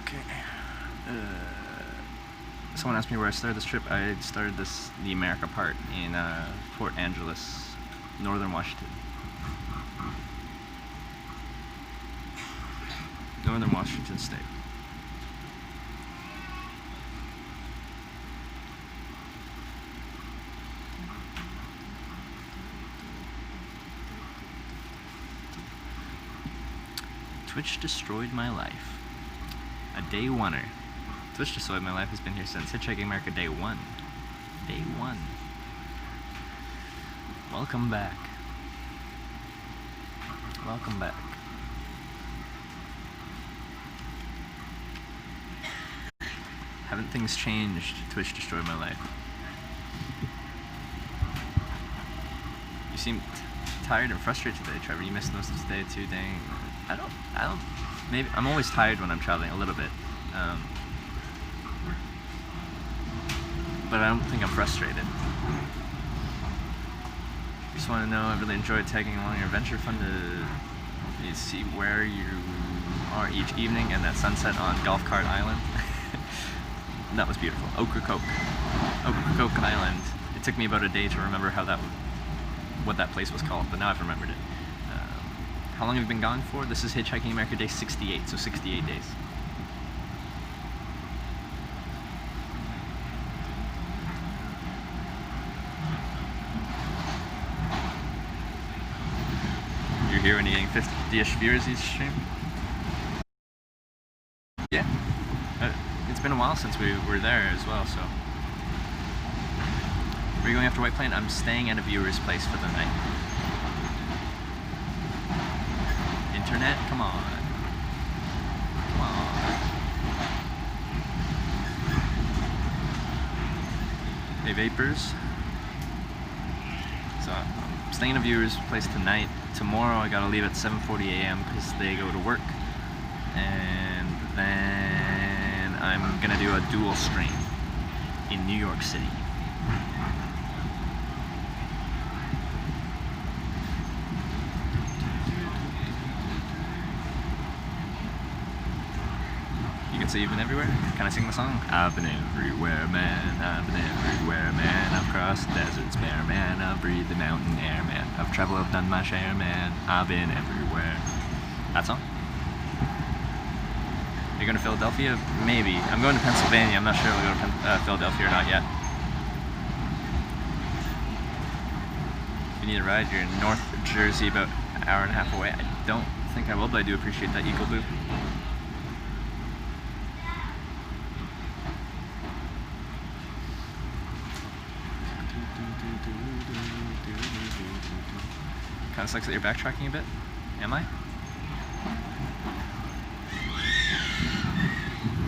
Okay. Someone asked me where I started this trip. I started the America part in Port Angeles, Northern Washington. Northern Washington State. Twitch destroyed my life. A day oneer. Twitch destroyed my life has been here since Hitchhiking America day one. Day one. Welcome back. Welcome back. Haven't things changed? Twitch destroyed my life. You seem tired and frustrated today, Trevor. You missed most of the day too, dang. I don't, maybe, I'm always tired when I'm traveling, a little bit. But I don't think I'm frustrated. Just want to know, I really enjoyed tagging along your adventure. Fun to see where you are each evening and that sunset on Golf Cart Island. That was beautiful. Ocracoke Island. It took me about a day to remember what that place was called, but now I've remembered it. How long have you been gone for? This is Hitchhiking America day 68, so 68 days. You're here and eating 50-ish viewers each stream? Yeah. It's been a while since we were there as well, so. Are you going after White Plain? I'm staying at a viewer's place for the night. Internet, come on. Come on. Hey, Vapors. So, I'm staying at a viewer's place tonight. Tomorrow I gotta leave at 7:40 a.m. because they go to work. And then I'm gonna do a dual stream in New York City. So you've been everywhere? Can I sing the song? I've been everywhere, man. I've been everywhere, man. I've crossed deserts, bare man. I've breathed the mountain air, man. I've traveled, I've done my share, man. I've been everywhere. That song? You're going to Philadelphia? Maybe. I'm going to Pennsylvania. I'm not sure if I'll go to Philadelphia or not yet. If you need a ride, you're in North Jersey, about an hour and a half away. I don't think I will, but I do appreciate that Eagle Boop. Kind of sucks that you're backtracking a bit. Am I?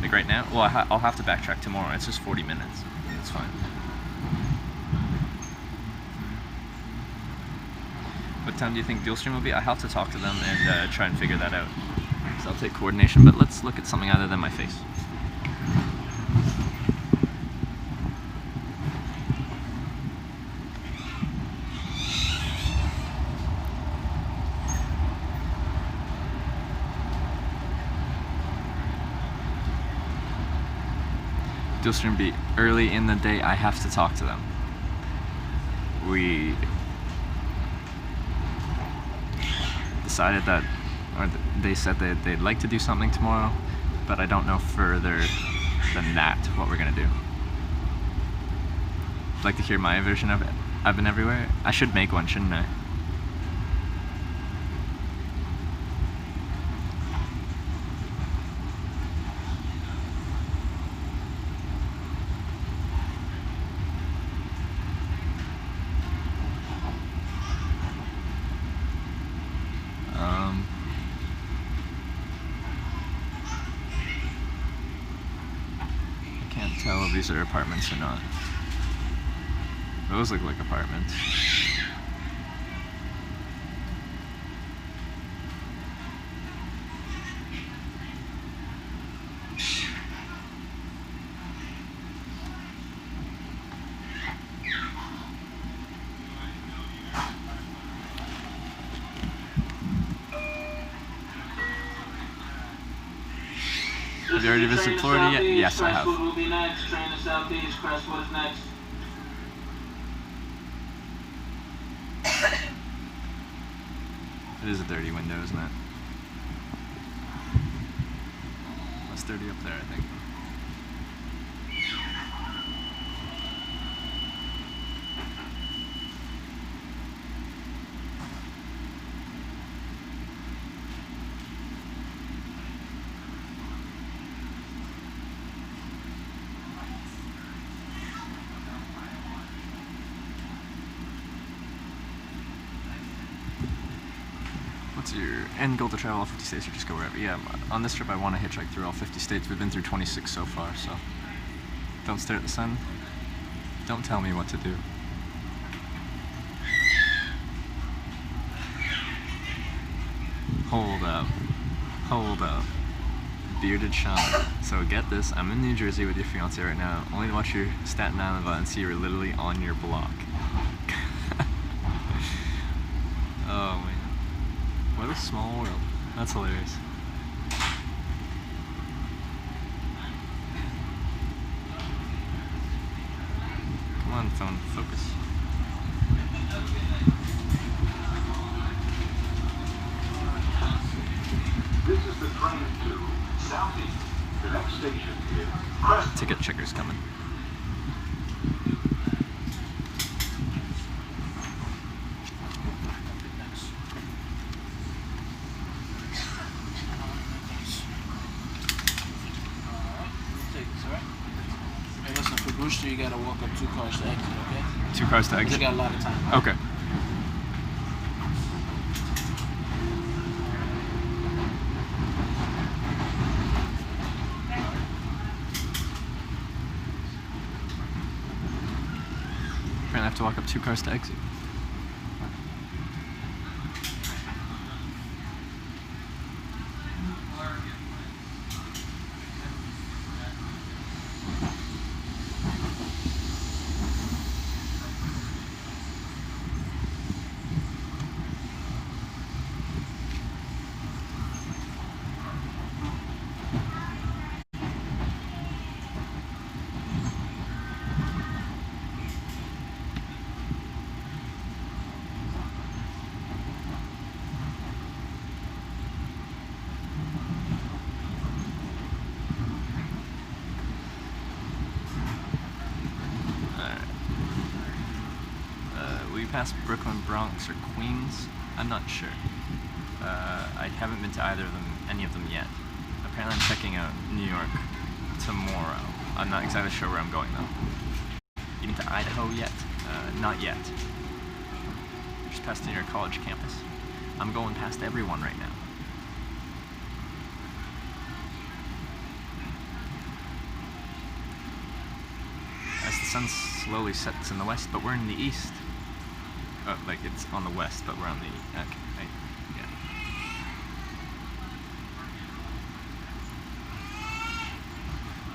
Like right now? Well, I'll have to backtrack tomorrow. It's just 40 minutes. It's fine. What time do you think dual stream will be? I have to talk to them and try and figure that out. So I'll take coordination, but let's look at something other than my face. Dual stream be early in the day. I have to talk to them. We decided that, or they said that they'd like to do something tomorrow, but I don't know further than that what we're gonna do. Would like to hear my version of it? I've been everywhere. I should make one, shouldn't I? Tell if these are apartments or not. Those look like apartments. Have you already visited Florida yet? Yes, I have. Crestwood will be next. Train to southeast. Crestwood is next. It is a dirty window, isn't it? Less dirty up there, I think. What's your end goal to travel all 50 states or just go wherever? Yeah, on this trip I want to hitchhike through all 50 states. We've been through 26 so far, so don't stare at the sun. Don't tell me what to do. Hold up. Hold up. Bearded Sean. So get this, I'm in New Jersey with your fiance right now, only to watch your Staten Island VOD and see you're literally on your block. Oh man. What a small world. That's hilarious. Come on, phone, focus. This is the train to Southeast. The next station is Crestwood. Ticket checker's coming. Hey, listen, for Brewster, you gotta walk up 2 cars to exit, okay? 2 cars to You exit? got a lot of time. Okay. Apparently I have to walk up 2 cars to exit. Past Brooklyn, Bronx, or Queens? I'm not sure. I haven't been to either of them, any of them yet. Apparently I'm checking out New York tomorrow. I'm not exactly sure where I'm going though. You been to Idaho yet? Not yet. Just past New York College campus. I'm going past everyone right now. As the sun slowly sets in the west, but we're in the east. Like it's on the west, but we're on the yeah.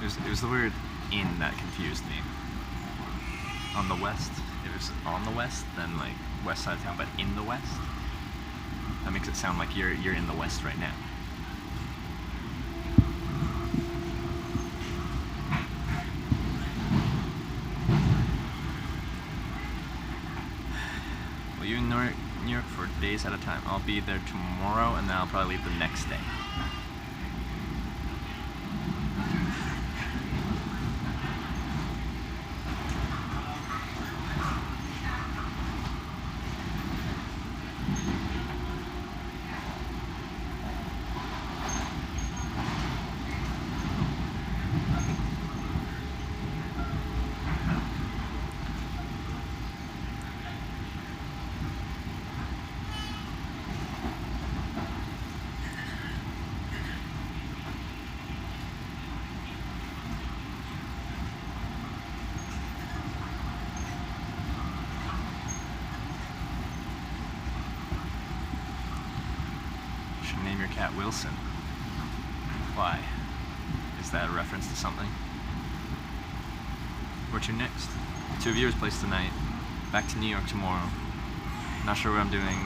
It was the word "in" that confused me. On the west, if it's on the west, then like west side of town, but in the west, that makes it sound like you're in the west right now. You in New York for days at a time. I'll be there tomorrow and then I'll probably leave the next day. Name your cat Wilson. Why? Is that a reference to something? What's your next? 2 viewers place tonight. Back to New York tomorrow. Not sure what I'm doing.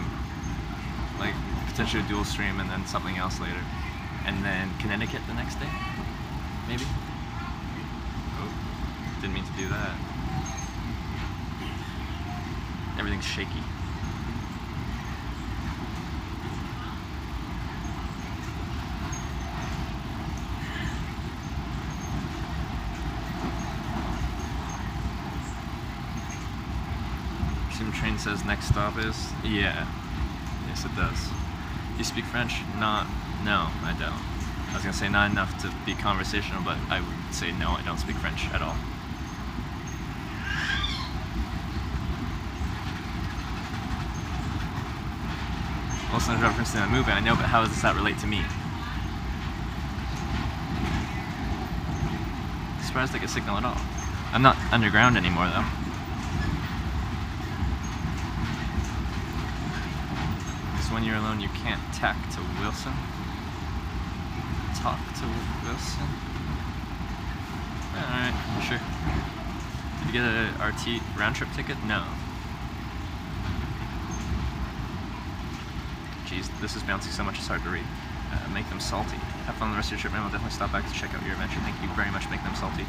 Like potentially a dual stream and then something else later. And then Connecticut the next day. maybe? Oh, didn't mean to do that. Everything's shaky. Train says next stop is? Yeah. Yes, it does. You speak French? No, I don't. I was gonna say not enough to be conversational, but I would say no, I don't speak French at all. Also, in reference to that movie, I know, but how does that relate to me? Surprised I get signal at all. I'm not underground anymore, though. When you're alone, you can't talk to Wilson. Talk to Wilson. Alright, sure. Did you get a RT round trip ticket? No. Jeez, this is bouncing so much it's hard to read. Make them salty. Have fun the rest of your trip, man. I'll definitely stop back to check out your adventure. Thank you very much. Make them salty.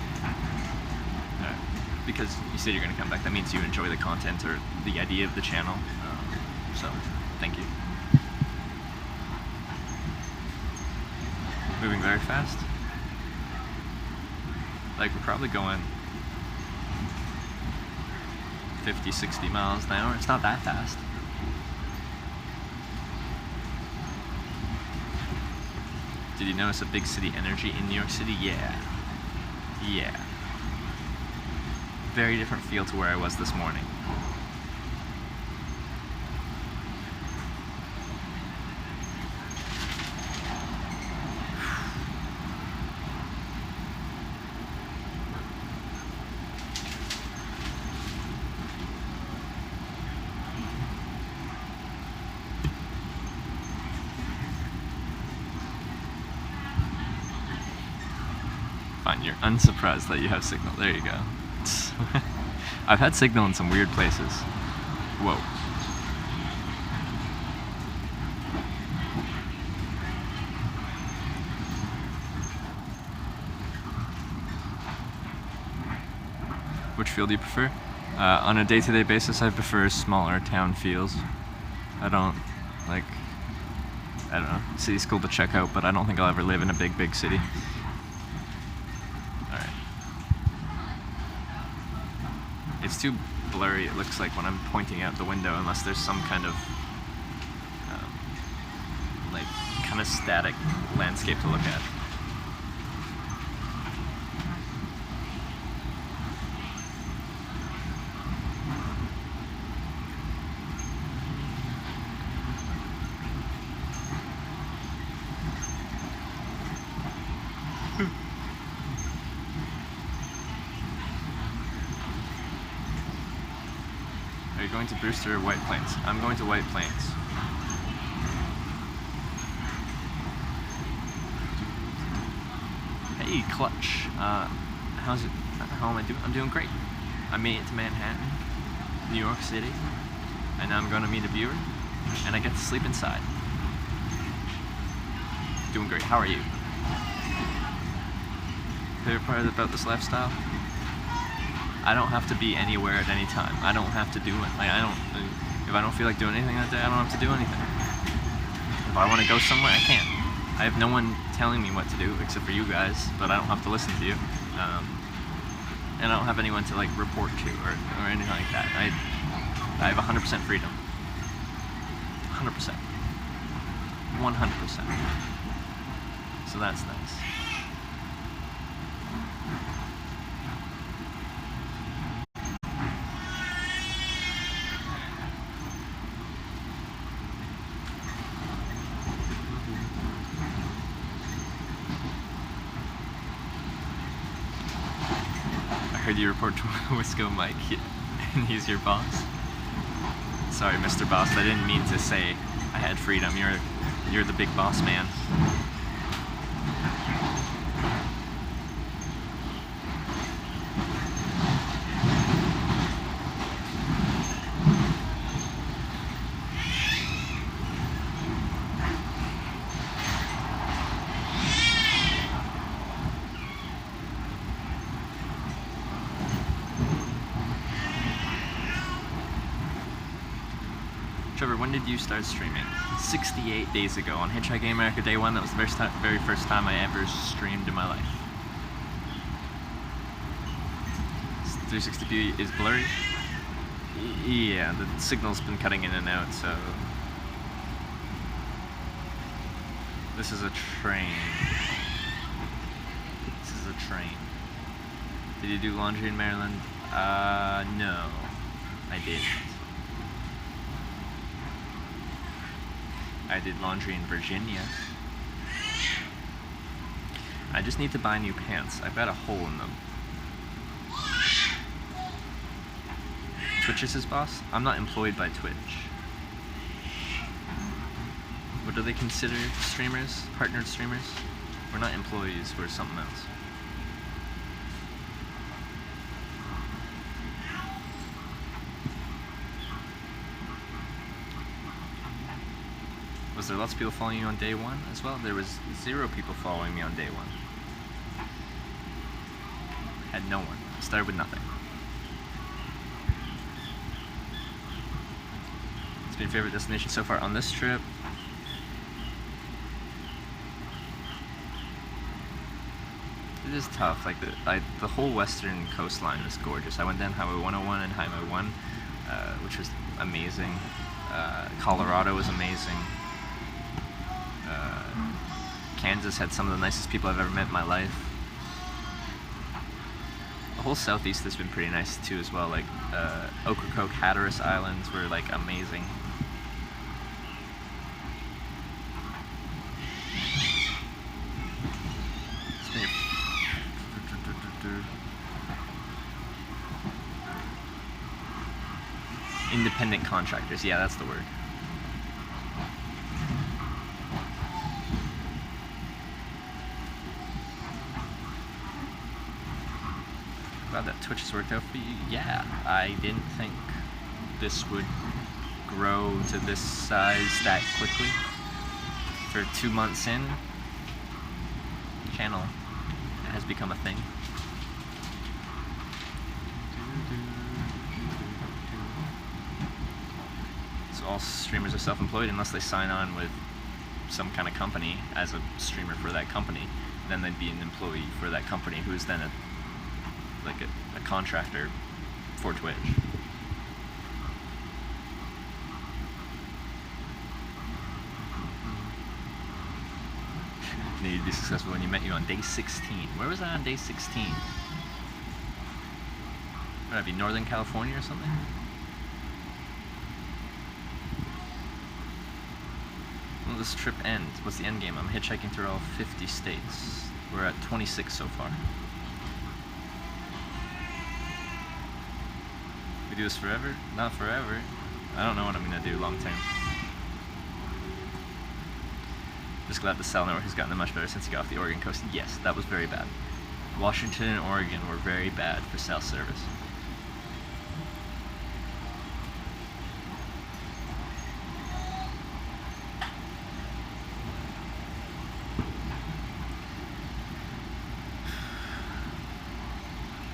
Because you said you're going to come back, that means you enjoy the content or the idea of the channel. So, thank you. Moving very fast. Like, we're probably going 50, 60 miles an hour. It's not that fast. Did you notice a big city energy in New York City? Yeah. Yeah. Very different feel to where I was this morning. Fine, you're unsurprised that you have signal. There you go. I've had signal in some weird places. Whoa. Which feel do you prefer? On a day-to-day basis, I prefer smaller town feels. I don't know, city's cool to check out, but I don't think I'll ever live in a big city. It's too blurry, it looks like, when I'm pointing out the window, unless there's some kind of kind of static landscape to look at. Are you going to Brewster or White Plains? I'm going to White Plains. Hey, Clutch. How's it? How am I doing? I'm doing great. I made it to Manhattan, New York City, and now I'm going to meet a viewer, and I get to sleep inside. Doing great. How are you? Favorite part about this lifestyle? I don't have to be anywhere at any time. I don't have to do it. If I don't feel like doing anything that day, I don't have to do anything. If I want to go somewhere, I can. I have no one telling me what to do except for you guys, but I don't have to listen to you. And I don't have anyone to report to or anything like that. I have 100% freedom. 100%. 100%. So that's nice. I heard you report to Wisco Mike, and he's your boss. Sorry, Mr. Boss, I didn't mean to say I had freedom. You're the big boss man. Trevor, when did you start streaming? 68 days ago on Hitchhiking America Day 1. That was the very first time I ever streamed in my life. 360p is blurry. Yeah, the signal's been cutting in and out, so... This is a train. This is a train. Did you do laundry in Maryland? No. I didn't. I did laundry in Virginia. I just need to buy new pants. I've got a hole in them. Twitch is his boss? I'm not employed by Twitch. What do they consider streamers? Partnered streamers? We're not employees, we're something else. Was there lots of people following you on day 1 as well? There was 0 people following me on day 1. Had no one. Started with nothing. What's been your favorite destination so far on this trip? It is tough. Like the whole western coastline is gorgeous. I went down Highway 101 and Highway 1, which was amazing. Colorado was amazing. Kansas had some of the nicest people I've ever met in my life. The whole southeast has been pretty nice too as well. Like Ocracoke, Hatteras Islands were like amazing. Independent contractors, yeah, that's the word. Glad that Twitch has worked out for you. Yeah, I didn't think this would grow to this size that quickly. For 2 months in, channel has become a thing. So all streamers are self-employed unless they sign on with some kind of company as a streamer for that company. Then they'd be an employee for that company who's then a contractor for Twitch. Needed to be successful when you met you on day 16. Where was I on day 16? Would that be Northern California or something? When will this trip end? What's the end game? I'm hitchhiking through all 50 states. We're at 26 so far. We do this forever? Not forever. I don't know what I'm gonna do long term. Just glad the cell network has gotten much better since you got off the Oregon coast. Yes, that was very bad. Washington and Oregon were very bad for cell service.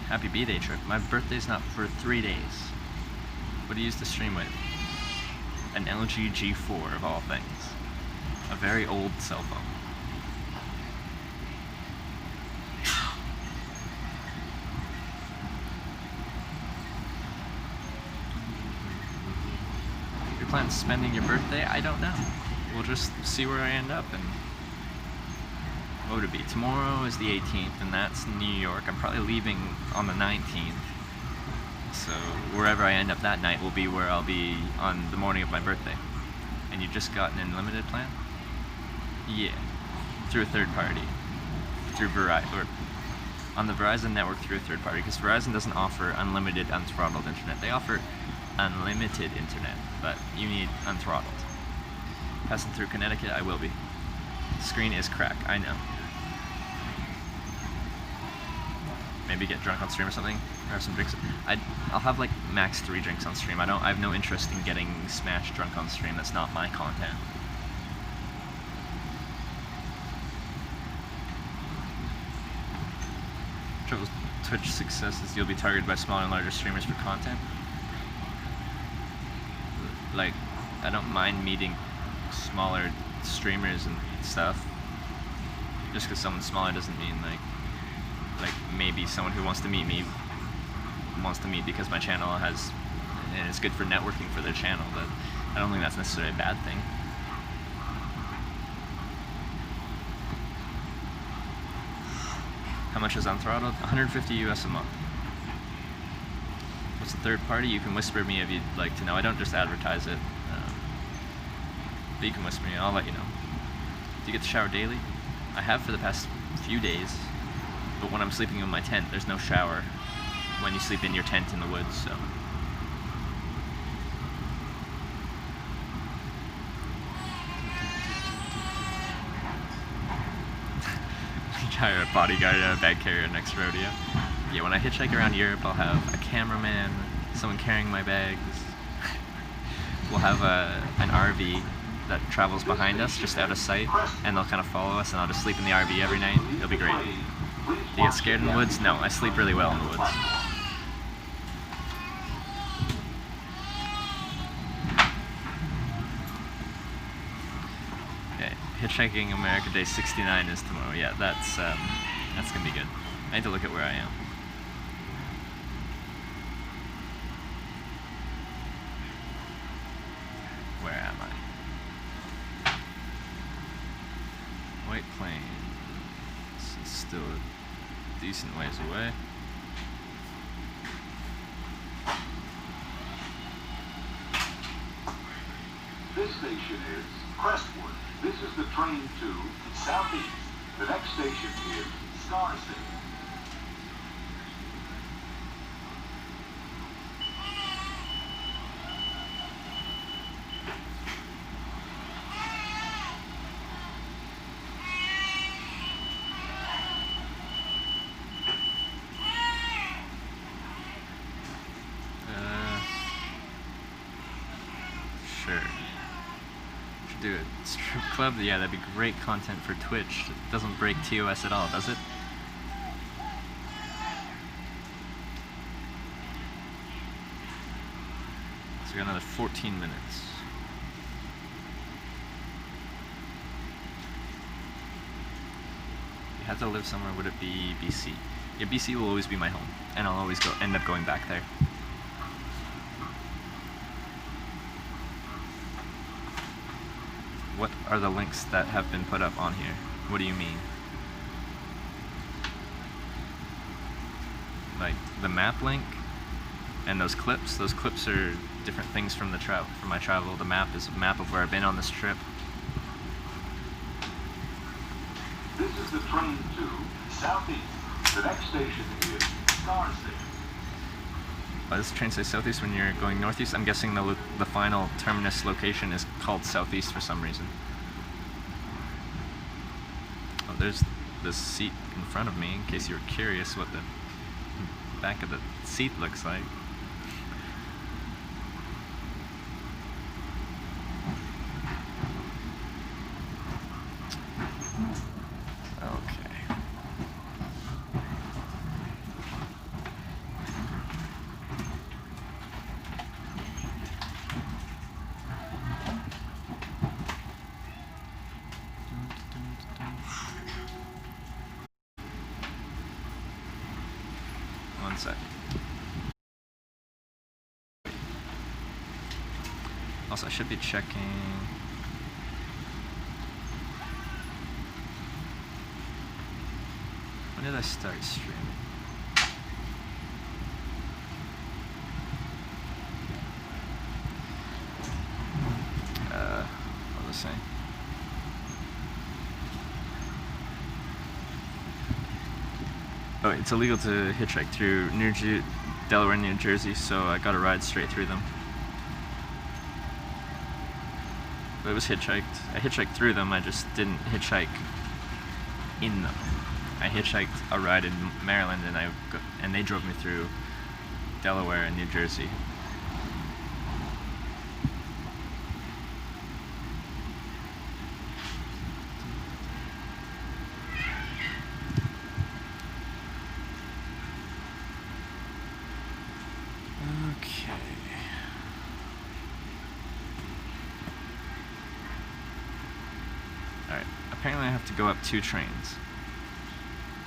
Happy B-Day trip. My birthday's not for 3 days. What do you use to stream with? An LG G4 of all things. A very old cell phone. You're planning on spending your birthday? I don't know. We'll just see where I end up and what would it be? Tomorrow is the 18th, and that's New York. I'm probably leaving on the 19th. So wherever I end up that night will be where I'll be on the morning of my birthday. And you just got an unlimited plan? Yeah. Through a third party. Through Verizon. Or on the Verizon network through a third party. Because Verizon doesn't offer unlimited, unthrottled internet. They offer unlimited internet, but you need unthrottled. Passing through Connecticut, I will be. The screen is cracked, I know. Maybe get drunk on stream or something, or have some drinks. I'll have like max 3 drinks on stream. I have no interest in getting smashed drunk on stream. That's not my content. Trevor's Twitch success is you'll be targeted by smaller and larger streamers for content. Like I don't mind meeting smaller streamers and stuff. Just because someone's smaller doesn't mean like maybe someone who wants to meet me wants to meet because my channel has, and it's good for networking for their channel, but I don't think that's necessarily a bad thing. How much is Unthrottled? 150 US a month. What's the third party? You can whisper me if you'd like to know. I don't just advertise it. But you can whisper me, I'll let you know. Do you get to shower daily? I have for the past few days, but when I'm sleeping in my tent, there's no shower when you sleep in your tent in the woods, so. Hire a bodyguard and a bag carrier next rodeo. Yeah, when I hitchhike around Europe, I'll have a cameraman, someone carrying my bags. We'll have an RV that travels behind us, just out of sight, and they'll kind of follow us, and I'll just sleep in the RV every night. It'll be great. Do you get scared in the woods? No, I sleep really well in the woods. Yeah, Hitchhiking America Day 69 is tomorrow. Yeah, that's gonna be good. I need to look at where I am. Where am I? White Plains. This is still a decent ways away. This station is Crestwood. This is the train to Southeast. The next station is Scarsdale. Sure. Should do a strip club? Yeah, that'd be great content for Twitch. It doesn't break TOS at all, does it? So we got another 14 minutes. If you had to live somewhere, would it be BC? Yeah, BC will always be my home, and I'll always end up going back there. What are the links that have been put up on here? What do you mean? Like the map link and those clips? Those clips are different things from the from my travel. The map is a map of where I've been on this trip. This is the train to Southeast. The next station is Scarsdale. Does the train say southeast when you're going northeast? I'm guessing the final terminus location is called southeast for some reason. Oh, there's the seat in front of me, in case you were curious what the back of the seat looks like. Okay. One sec. Also, I should be checking. When did I start streaming? What was I saying? Oh, it's illegal to hitchhike through Delaware and New Jersey, so I got a ride straight through them. But it was hitchhiked. I hitchhiked through them, I just didn't hitchhike in them. I hitchhiked a ride in Maryland, and they drove me through Delaware and New Jersey. Alright, apparently I have to go up 2 trains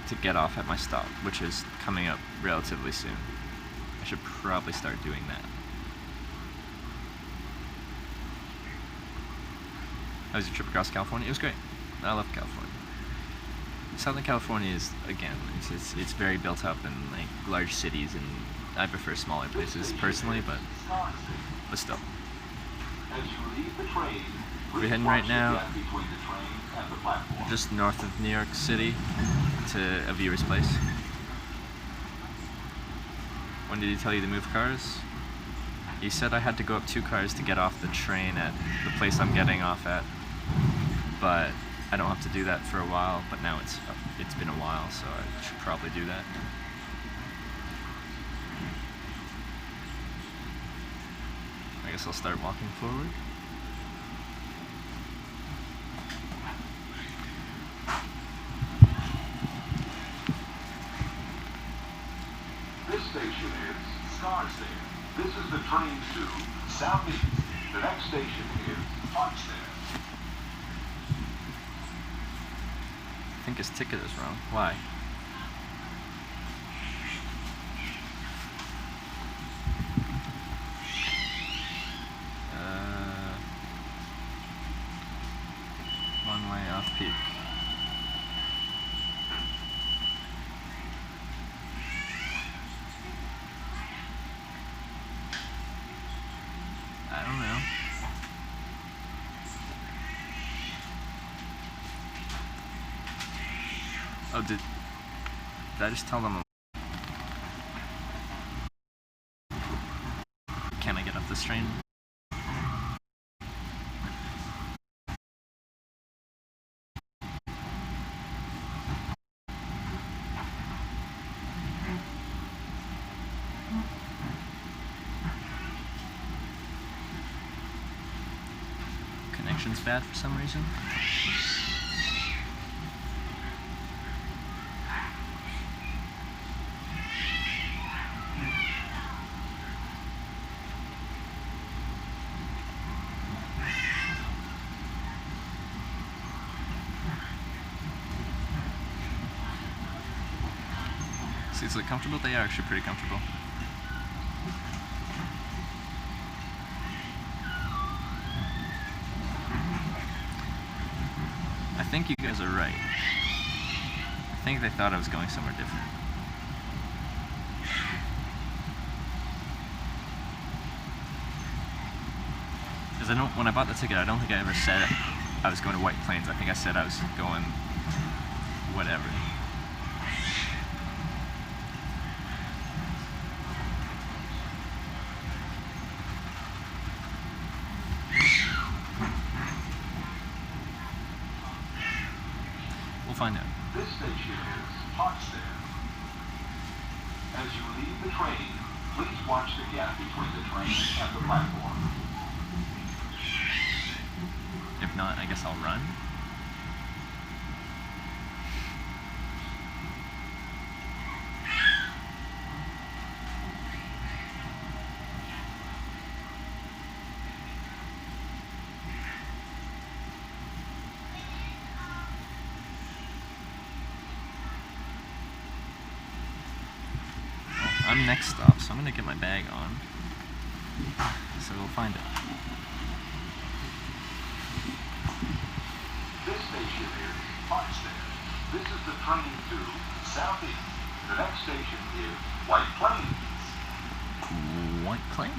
to get off at my stop, which is coming up relatively soon. I should probably start doing that. How was your trip across California? It was great. I love California. Southern California is, again, it's very built up in like large cities, and I prefer smaller places personally, but still. As you leave the train, We're heading right now gap between the train and the platform. just north of New York City to a viewer's place. When did he tell you to move cars? He said I had to go up 2 cars to get off the train at the place I'm getting off at, but I don't have to do that for a while, but now it's been a while, so I should probably do that. I guess I'll start walking forward. This station is Scarsdale. This is the train to Southeast. The next station is Hartsdale. I think his ticket is wrong. Why? One way off peak. I don't know. Oh, did I just tell them? Can I get off this train? Connection's bad for some reason. Seats look comfortable? They are actually pretty comfortable. I think you guys are right. I think they thought I was going somewhere different. Because when I bought the ticket, I don't think I ever said I was going to White Plains. I think I said I was going whatever. We'll find out. This station is Hartsdale. As you leave the train, please watch the gap between the train and the platform. If not, I guess I'll run. I'm next stop, so I'm gonna get my bag on. So we'll find it. This station is Hartsdale. This is the train to Southeast. The next station is White Plains. White Plains.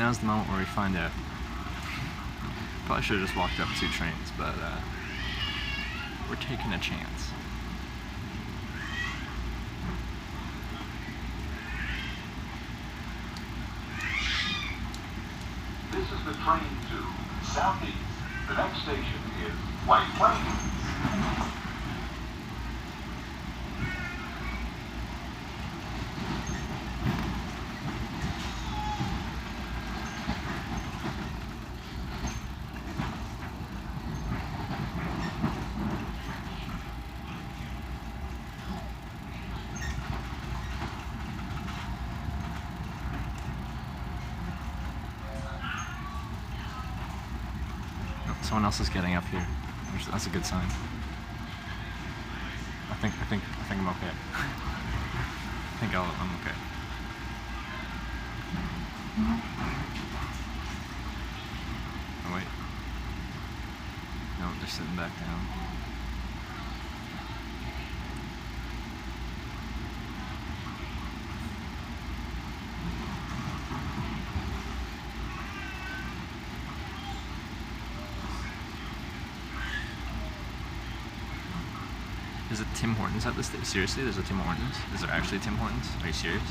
now's the moment where we find out. Probably should have just walked up 2 trains, but we're taking a chance. This is the train to Southeast. The next station is White Plains. Someone else is getting up here. That's a good sign. I think I'm okay. I think I'm okay. Oh wait. No, they're sitting back down. There's a Tim Hortons at this station. Seriously, there's a Tim Hortons? Is there actually Tim Hortons? Are you serious?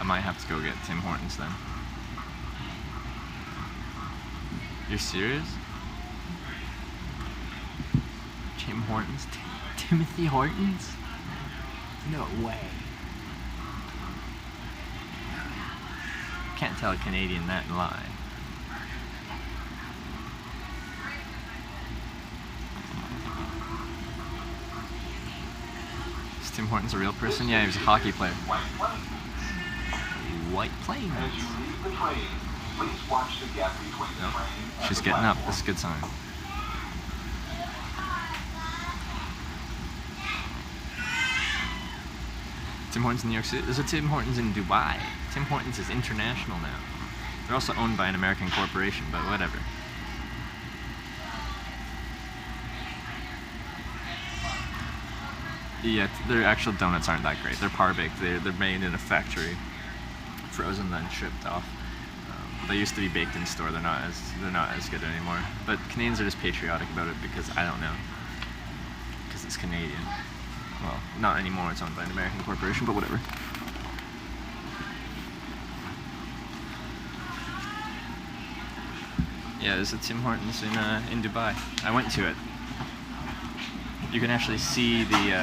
I might have to go get Tim Hortons then. You're serious? Tim Hortons? Timothy Hortons? No way. Can't tell a Canadian that and lie. Is Tim Hortons a real person? Yeah, he was a hockey player. White Plains. As you leave the train, please watch the gap between the train and She's the getting up. platform. That's a good sign. Tim Hortons in New York City. There's a Tim Hortons in Dubai. Tim Hortons is international now. They're also owned by an American corporation, but whatever. Yeah, their actual donuts aren't that great. They're par-baked. They're made in a factory, frozen then shipped off. They used to be baked in store. They're not as good anymore. But Canadians are just patriotic about it because I don't know. Because it's Canadian. Well, not anymore. It's owned by an American corporation, but whatever. Yeah, there's a Tim Hortons in Dubai. I went to it. You can actually see the. You go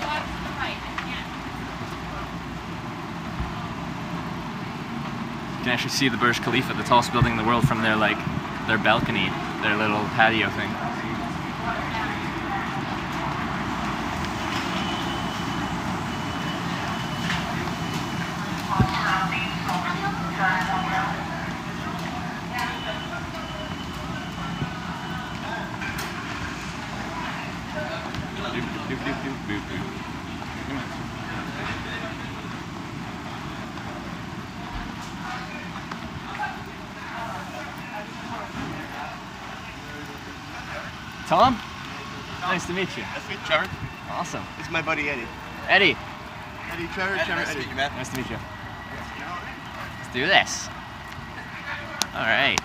up to the right, yeah. You can actually see the Burj Khalifa, the tallest building in the world, from their balcony, their little patio thing. Tom? Nice to meet you. Nice to meet you, Trevor. Awesome. This is my buddy Eddie. Eddie, Eddie, Trevor, Trevor, Nice to Eddie. meet you, man. nice to meet you. Let's do this. All right.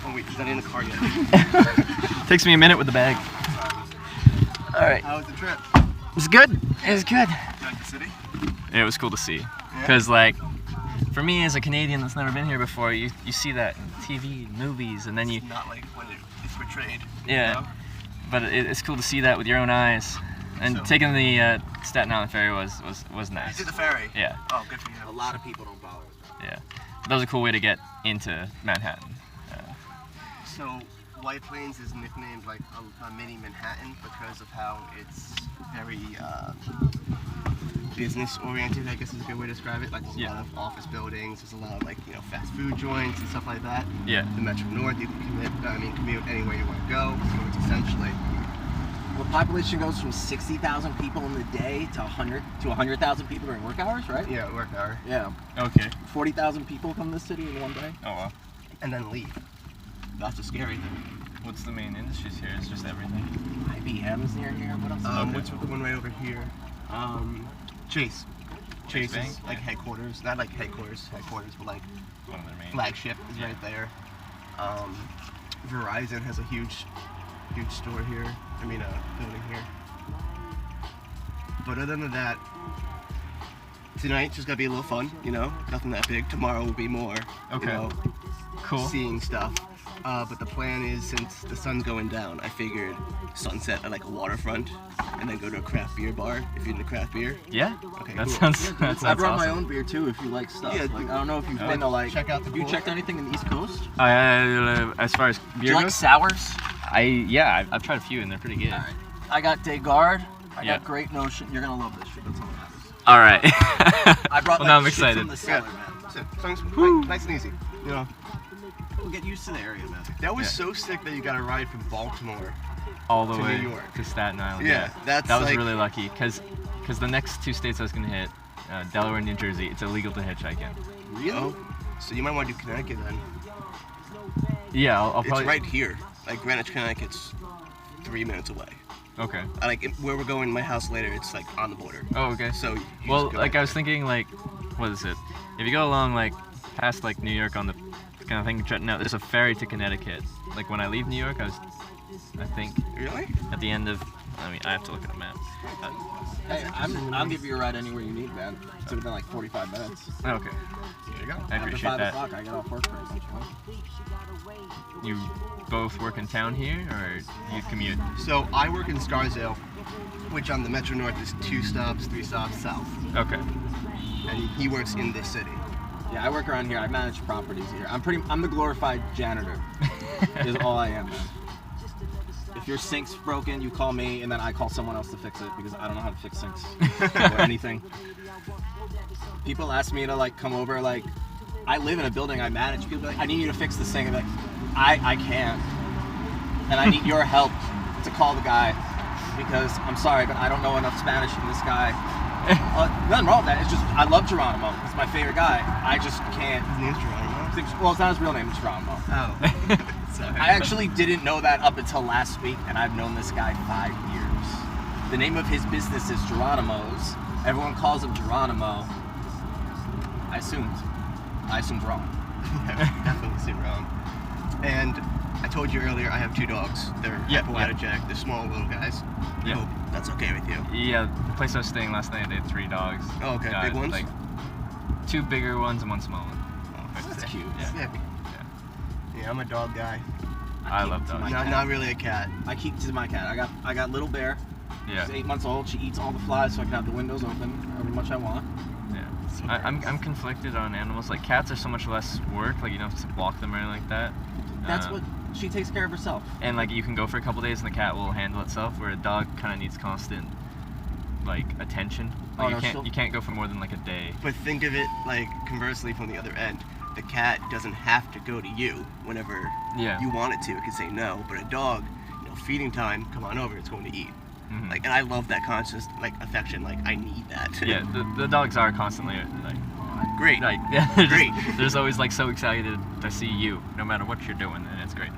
Oh wait, he's not in the car yet. Takes me a minute with the bag. All right. How was the trip? It was good. It was good. You like the city? It was cool to see. Because, like, for me as a Canadian that's never been here before, you see that in TV, movies, and then you. Not like when it's portrayed. Yeah. You know? But it's cool to see that with your own eyes. And So- taking the Staten Island ferry was You nice. did the ferry? Yeah, Oh, good for you. A lot of people don't bother with that. yeah. That was a cool way to get into Manhattan. So, White Plains is nicknamed like a mini Manhattan because of how it's very business oriented, I guess is a good way to describe it. Like there's a lot of office buildings, there's a lot of like, you know, fast food joints and stuff like that. Yeah. The Metro North, you can commute anywhere you want to go. So it's essentially The population goes from 60,000 people in the day to 100,000 people during work hours, right? yeah, work hour. Yeah. Okay. 40,000 people come to the city in one day. Oh wow. And then leave. That's a scary thing. What's the main industries here? It's just everything. IBM's near here. What else? Okay. What's the one right over here? Chase. Chase Bank? is like headquarters. Not like headquarters, but like One of their main. flagship is Yeah. right there. Verizon has a huge store here. I mean, building here. But other than that, tonight's just gonna be a little fun, you know? Nothing that big. Tomorrow will be more, Okay. you know, Cool. seeing stuff. But the plan is, since the sun's going down, I figured sunset at like a waterfront and then go to a craft beer bar if you're into craft beer. Yeah. Okay, That cool. sounds. That I sounds brought my awesome. own beer too. If you like stuff. Yeah, Like, I don't know if you've been to like. check out the Have you pool. checked anything in the East Coast? As far as Do beer you like goes, sours? I've tried a few and they're pretty good. All right. I got Desgard. I Yeah. got Great Notion. You're gonna love this shit. That's all that matters. All right. I brought well, like now I'm shit excited. from the cellar, man. So, songs, nice and easy. You know, We'll get used to the area, man. that was Yeah. so sick that you got a ride from Baltimore. All the to way New York. to Staten Island. Yeah, that's that was like- really lucky because the next two states I was gonna hit, Delaware and New Jersey, it's illegal to hitchhike in. Really? Oh, so you might want to do Connecticut then. Yeah, I'll It's probably. right here. Like Greenwich, Connecticut's 3 minutes away. Okay. Where we're going, my house later, it's like on the border. Oh, okay. So you Well, just go like right I was there. thinking, like, what is it? If you go along like past like New York on the kind of thing, Trenton, there's a ferry to Connecticut. Like when I leave New York, I think Really? at the end of. I mean, I have to look at a map. Hey, I'll give you a ride anywhere you need, man. It would have been like 45 minutes. Okay. There you go. I After appreciate 5 that. o'clock, I get off work pretty much. You both work in town here, or you commute? So I work in Scarsdale, which on the Metro North is 2 stops, 3 stops south. Okay. And he works in this city. Yeah, I work around here. I manage properties here. I'm the glorified janitor. Is all I am, man. If your sink's broken, you call me, and then I call someone else to fix it because I don't know how to fix sinks or anything. People ask me to like come over. Like, I live in a building I manage. People be like, I need you to fix this sink. I'm like, I can't, and I need your help to call the guy because I'm sorry, but I don't know enough Spanish, and this guy. Nothing wrong with that. It's just I love Geronimo. He's my favorite guy. I just can't. His name's Geronimo. Well, it's not his real name. It's Geronimo. Oh. Sorry. I actually didn't know that up until last week, and I've known this guy 5 years. The name of his business is Geronimo's. Everyone calls him Geronimo. I assumed wrong. Definitely see wrong. And I told you earlier I have 2 dogs. They're Yeah, Appalachia Jack. They're small little guys. Yeah. I hope that's okay with you. Yeah, the place I was staying last night, they had 3 dogs. Oh, okay. Big ones? Like 2 bigger ones and 1 small one. Oh, That's cute. Yeah. Sick. Yeah, I'm a dog guy. I keep love it to dogs. my Not, cat. not really a cat. I keep to my cat. I got little Bear. Yeah. She's 8 months old. She eats all the flies, so I can have the windows open however much I want. Yeah. I'm conflicted on animals. Like cats are so much less work. Like you don't have to walk them or anything like that. That's what she takes care of herself. And like you can go for a couple days and the cat will handle itself. Where a dog kind of needs constant like attention. Oh, Like no, she'll- you can't go for more than like a day. But think of it like conversely from the other end. The cat doesn't have to go to you whenever Yeah. you want it to. It can say no. But a dog, feeding time, come on over, it's going to eat. Mhm. Like, and I love that conscious affection. Like, I need that. Yeah, the dogs are constantly like Great. like yeah, they're Great. There's always like so excited to see you, no matter what you're doing, and it's great.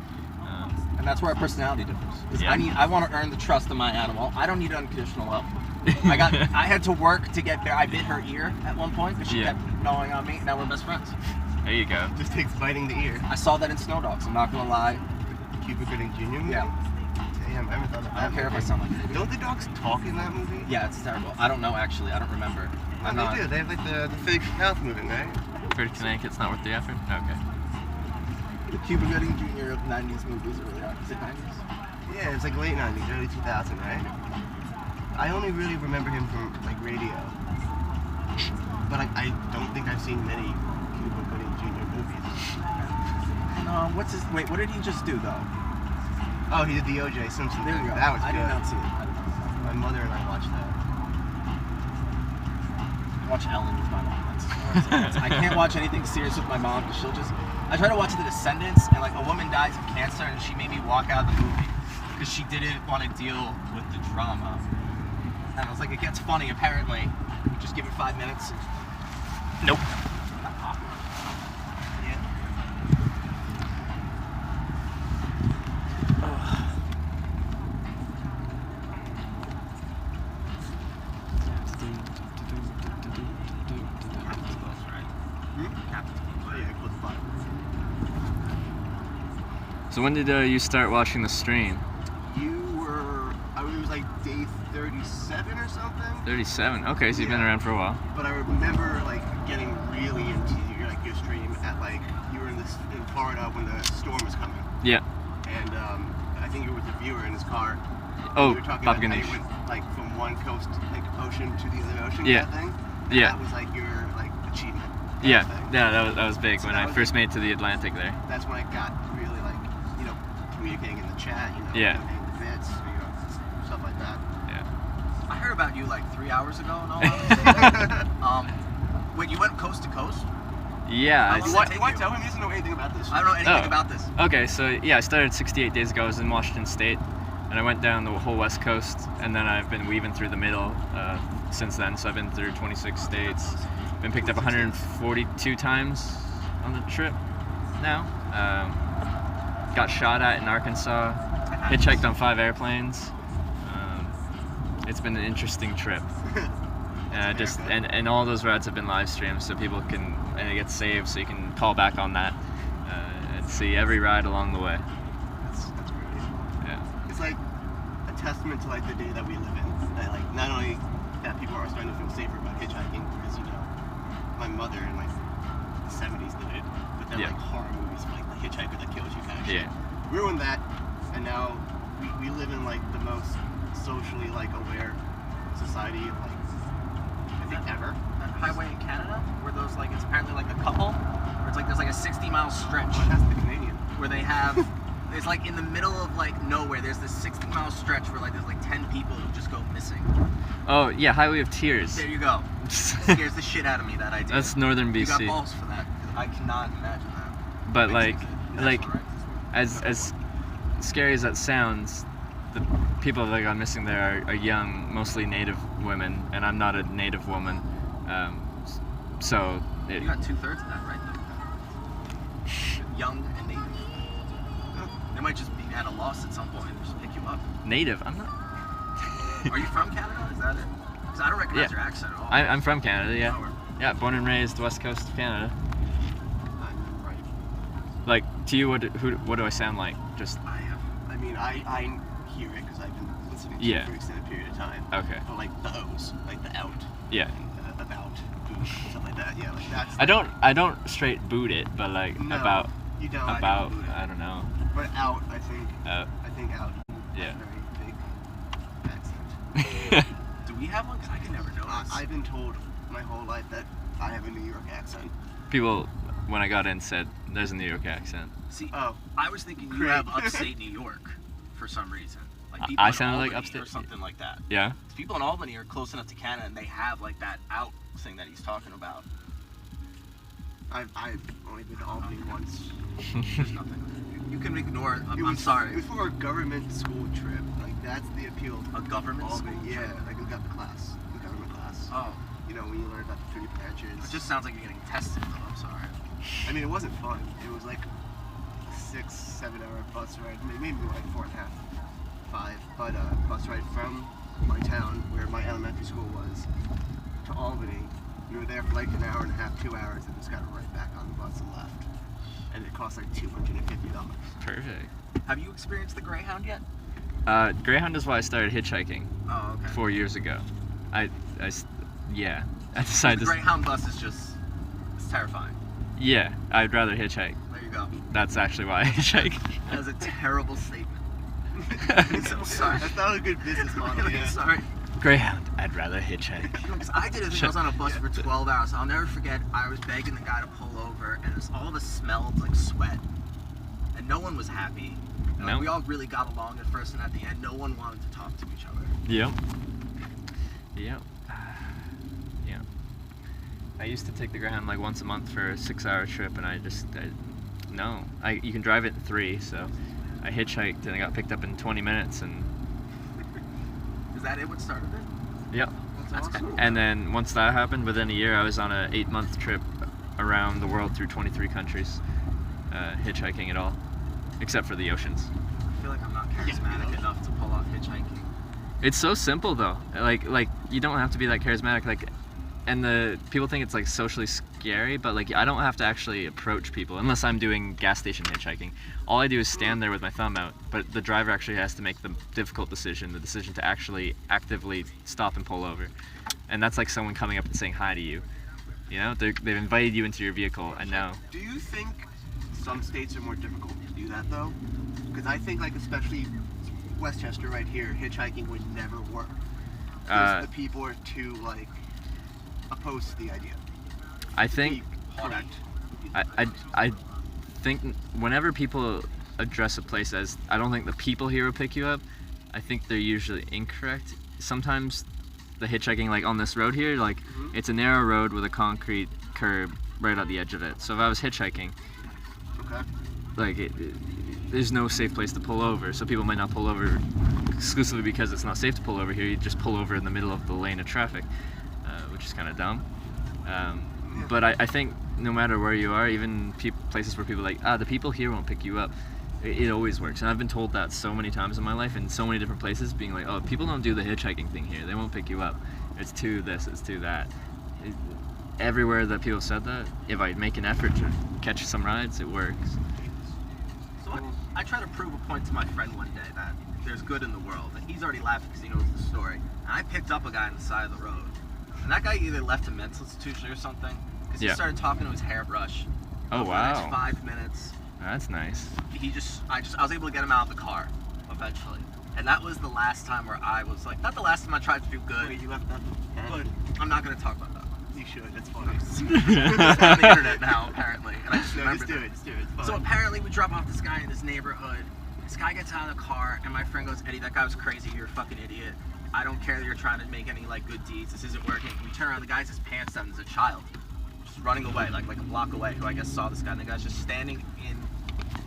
And that's where our personality differs. Is Yeah. I want to earn the trust of my animal. I don't need unconditional love. I had to work to get Bear. I bit her ear at one point because she Yeah. kept gnawing on me. Now we're best friends. There you go. Just takes biting the ear. I saw that in Snow Dogs. I'm not gonna lie. Cuba Gooding Jr. movie? Yeah. Damn, I haven't thought of that. I don't care if I movie. sound like an idiot. Don't the dogs talk in that movie? Yeah, it's terrible. I don't know actually. I don't remember. No, I'm they not. do. They have like the fake mouth moving, right? For Connecticut's not worth the effort. Okay. The Cuba Gooding Jr. 90s movies are really hard. Is it 90s? Yeah, it's like late 90s, early 2000, right? I only really remember him from like radio. But I don't think I've seen many Cuba Gooding Jr. movies. No. What's his? Wait, what did he just do though? Oh, he did the O.J. Simpson There thing. we go. That was I good. did not see it. I did not see it. My mother and I watched that. Watch Ellen with my mom. That's I can't watch anything serious with my mom because she'll just. I try to watch The Descendants, and like a woman dies of cancer, and she made me walk out of the movie because she didn't want to deal with the drama. And I was like, it gets funny apparently. Just give it 5 minutes. Nope. Yeah. Oh, yeah, close by. So when did you start watching the stream? It was like day 37 or something. 37. Okay, so you've been Yeah. around for a while. But I remember like getting really into your stream at like you were in Florida when the storm was coming, Yeah. and I think you were with the viewer in his car. Oh, you were talking Papa about how Ganesh. you went like from one coast like ocean to the other ocean. Yeah. Kind of thing. And Yeah. That was like your like achievement. kind Yeah, of thing. yeah, that was big So when that I was- first made it to the Atlantic there. That's when I got really like communicating in the chat. Yeah. Donating the bits, stuff like that. I heard about you like 3 hours ago and all that. Wait, you went coast to coast? Yeah. How I- long What? take What? you? Tell him he doesn't know anything about this. I don't know anything Oh. about this. Okay, so yeah, I started 68 days ago. I was in Washington State, and I went down the whole West Coast, and then I've been weaving through the middle since then. So I've been through 26 states. Been picked up 142 times on the trip now. Got shot at in Arkansas. Hitchhiked on 5 airplanes. It's been an interesting trip. And and all those routes have been live streamed, so people can, and it gets saved, so you can call back on that and see every ride along the way. That's great. Yeah. It's like a testament to like the day that we live in. That like not only that people are starting to feel safer about hitchhiking because my mother in like the 70s did it, but then Yeah. like horror movies like The Hitchhiker That Kills You kind of shit Yeah. ruined that, and now we live in like the most socially like aware society of like I think ever. That highway in Canada, where those like it's apparently like a couple, where it's like there's like a 60-mile stretch Oh, that's the Canadian. where they have. It's like in the middle of like nowhere. There's this 60-mile stretch where like there's like 10 people who just go missing. Oh yeah, Highway of Tears. There you go. Scares the shit out of me, that idea. That's northern You got BC. balls for that. 'Cause I cannot imagine that. But like, That's like all right. as scary as that sounds, the people that got missing there are young, mostly Native women, and I'm not a Native woman, so it, You got 2/3 of that, right? Though. Young and native. They might just be at a loss at some point and just pick you up. Native. I'm not. Are you from Canada? Is that it? Because I don't recognize Yeah. your accent at all. I'm from Canada. Yeah. Oh, Yeah, born and raised West Coast of Canada. I'm right. Like to you, what do I sound like? Just I have. I mean, I hear it because I've been listening to Yeah. it for an extended period of time. okay. But like the O's, like the out, Yeah. and about, boot, stuff like that. Yeah, like that's. I don't straight boot it, but like No, about you don't. about boot it. I don't know. But out, I think. Uh, I think out. Yeah. Very big accent. Do we have one? Because I can never notice. I've been told my whole life that I have a New York accent. People when I got in said there's a New York accent. See, Oh, I was thinking you Great. have upstate New York for some reason. Like I people in sounded like Albany upstate- or something like that. Yeah. People in Albany are close enough to Canada and they have like that out thing that he's talking about. I've only been to Albany once. There's nothing. You can ignore it. It I'm was- sorry. It was for a government school trip. Like that's the appeal to A government Albany. school Yeah, trip? like we got the class, the government class. Oh, You know, when you learn about the 3 branches. it just sounds like you're getting tested though. I'm sorry. I mean, it wasn't fun. It was like a 6-7 hour bus ride, maybe like 4.5, 5. But bus ride from my town, where my elementary school was, to Albany. We were there for like an hour and a half, 2 hours, and just got right back on the bus and left. And it cost like $250. Perfect. Have you experienced the Greyhound yet? Greyhound is why I started hitchhiking Oh, okay. 4 years ago. Yeah. I The decided to. Greyhound bus is just, it's terrifying. Yeah, I'd rather hitchhike. There you go. That's actually why I hitchhike. That is a terrible statement. I'm sorry. That's not a good business model, Really yeah. sorry. Greyhound, I'd rather hitchhike. Because I did it. I was on a bus for 12 hours. I'll never forget. I was begging the guy to pull over, and all of us smelled like sweat, and no one was happy. Nope. We all really got along at first, and at the end, no one wanted to talk to each other. Yep. Yep. Yeah. I used to take the Greyhound like once a month for a 6-hour trip, and no. You can drive it in 3, so I hitchhiked and I got picked up in 20 minutes, and Is that it? What started it? yep. That's awesome. And then once that happened, within a year, I was on a 8-month trip around the world through 23 countries, hitchhiking it all, except for the oceans. I feel like I'm not charismatic enough to pull off hitchhiking. It's so simple though. Like you don't have to be that charismatic. Like, and the people think it's like socially scary, but like I don't have to actually approach people unless I'm doing gas station hitchhiking. All I do is stand there with my thumb out, but the driver actually has to make the difficult decision, the decision to actually actively stop and pull over. And that's like someone coming up and saying hi to you. You know, they've invited you into your vehicle, and now. Do you think some states are more difficult to do that though? Because I think like especially Westchester right here, hitchhiking would never work. Because the people are too like opposed to the idea. I think. Correct. I think whenever people address a place as, I don't think the people here will pick you up, I think they're usually incorrect. Sometimes the hitchhiking, like on this road here, like it's a narrow road with a concrete curb right at the edge of it. So if I was hitchhiking, Okay. like there's no safe place to pull over, so people might not pull over exclusively because it's not safe to pull over here. You just pull over in the middle of the lane of traffic, which is kind of dumb. But I think no matter where you are, even places where people are like, the people here won't pick you up, it always works. And I've been told that so many times in my life in so many different places, being like, oh, people don't do the hitchhiking thing here. They won't pick you up. It's to this, it's to that. Everywhere that people said that, if I make an effort to catch some rides, it works. So I try to prove a point to my friend one day that there's good in the world, and he's already laughing because he knows the story. And I picked up a guy on the side of the road, and that guy either left a mental institution or something, because he started talking to his hairbrush. Oh, For wow. the next 5 minutes. That's nice. I was able to get him out of the car eventually, and that was the last time where I was like, not the last time I tried to do good, Wait, you left that? but I'm not going to talk about that. You should. It's funny. It's on the internet now, apparently, and I just No, remembered just do that. it. Just do it. It's fun. So apparently we drop off this guy in this neighborhood. This guy gets out of the car, and my friend goes, Eddie, that guy was crazy. You're a fucking idiot. I don't care that you're trying to make any like good deeds. This isn't working. We turn around, the guy's his pants down. There's a child just running away, like a block away, who I guess saw this guy. And the guy's just standing in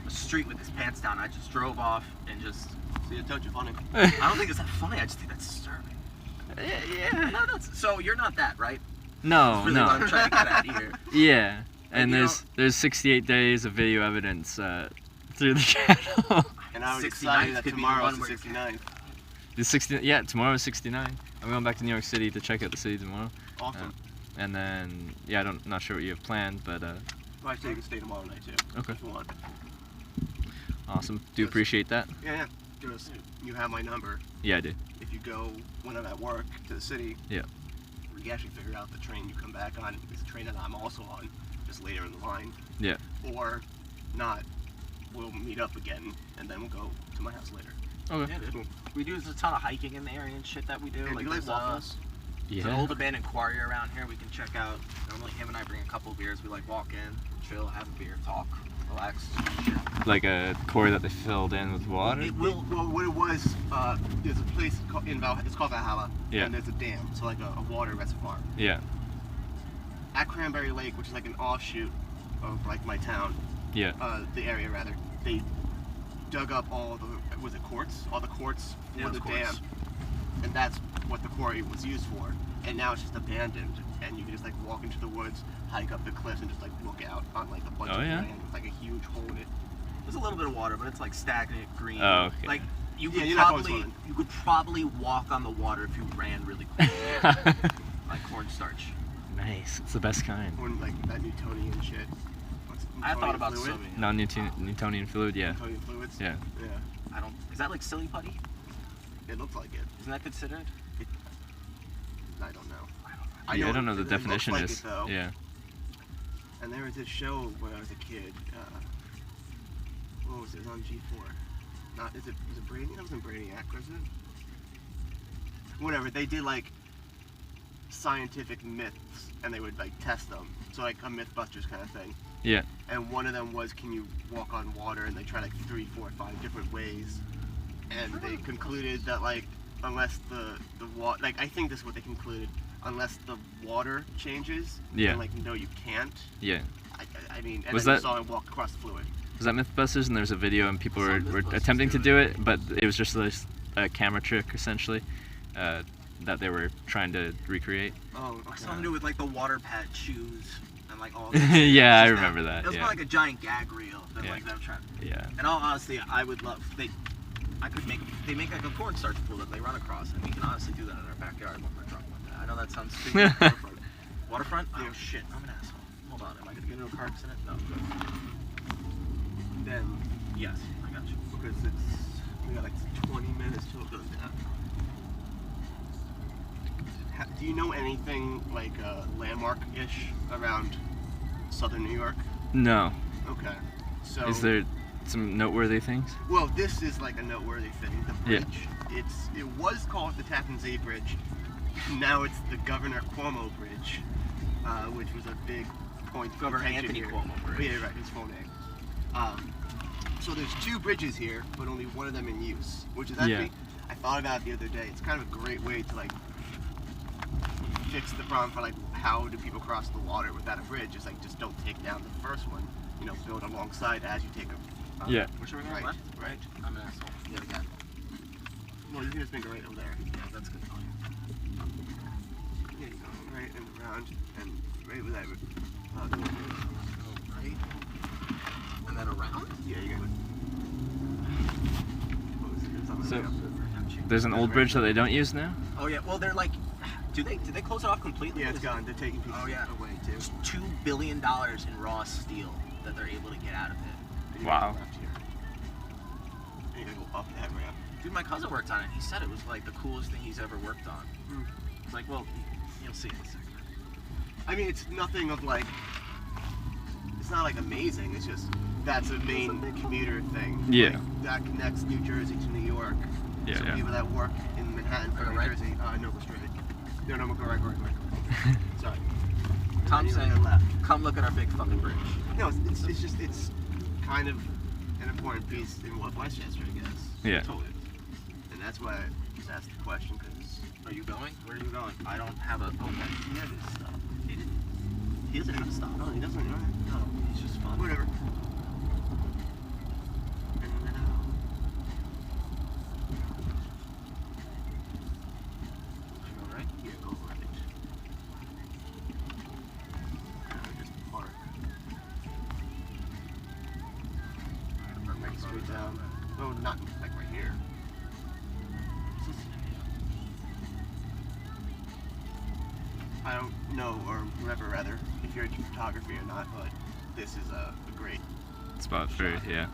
the street with his pants down. I just drove off and just. See, I told you funny. I don't think it's that funny. I just think that's disturbing. Yeah. No, so you're not that, right? No, That's really what no. I'm trying to get at here. Yeah. And you there's 68 days of video evidence through the channel. And I was 69th excited that could be the tomorrow's one the where you 69th. The 60, yeah, tomorrow's 69. I'm going back to New York City to check out the city tomorrow. Awesome. And then, yeah, not sure what you have planned, but Well, actually, you can stay tomorrow night too. Okay. If you want. awesome. Do appreciate that. Yeah. Just, you have my number. Yeah, I do. If you go when I'm at work to the city. Yeah. We can actually figure out the train you come back on. It's a train that I'm also on, just later in the line. Yeah. Or not. We'll meet up again, and then we'll go to my house later. Okay. Yeah, dude. We do a ton of hiking in the area and shit that we do. And you like there's, waffles? There's an Yeah. old abandoned quarry around here we can check out. Normally him and I bring a couple of beers. We like walk in, chill, have a beer, talk, relax. Shit. Like a quarry that they filled in with water. Well, what it was, there's a place in it's called Valhalla, Yeah. and there's a dam, so like a water reservoir. Yeah. At Cranberry Lake, which is like an offshoot of like my town, Yeah. the area rather, they dug up all the, was it quartz? All the quartz for Yeah, it the was dam, quartz. and that's what the quarry was used for. And now it's just abandoned, and you can just like walk into the woods, hike up the cliffs, and just like look out on like a bunch Oh, of yeah? land with like a huge hole in it. There's a little bit of water, but it's like stagnant, green. Oh, okay. Like you Yeah, could you're not going probably swimming. walk on the water if you ran really quick. Like cornstarch. Nice. It's the best kind. When like that Newtonian shit. What's I thought Newtonian about fluid? swimming. Non-Newtonian fluid. Yeah. Newtonian fluids? Yeah. Yeah. Is that like silly putty? It looks like it. Isn't that considered? I don't know. I don't know the it looks definition like is. it, though. Yeah. And there was this show when I was a kid. What was it? It was on G4. Was it Brainiac? It wasn't Brainiac, was it? Whatever. They did like scientific myths, and they would like test them. So like a MythBusters kind of thing. Yeah. And one of them was, can you walk on water? And they tried like 3, 4, 5 different ways, and they concluded that like unless the water, like I think this is what they concluded, unless the water changes, Yeah. then like no, you can't. Yeah. I mean, and Was then you that- saw him walk across the fluid. Was that MythBusters? And there was a video and people were Mythbusters attempting to do do it, but it was just a camera trick essentially that they were trying to recreate. Oh, Something to do with like the water pad shoes and like all. Yeah, I remember that. It was Yeah. more like a giant gag reel than Yeah. like them trying. Yeah. In all honesty, I would love I could make. They make like a cornstarch pool that they run across, and we can honestly do that in our backyard with my truck one day. I know that sounds stupid. Waterfront. Waterfront? Oh shit, I'm an asshole. Hold on, am I gonna get into a car accident? No. then Yes, I got you. because we got like 20 minutes till it goes down. Do you know anything like landmark-ish around southern New York? No. Okay. So Is there some noteworthy things? well, this is like a noteworthy thing. The Yeah. bridge. It was called the Tappan Zee Bridge. Now it's the Governor Cuomo Bridge, which was a big point of Governor contention Anthony here. Cuomo Bridge. Yeah, right. His full name. So there's 2 bridges here, but only one of them in use, which is actually I thought about it the other day. It's kind of a great way to like fix the problem for like how do people cross the water without a bridge. It's like just don't take down the first one. You know, build alongside as you take a Yeah. Which are we going right, left? right. I'm an asshole. Yeah, again. Well, you can just make it right over there. Yeah, that's good. Yeah, you go right and around and right with that. Go right. And then around? Yeah, you got. So- There's an old bridge that they don't use now? Oh yeah. Well, they're like, did they close it off completely? Yeah, it's Is it- gone. They're taking pieces Oh, yeah. away too. There's $2 billion in raw steel that they're able to get out of it. And you Wow. go left here. And you gotta go up that ramp. Dude, my cousin worked on it. He said it was like the coolest thing he's ever worked on. Mm. It's like, well, you'll see in a second. I mean, it's nothing of like. It's not like amazing. It's just that's a main commuter thing. Yeah. Like, that connects New Jersey to New York. Yeah, So yeah. people that work in Manhattan Go from New right? Jersey, no, go straight. No, go right. Sorry. Tom's You saying, go left. come look at our big fucking bridge. No, it's just it's kind of an important piece in what Westchester, I guess. Yeah. Totally. And that's why I just asked the question because Are you going? Where are you going? I don't have a. Okay. he had his stuff. He doesn't have a stop. No, he doesn't. No, he's just fun. Whatever. Should we go right? Yeah, go right. Just park. Or make straight down. No, not like right here. I don't know or remember rather if you're into photography or not, but this is a great. Spot for, yeah.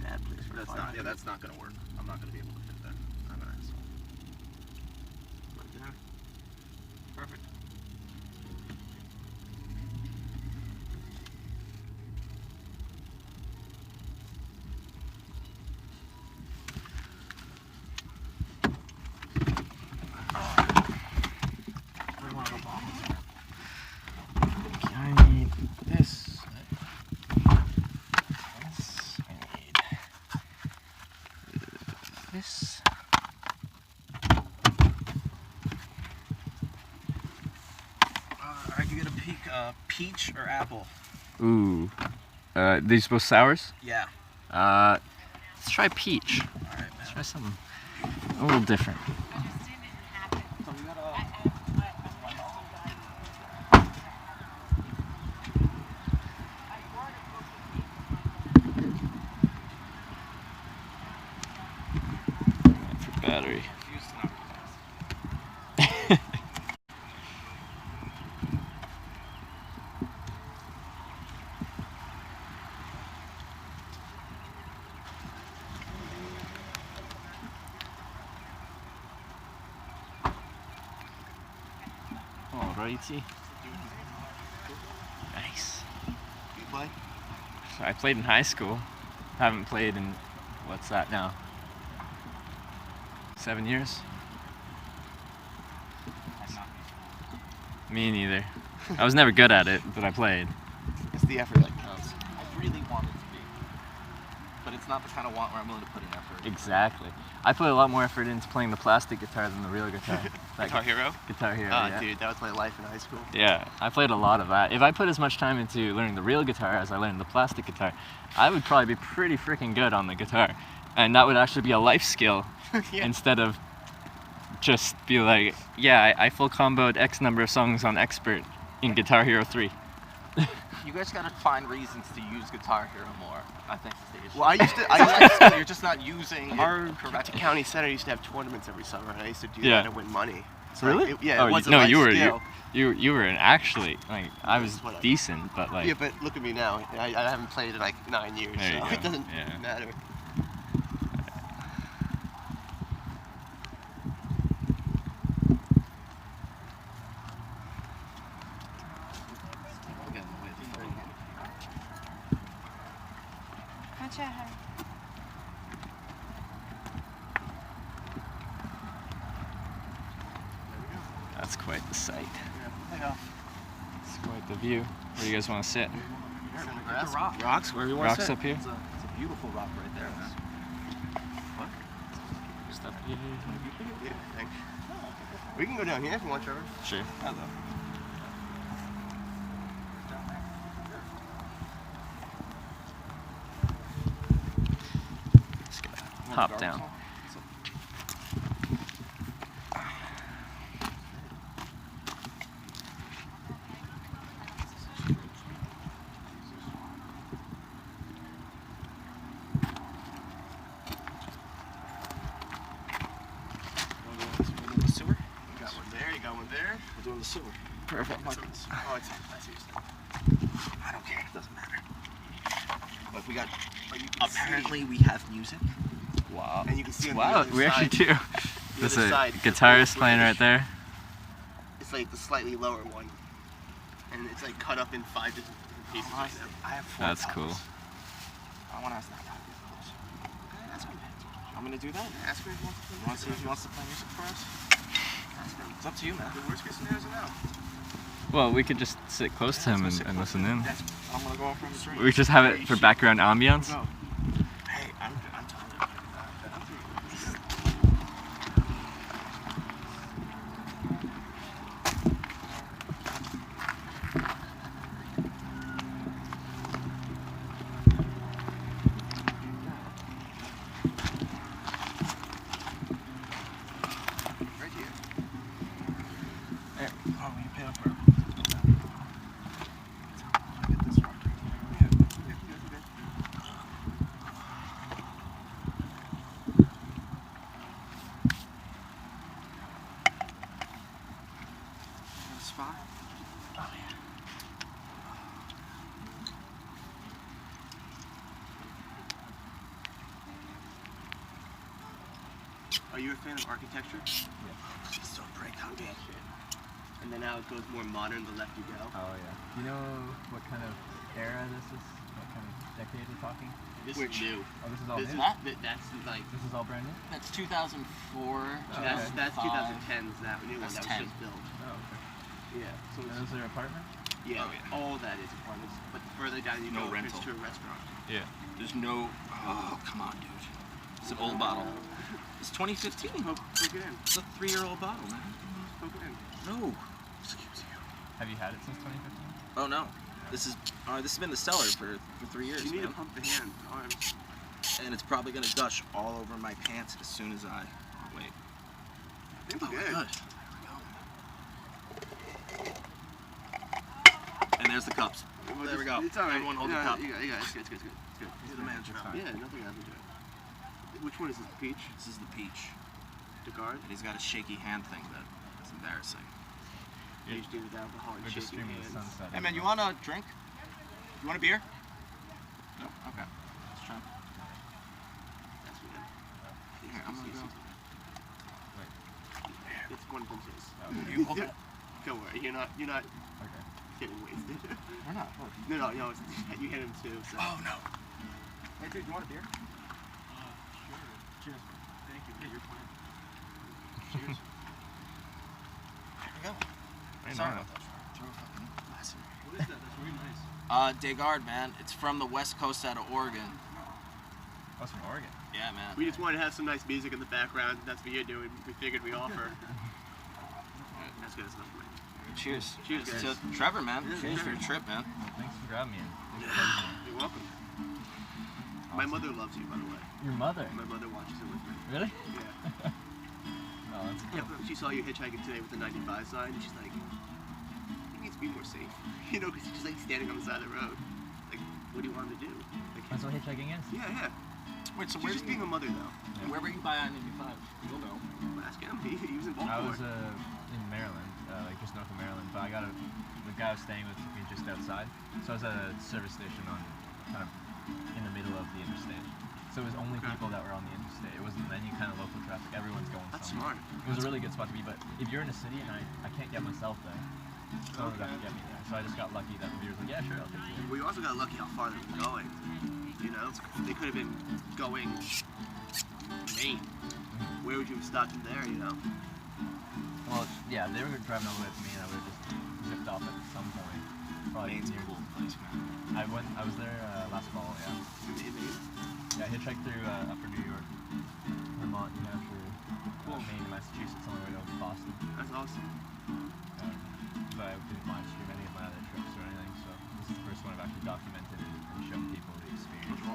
Bad place for a That's fire not. Yeah, hydrant. that's not gonna work. I'm not gonna be able to fit that. I'm an asshole. Right there. Perfect. We want to go bombs. I need this. This. I need this. Alright, you get a peek. Peach or apple? Ooh. These both sours? Yeah. Let's try peach. Alright, Let's man. try something a little different. So we got For battery. Alrighty. Nice. You play? I played in high school. Haven't played in, what's that now? 7 years? Me neither. I was never good at it, but I played. It's the effort that counts. I really want it to be, but it's not the kind of want where I'm willing to put in effort. Exactly. I put a lot more effort into playing the plastic guitar than the real guitar. Guitar Hero? Guitar Hero, Ah, yeah. dude, that was my life in high school. Yeah, I played a lot of that. If I put as much time into learning the real guitar as I learned the plastic guitar, I would probably be pretty freaking good on the guitar. And that would actually be a life skill Yeah. instead of just be like, yeah, I full comboed X number of songs on Expert in Guitar Hero 3. You guys gotta find reasons to use Guitar Hero more. I think is the issue. Well, I used to, You're just not using our it correctly. county center used to have tournaments every summer, and I used to do Yeah. that to win money. So Really? yeah, it was a no, life you were skill. you were an actually like I was Whatever. decent, but like Yeah, but look at me now. I haven't played in like 9 years, There you so go, it doesn't yeah. matter. that's quite the sight. Yeah. It's quite the view. Where do you guys want to sit? Sit in the grass. Rocks, wherever you want Rocks to sit. up here? It's a beautiful rock right there, man. Just up here. Yeah, thanks. We can go down here if you want, Trevor. Sure. Just gotta hop down. The sewer? You got one there, you got one there. We're doing the sewer. Perfect. Oh, it's, I see what you're saying. I don't care. It doesn't matter. But we got. But you can Apparently, we have music. Wow. And you can see on the Wow, other we actually side- do. the There's other a side, guitarist playing right there. It's like the slightly lower one. And it's like cut up in 5 different pieces right now. I have 4 That's cool. I want to ask that guy. Okay, ask him. I'm gonna do that. Ask me if he wants to play You want to see if he wants to play music for us? It's up to you, man. The worst case scenario is an out. Well, we could just sit close to him and listen in. I'm gonna go from the street. We just have it for background ambience. Go. Hey, I'm telling Right here. Oh, you pay up for it. Spot? Oh, yeah. Are you a fan of architecture? It's so break down game. And then now it goes more modern the left you go. Oh yeah. Do you know what kind of era this is? What kind of decade we're talking? This is new. Oh, this is all This new. is, that's like This is all brand new. That's 2004. that's 2010's that new one That's that 10. was just built. Oh, okay. Yeah. So And it's, those are apartments. yeah, Oh, yeah. all that is apartments. But further down you No go, rental. it's to a restaurant. Yeah. There's no. Oh, come on, dude. It's an old bottle. It's 2015. Poke it in. It's a 3-year-old bottle, man. Poke it in. No. Excuse you. Have you had it since 2015? Oh no. This has been the cellar for 3 years, You need man. to pump the hand, the arms. And it's probably gonna gush all over my pants as soon as I wait. I think we're good. Good. There we go. And there's the cups. Well, There we just- go. It's alright. Everyone hold no, the cup. You got it. It's good. It's good. It's good. These are the magic time. Yeah, nothing happened to it. Which one is this? Peach? This is the peach. The guard? And he's got a shaky hand thing that's embarrassing. Peach do with alcohol and We're just shaking streaming the hands. sunset. Hey man, you want a drink? You want a beer? No? Okay. Let's try. That's weird. Here, I'm gonna go. It's one of them says. You hold it. Don't worry. You're not. Okay. getting wasted. We're not. No, it's, you hit him too. So. Oh no. Hey dude, you want a beer? Sure. Cheers. Thank you. Yeah, you're fine. Cheers. There you go. I Sorry know. about that. Throw a fucking glass in What is that? That's really nice. Degard, man. It's from the West Coast out of Oregon. That's from Oregon. Yeah, man. We just wanted to have some nice music in the background. That's what you're doing. We figured we offer. That's good enough. Cheers. Cheers, guys. To Trevor, man. Yeah, Cheers for sure. your trip, man. Well, thanks for grabbing me. Thanks for having me. You're welcome. My mother loves you, by the way. Your mother? My mother watches it with me. Really? Yeah. Oh, that's cool. Yeah, but she saw you hitchhiking today with the 95 sign, and she's like, he needs to be more safe. You know, because he's just like standing on the side of the road. Like, what do you want him to do? Like, That's what hitchhiking is. yeah. Wait, so She's just being a mother, though. where were you by I-95? You'll know. Ask him. He was in I Baltimore. was in Maryland, like just north of Maryland, but the guy I was staying with took me just outside. So I was at a service station on kind of in the middle of the interstate. So it was only Okay. people that were on the interstate. It wasn't any kind of local traffic. Everyone's going That's somewhere. smart. It was a really good spot to be, but if you're in a city and I can't get myself there, someone would have to get me there. So I just got lucky that the beer was like, yeah, sure, I'll take you there. We also got lucky how far they were going. You know, they could have been going Maine. Where would you have stopped them there? You know. Well, yeah, they were driving all the way to me, and I would have just zipped off at some point. Probably Maine's a near. cool place, man. I was there last fall. Yeah. In Maine. Yeah, I hitchhiked through Upper New York, Vermont, New Hampshire, Maine, and Massachusetts on the way to Boston. That's awesome. But I didn't live stream any of my other trips or anything, so this is the first one I've actually documented and shown people the experience.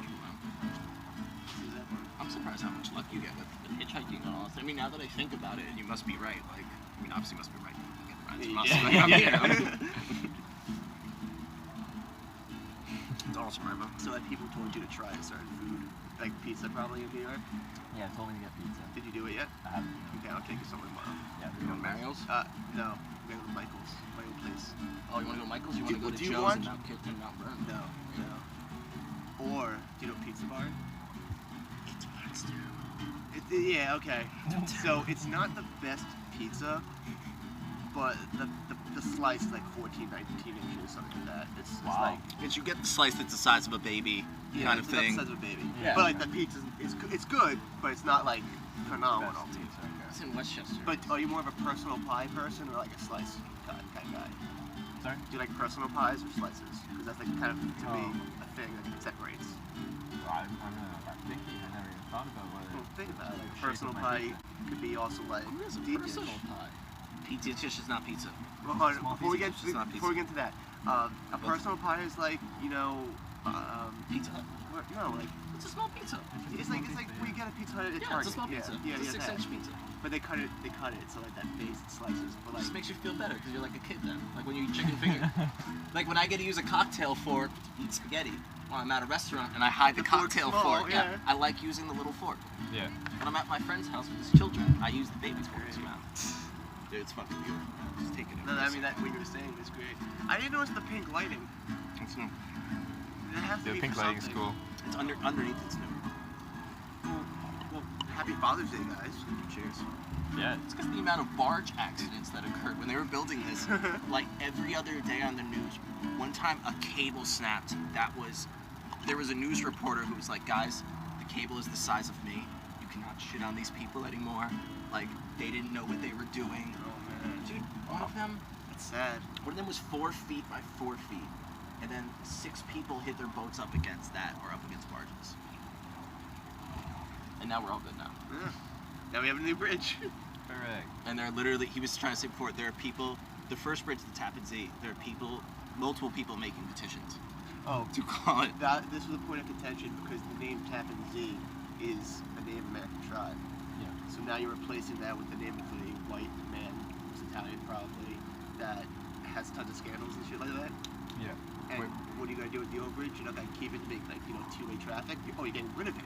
I'm surprised how much luck you get with hitchhiking and all this. I mean, now that I think about it, you must be right. Like, I mean, obviously, you must be right. You get rides from us. Yeah. Like, I'm here. It's awesome, right, man? So have people told you to try a certain food, like pizza, probably in New York? Yeah, told me to get pizza. Did you do it yet? I haven't. Okay, I'll take you somewhere tomorrow. Yeah, You know Mario's? No, we're going to Michael's, my old place. Oh, you want to go to Michael's? You want to go to Do you Joe's want- in Mount Vernon? No. Or do you know Pizza Bar? Pizza Hut's terrible. Yeah, okay. So it's not the best pizza, but the slice is like 14, 19 inches, something like that. It's Wow. like Did you get the slice that's the size of a baby kind of it's about thing? the size of a baby. Yeah. But like the pizza, it's good, but it's not like phenomenal. Best pizza, okay. It's in Westchester. But are you more of a personal pie person or like a slice kind of guy? Sorry? Do you like personal pies or slices? Because that's like kind of to me Oh. a thing that separates. Well, I'm not that picky. I never even thought about whether. Well, think about it. Like a Shape of personal my pie pizza. could be also like What is a deep personal dish. pie? Pizza dish is not pizza. Well, hold on, Small before we pizza, get it's not before we get into that, a personal pie is like Pizza Hut? no, like It's a small pizza. it's like where you get a Pizza Hut at Yeah, Target. it's a small pizza. Yeah, It's a yeah, 6-inch pizza. But they cut it so like that base slices. But It like just makes you feel better because you're like a kid then. Like when you eat chicken finger. Like when I get to use a cocktail fork to eat spaghetti when I'm at a restaurant and I hide the The fork's cocktail small, fork. yeah. I like using the little fork. Yeah. When I'm at my friend's house with his children, I use the baby forks, man. Dude, it's fucking beautiful. Man. Just take it. no, I mean that what you were saying is great. I didn't notice the pink lighting. It's new. It has to The be pink for lighting's something. cool. It's underneath. It's new. Well, happy Father's Day, guys. Cheers. Yeah. It's because the amount of barge accidents that occurred when they were building this, like every other day on the news. One time a cable snapped. There was a news reporter who was like, guys, the cable is the size of me. You cannot shit on these people anymore. Like, they didn't know what they were doing. Oh man, Dude, one of them that's sad. was 4 feet by 4 feet. And then 6 people hit their boats up against that or up against barges. And now we're all good now. Yeah. Now we have a new bridge. Correct. And they're literally, he was trying to say before, there are people, the first bridge, the Tappan Zee, there are people, multiple people making petitions Oh, to call it. this was a point of contention because the name Tappan Zee is a Native American tribe. Yeah. So now you're replacing that with the name of a white man, who's Italian probably, that has tons of scandals and shit like that. Yeah. And Wait. what are you gonna do with the overbridge? You're not gonna keep it to make like two-way traffic. You're getting rid of it.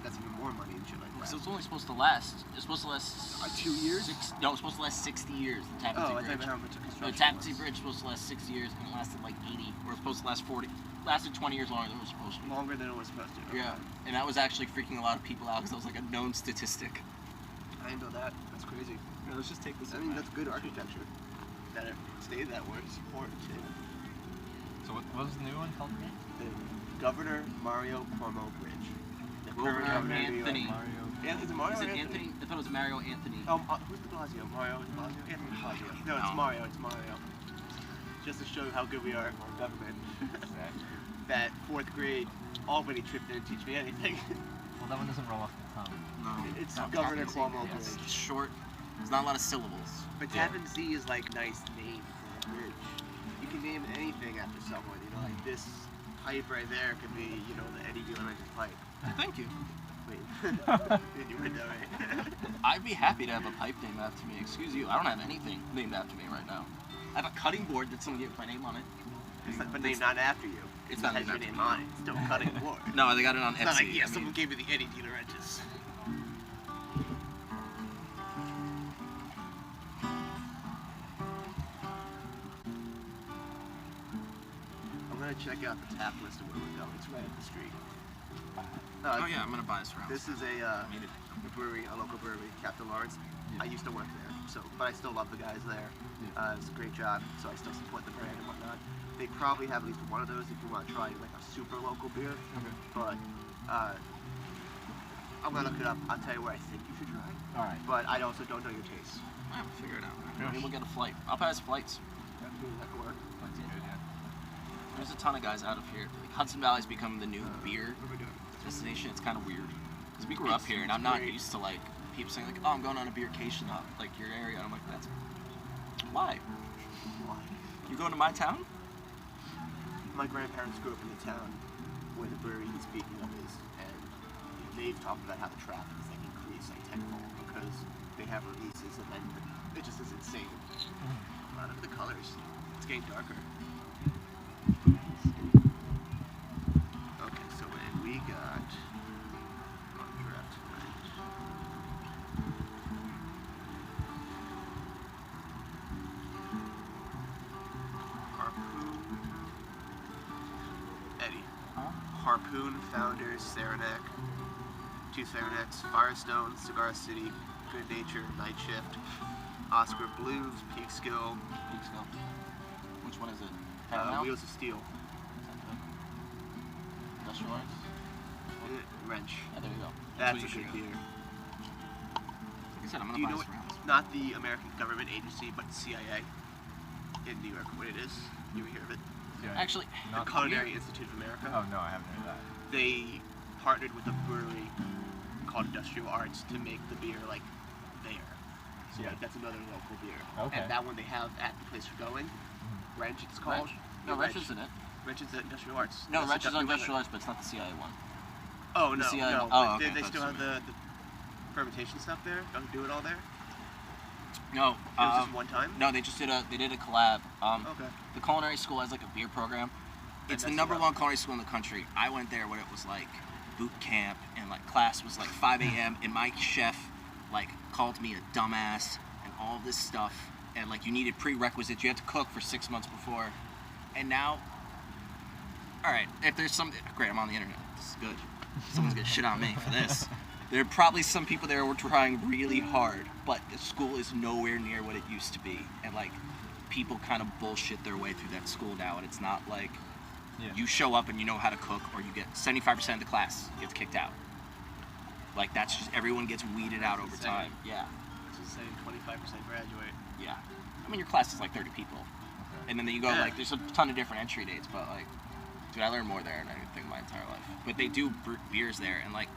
That's even more money and shit like that. So it's only supposed to last, it's supposed to last 2 years? No, it's supposed to last 60 years, the Tappan Oh, I Zee thought Bridge. how much the The construction Tappan Zee was. Bridge was supposed to last 6 years and it lasted like 80, or it's supposed to last 40, lasted 20 years longer than it was supposed to. Longer than it was supposed to. Yeah, and that was actually freaking a lot of people out because that was like a known statistic. I didn't know that. That's crazy. Yeah, let's just take this. I mean, that's good architecture. that have stayed that were important too. So what was the new one called? The Governor Mario Cuomo Bridge. The Governor current governor of New York. Anthony. Yeah, is it Mario Is or it Anthony? Anthony? I thought it was Mario Anthony. Who's de Blasio? Mario de Blasio? Anthony de Blasio. No, it's No. Mario. It's Mario. Just to show you how good we are in government. That 4th grade Albany trip didn't teach me anything. Well, that one doesn't roll off the tongue. No. It's No, Governor Tappan Cuomo Zee. It's Bridge. short. There's not a lot of syllables. But Tappan Zee is like nice name for a bridge. You can name anything after someone, you know, like this pipe right there could be, you know, the Eddie De La Renta's pipe. Thank you. Wait, you read that right? I'd be happy to have a pipe named after me. Excuse you, I don't have anything named after me right now. I have a cutting board that someone gave my name on it. But named not after you. It's It not has named your after name me. on it. It's still cutting board. No, they got it on It's not like, Etsy. yeah, I mean, someone gave me the Eddie De La Rentas. I'm gonna check out the tap list of where we're going. It's right up the street. oh yeah, I'm gonna buy this round. This is a brewery, a local brewery, Captain Lawrence. I used to work there, but I still love the guys there. It's a great job, so I still support the brand and whatnot. They probably have at least one of those if you want to try like a super local beer. Okay. But I'm gonna look it up. I'll tell you where I think you should try. All right. But I also don't know your taste. Yeah, we'll figure it out. Maybe we'll get a flight. I'll pass flights. That could work. That's good, yeah. There's a ton of guys out of here. Like Hudson Valley's become the new beer What are we doing? destination. It's kind of weird. Because we grew up here, and I'm not great. used to like people saying like, "Oh, I'm going on a beercation up like your area." And I'm like, "That's why? Why? You going to my town?" My grandparents grew up in the town where the brewery he's speaking of is, and they've talked about how the traffic is like increased like tenfold because they have releases and then it just is insane. Wow, look at the colors. It's getting darker. Okay, so then we got on draft tonight. Harpoon. Eddie. Huh? Harpoon, Founders, Saranac, 2 Saranac's, Firestone, Cigar City, Good Nature, Night Shift, Oscar Blues, Peekskill, Peekskill. Which one is it? Paramount? Wheels of Steel, Industrial Arts? Wrench. Yeah, there you go. That's what a you should good go. beer. Like I said, I'm Do gonna you buy know this what? rounds. Not the American government agency, but CIA in New York. What it is? You ever hear of it? Yeah. Actually, The Not Culinary Institute of America. Oh no, I haven't heard that. They partnered with a brewery called Industrial Arts to make the beer like there. So Yeah. like that's another local beer. Okay. And that one they have at the place you're going. Wrench it's called. Wrench. No, Yeah, Wrench isn't it? Wrench is at Industrial Arts. No, That's Wrench is the on New Industrial England. Arts, but it's not the CIA one. Oh the no, CIA no. one. But Oh, okay, they that's still have right. the fermentation stuff there. Don't do it all there. No. It was just one time. No, they did a collab. Okay. The culinary school has like a beer program. It's the that's number what- one culinary school in the country. I went there when it was like boot camp and like class was like 5 a.m. and my chef like called me a dumbass and all this stuff and like you needed prerequisites. You had to cook for 6 months before. And now, all right, if there's some great, I'm on the internet. This is good. Someone's gonna shit on me for this. There are probably some people there who are trying really hard, but the school is nowhere near what it used to be. And like, people kind of bullshit their way through that school now, and it's not like Yeah. you show up and you know how to cook, or you get 75% of the class gets kicked out. Like that's just everyone gets weeded out over Insane. time. Yeah, It's just saying 25% graduate. yeah. I mean, your class is like 30 people, and then you go Yeah. like there's a ton of different entry dates, but like, dude, I learned more there than anything in my entire life. But they do beers there, and like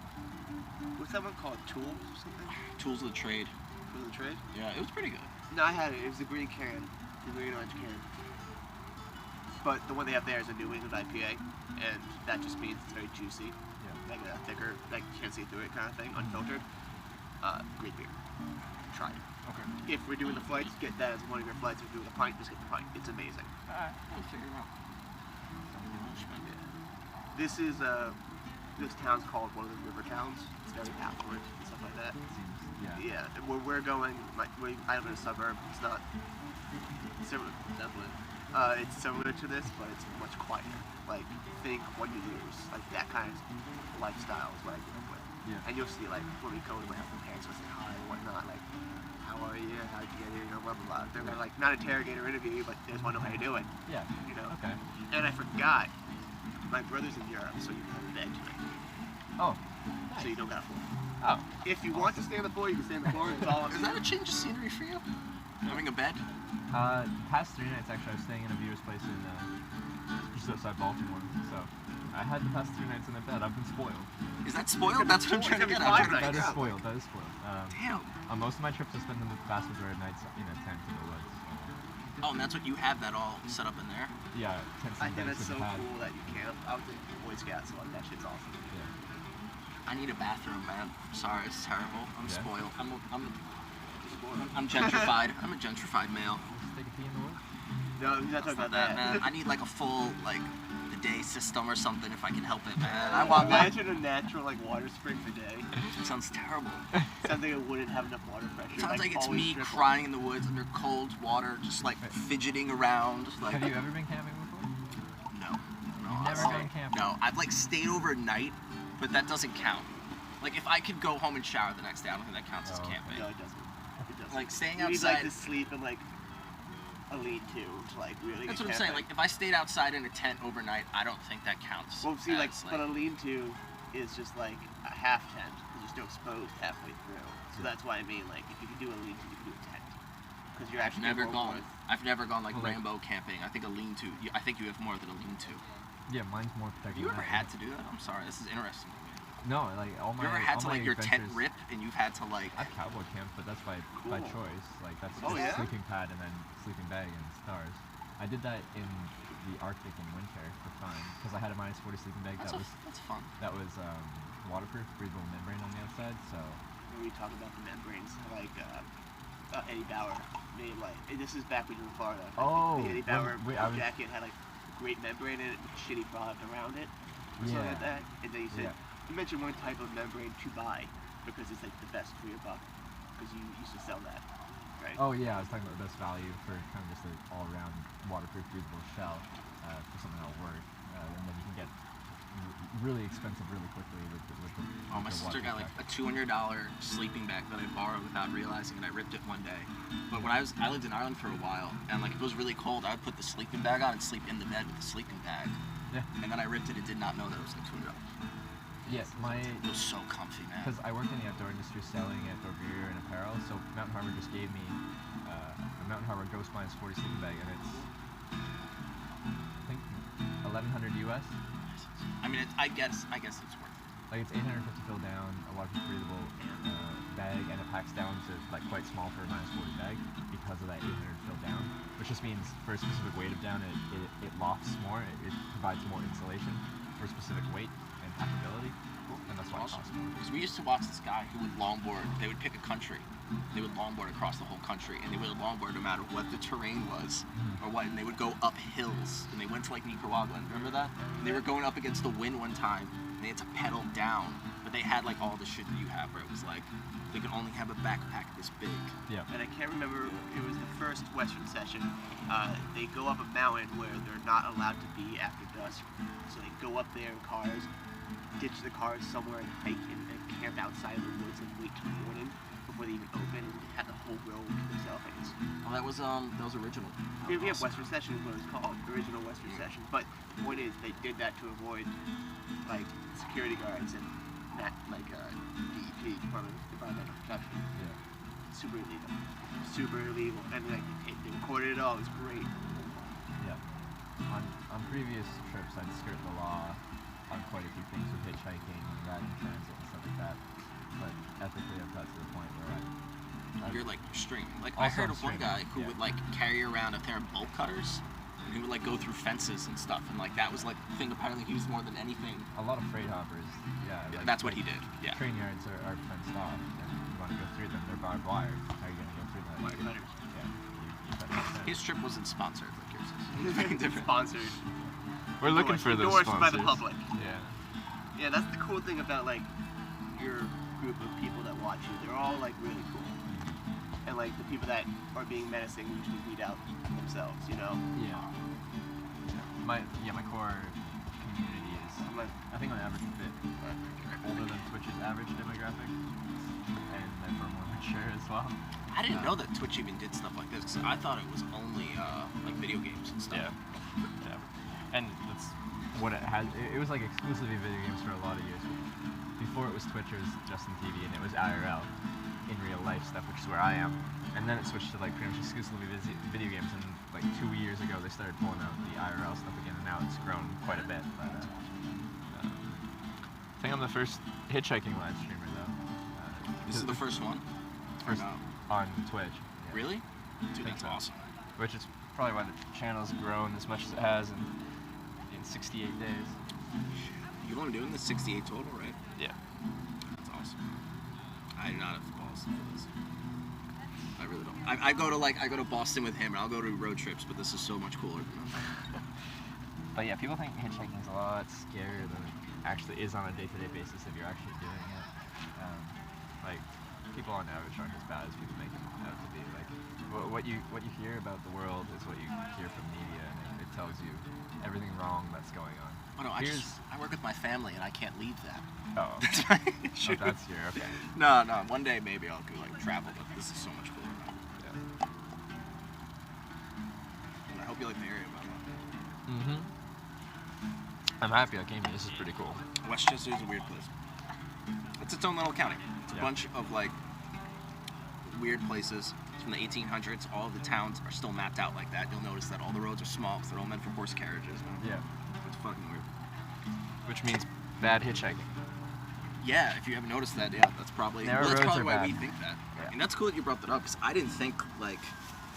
What's that one called? Tools or something? tools of the trade. Tools of the trade? Yeah, it was pretty good. No, I had it. It was the green can, the green orange can. But the one they have there is a New England IPA, and that just means it's very juicy, like a thicker, like you can't see through it kind of thing, unfiltered. Great beer. Try it. Okay. If we're doing the flights, get that as one of your flights. If we're doing the pint, just get the pint. It's amazing. I'll figure it out. This is this town's called one of the river towns. It's very affluent and stuff like that. Seems, yeah. Yeah, where we're going, I live in a suburb. It's not similar, Dublin. It's similar to this, but it's much quieter. Like, think what you lose. Like, that kind of lifestyle is what I grew up with. Yeah. And you'll see, like, when we go, we have the parents will say hi and whatnot. Like, how are you? How'd you get here? You know, blah blah blah. They're gonna like not interrogate or interview you, but they just want to know how you're doing. Yeah. You know. Okay. And I forgot, my brother's in Europe, so you can have a bed tonight. Oh. So you don't got a floor. Oh. If you want to stay on the floor, you can stay on the floor. It's all up to Is that a change of scenery for you? Having a bed? Past 3 nights actually, I was staying in a viewer's place in just outside Baltimore. So I had the past 3 nights in a bed. I've been spoiled. Is that spoiled? That's what I'm trying to get Five at. nights. That is spoiled. That is spoiled. Damn. On most of my trips, I spend the vast majority of nights in a tent in the woods. Oh, and that's what you have that all set up in there? Yeah, tents I and think beds that's with so a pad. cool that you can. I was in Boy Scouts, so that shit's awesome. Yeah. I need a bathroom, man. Sorry, it's terrible. I'm Yeah? spoiled. I'm gentrified. I'm a gentrified male. Just take a pee in the woods. No, he's not That's talking not about that, that. man. I need like a full bidet system or something if I can help it, man. I want that. Imagine a natural like water spring bidet. It sounds terrible. Something that wouldn't have enough water pressure. It sounds like it's always me dribble. crying in the woods under cold water, just like fidgeting around. Like, Have you ever been camping before? No. You've never honestly. been camping? No, I've like stayed overnight, but that doesn't count. Like if I could go home and shower the next day, I don't think that counts as Oh, okay. camping. No, it doesn't. It doesn't. Like staying you need outside. like to sleep in like a lean-to to like really. That's get what I'm saying. camping. Like if I stayed outside in a tent overnight, I don't think that counts. Well, see, like, as, but a lean-to is just like a half tent because you're still exposed halfway through. So that's why I mean, like, if you could do a lean-to, you could do a tent because you're I've actually never more gone. I've never gone like Well, like- rainbow camping. I think a lean-to. I think you have more than a lean-to. Yeah, mine's more Have protected. you than ever that. had to do that? I'm sorry. This is interesting. No, like all my. You ever had all to my like your tent adventures- rip and you've had to like. I've cowboy camped, but that's by Cool. choice. Like that's Oh, just yeah? sleeping pad and then sleeping bag and stars. I did that in the Arctic in winter for fun because I had a -40 sleeping bag That's, that's fun. that was waterproof, breathable membrane on the outside. So when we talk about the membranes, like Eddie Bauer made like this is back when you were in Florida. Oh, the Eddie when- Bauer wait, I was- jacket had like a great membrane in it, with shitty product around it, or something like Yeah. that. And then you said Yeah. you mentioned one type of membrane to buy because it's like the best for your buck because you used to sell that, right? oh yeah, I was talking about the best value for kind of just an all-around waterproof, breathable shell for something that'll work, and then you can get really expensive really quickly with the Oh, my the sister got like waterproof a $200 sleeping bag that I borrowed without realizing, and I ripped it one day. But when I lived in Ireland for a while, and like if it was really cold, I would put the sleeping bag on and sleep in the bed with the sleeping bag. Yeah. And then I ripped it and did not know that it was like $200. Yeah, my It was so comfy, man. because I worked in the outdoor industry selling outdoor gear and apparel, so Mountain Harbor just gave me a Mountain Harbor Ghost Minds 40 sleeping bag, and it's I think $1,100 US. I mean, I guess it's worth it. Like it's 850 fill down, a waterproof breathable bag, and it packs down to like quite small for a -40 bag because of that 800 fill down, which just means for a specific weight of down, it lofts more, it provides more insulation for a specific weight and packability, and that's why it costs more. Because we used to watch this guy who would longboard. They would pick a country. They would longboard across the whole country, and they would longboard no matter what the terrain was or what. And they would go up hills, and they went to like Nicaragua. Remember that? And they were going up against the wind one time, and they had to pedal down. But they had like all the shit that you have, where it was like they could only have a backpack this big. Yeah. And I can't remember, it was the first Western session. They go up a mountain where they're not allowed to be after dusk. So they go up there in cars, ditch the cars somewhere and hike and camp outside of the woods and wait till morning before they even open and have the whole road to themselves. Like it's, Oh, that was original. we have Awesome. Western session is what it's called, original Western session. But the point is, they did that to avoid like security guards and that DEP, Department of Environmental Protection. Yeah. Super illegal. Super illegal. And like they recorded it all. It was great. Yeah. On previous trips, I'd skirt the law on quite a few things with hitchhiking, riding transit, and stuff like that. But ethically, I've got to the point where You're like extreme. Like I Also heard of one extreme, guy who yeah. would like carry around a pair of bolt cutters, and he would like go through fences and stuff, and like that was like the thing apparently he used more than anything. a lot of freight hoppers, yeah. Like, That's what he did. Yeah. Train yards are fenced off, and you want to go through them. They're barbed wire. How are you going to go through that? Wire cutters. Yeah. You better understand. His trip wasn't sponsored like yours is. It was very different. Sponsored. We're looking for those Endorsed by sponsors. the public. Yeah. Yeah, that's the cool thing about like your group of people that watch you. They're all like really cool. And like the people that are being menacing usually weed out themselves, you know? Yeah. My core community is, I'm like, I think on average, a bit older than Twitch's average demographic, and therefore more Sure as well. I didn't know that Twitch even did stuff like this. 'Cause I thought it was only like video games and stuff. Yeah. And that's what it had. It was like exclusively video games for a lot of years. Before it was Twitch, it was Justin TV, and it was IRL, in real life stuff, which is where I am. And then it switched to like pretty much exclusively video games. And like 2 years ago, they started pulling out the IRL stuff again, and now it's grown quite a bit. But I think I'm the first hitchhiking live streamer though. This is the first one. First No. on Twitch. Yeah. Really? Dude, think that's so. awesome. Which is probably why the channel's grown as much as it has in 68 days. You've only doing this 68 total, right? Yeah. That's awesome. I do not have the balls for this. I really don't. I go to Boston with him, and I'll go to road trips, but this is so much cooler. But yeah, people think hitchhiking's a lot scarier than it actually is on a day-to-day basis if you're actually doing it. Like, people on average aren't as bad as people make it out to be. Like, what you hear about the world is what you hear from media, and it tells you everything wrong that's going on. Oh no, I work with my family, and I can't leave that. Oh, That's my oh issue. that's your okay. No, one day maybe I'll go like travel, but this is so much cooler. Yeah. And I hope you like the area, by the way. Mhm. I'm happy I came here. This is pretty cool. Westchester is a weird place. It's its own little county. It's a Yeah. bunch of like weird places. It's from the 1800s. All of the towns are still mapped out like that. You'll notice that all the roads are small because they're all meant for horse carriages. Man. Yeah. It's fucking weird. Which means bad hitchhiking. Yeah, if you haven't noticed that, yeah, that's probably Narrow that's roads probably are why bad. we think that. Yeah. And that's cool that you brought that up because I didn't think like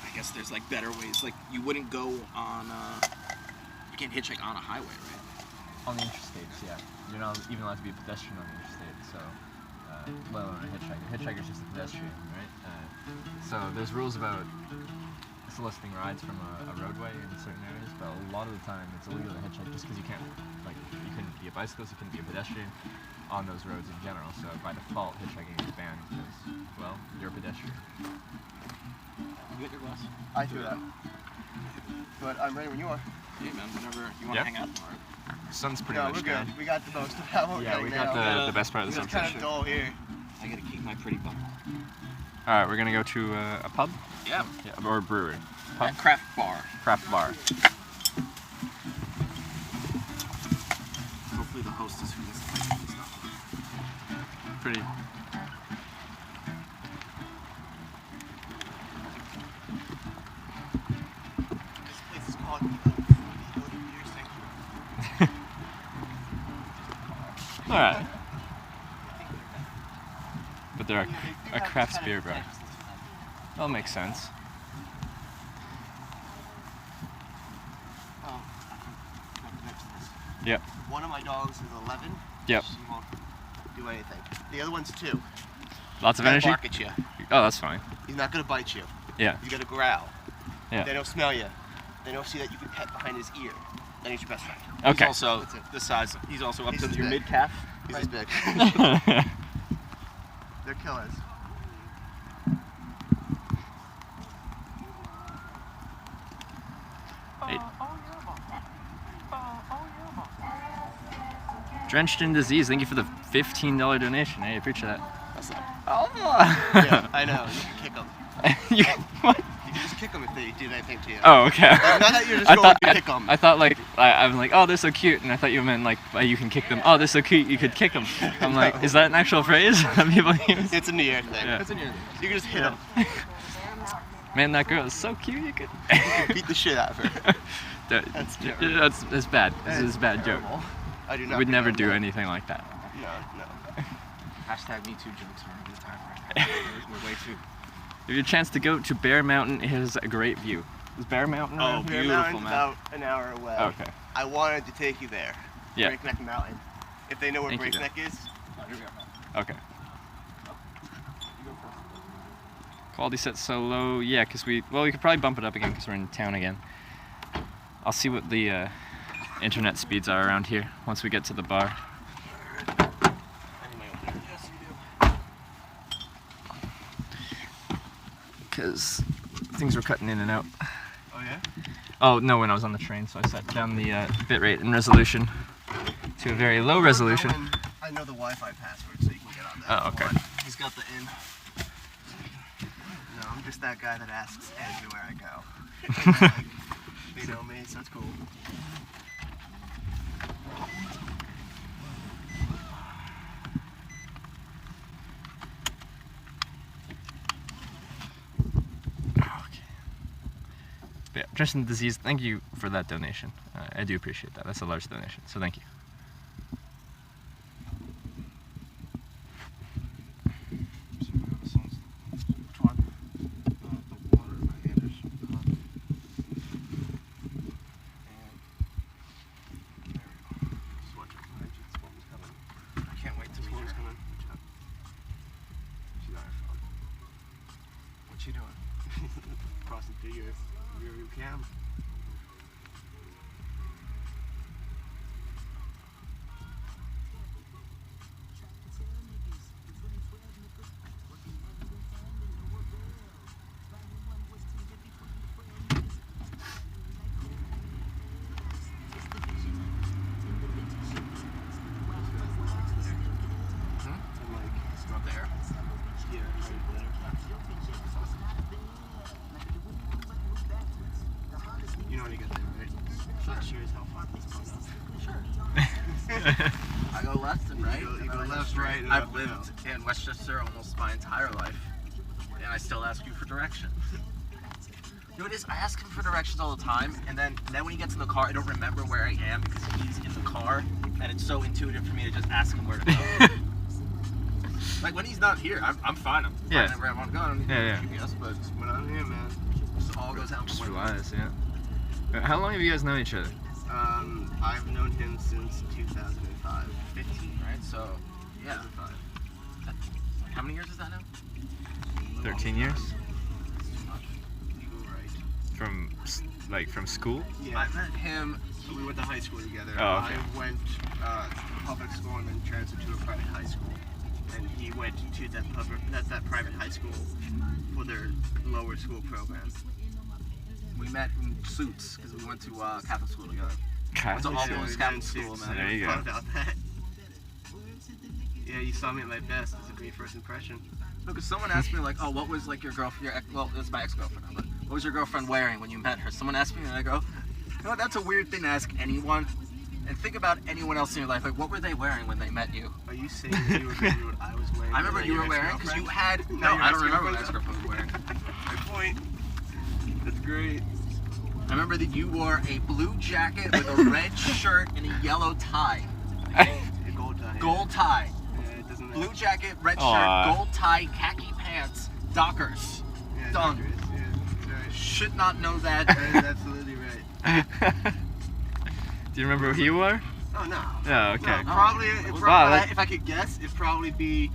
I guess there's like better ways. Like you wouldn't go on you can't hitchhike on a highway, right? On the interstates, yeah. You're not even allowed to be a pedestrian on the interstate, so, let alone a hitchhiker. Hitchhiker's just a pedestrian, right? So there's rules about soliciting rides from a roadway in certain areas, but a lot of the time it's illegal to hitchhike just because you can't, like, you couldn't be a bicyclist, you couldn't be a pedestrian on those roads in general, so by default hitchhiking is banned because, well, you're a pedestrian. You get your glass? I threw it out. But I'm ready when you are. Hey man, whenever you want Yeah. to hang out tomorrow. Sun's pretty No, much we're good. down. We got the most of that one Yeah, right we now. got the best part of the It's sunset. kind of dull here. I gotta keep my pretty bum. Alright, we're gonna go to a pub? Yeah. Yeah, or a brewery. Pub? At Craft Bar. Craft bar. Hopefully the hostess who doesn't like this stuff. Pretty. This place is called the Beer Sanctuary. Alright. But they're They do a have craft kind beer of bar. types. That'll make sense. Oh, got the next list. Yep. One of my dogs is 11. Yep. She won't do anything. The other one's 2. Lots of He'll energy? bark at you. Oh, that's fine. He's not gonna bite you. Yeah. He's gonna growl. Yeah. They don't smell you. They don't see that you can pet behind his ear. Then he's your best friend. Okay. He's also That's it. this size. He's also up He's to this your big. mid calf. He's this big. They're killers. Drenched in Disease, thank you for the $15 donation. Hey, I appreciate that. That's not. Oh! Yeah, I know. You can kick them. What? You can just kick them if they do anything to you. Oh, okay. Not that you're just I going thought, to kick them. I thought like, I was like, oh, they're so cute, and I thought you meant like, you can kick them. Oh, they're so cute, you could kick them. I'm like, No. is that an actual phrase that people use? It's a New Year thing. Yeah. That's in your. You can just hit them. Man, that girl is so cute, you could. You can beat the shit out of her. That's bad. This is a bad joke. Terrible. I do not. We'd never condone do that. anything like that. No. Hashtag Me Too jokes are a good time right now. We're way too. If you have a chance to go to Bear Mountain, it has a great view. Is Bear Mountain Oh, around here? Bear beautiful, Mountain's man. about an hour away. Okay. I wanted to take you there. Yeah. Breakneck Mountain. If they know where Thank you. Breakneck is, Okay. Quality set so low, yeah, because we could probably bump it up again because we're in town again. I'll see what the internet speeds are around here once we get to the bar. Because things were cutting in and out. oh yeah? Oh, no, when I was on the train, so I set down the bitrate and resolution to a very low resolution. I know the Wi-Fi password, so you can get on that. Oh, okay. He's got the in. I'm just that guy that asks everywhere I go. Like, they know me, so it's cool. Yeah, Tristan Disease, thank you for that donation. I do appreciate that. That's a large donation, so thank you. I can't wait to meet her. Coming. She's on her phone. What's she doing? Crossing through your rear view cam. I'm like, Up there. yeah, right there. You know when you get there, right? Cheers, how far this goes. I go left and right. You and go then I left, straight. right, and I've up, lived in Westchester almost my entire life, and I still ask you for direction. You know what it is? I ask him for directions all the time, and then when he gets in the car, I don't remember where I am because he's in the car, and it's so intuitive for me to just ask him where to go. Like when he's not here, I'm fine. I'm Yeah. fine where I want to go. I don't need Yeah, GPS, but When I'm here, man. this all goes out the Just window. realized, yeah. How long have you guys known each other? I've known him since 2005. 15, right? So, yeah. 2005. How many years is that now? 13 years? You go right. From school? Yeah. I met him. So we went to high school together. Oh, okay. I went to public school and then transferred to a private high school. And he went to that private high school for their lower school program. We met in suits because we went to Catholic school together. Catholic all school? those Catholic school, man. There you Fun go. about that. Yeah, you saw me at my best. It's a great first impression. No, because someone asked me like, oh, what was like your girlfriend? Well, it's my ex-girlfriend, but what was your girlfriend wearing when you met her? Someone asked me, and I go, you know, that's a weird thing to ask anyone. And think about anyone else in your life. Like, what were they wearing when they met you? Are you saying that you remember what I was wearing? I remember what you were wearing because you had. No, Not your I don't remember what ex-girlfriend? ex-girlfriend was wearing. Good point. That's great. I remember that you wore a blue jacket with a red shirt and a yellow tie. A gold tie. Gold tie. Yeah, it doesn't Blue jacket, red Aw. shirt, gold tie, khaki pants, Dockers. Yeah, Done. Dockers, yeah, that's right. Should not know that. That is absolutely right. Do you remember who you were? Oh no. Oh, okay. No, probably, Wow, that- if I could guess, it'd probably be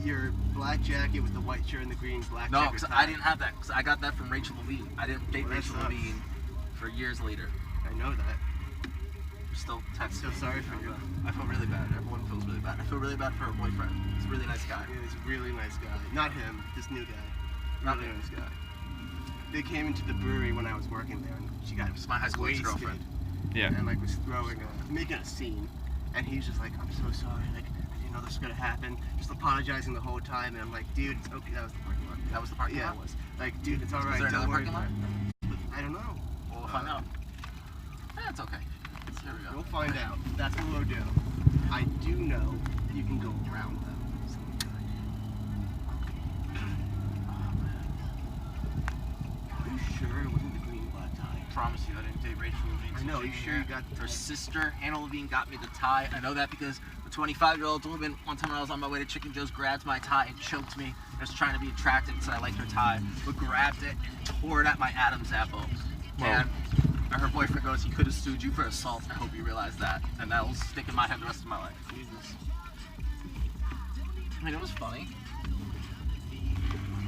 your black jacket with the white shirt and the green black No, checker because tie. I didn't have that. Because I got that from Rachel Levine. I didn't date Well, that Rachel sucks. Levine for years later. I know that. We're still I'm texting. so sorry for you. I feel really bad. Everyone feels really bad. I feel really bad for her boyfriend. He's a really nice guy. Yeah, he's a really nice guy. Not him, this new guy. Not really him. nice guy. They came into the brewery when I was working there, and she got It's my high school wasted, ex-girlfriend. Yeah. and like was making a scene, and he's just like, I'm so sorry, like I didn't know this was gonna happen, just apologizing the whole time, and I'm like, dude, it's okay. That was the parking lot. That was the parking Yeah, lot? it was. Like, dude, it's all right. there Don't another worry parking about it. I don't know. We'll find out. That's okay. Here we go. We'll find out. That's what we'll do. I do know you can go around them. So are you sure it wasn't the green black tie? I promise you, I didn't date Rachel Levine. I know, you sure you got her sister, Hannah Levine, got me the tie. I know that because a 25-year-old woman, one time when I was on my way to Chicken Joe's, grabbed my tie and choked me. I was trying to be attractive because I liked her tie, but grabbed it and tore it at my Adam's apple. Whoa. And her boyfriend goes, he could have sued you for assault. I hope you realize that. And that will stick in my head the rest of my life. Jesus. I mean, it was funny.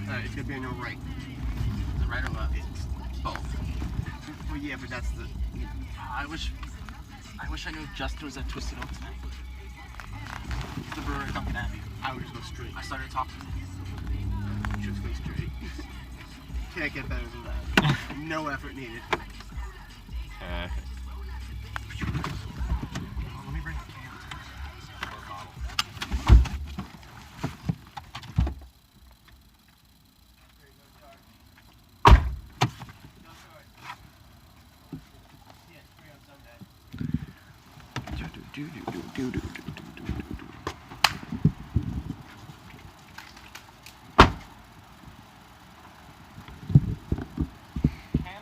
Alright, it's gonna be on your right. Is it right or left? Both. Well, yeah, but that's the. I wish I knew Justin was at Twisted Oak tonight. The brewery Duncan Abbey. I would just go straight. I started talking to him. Just go straight. Can't get better than that. No effort needed. Let me bring a can or a bottle. Can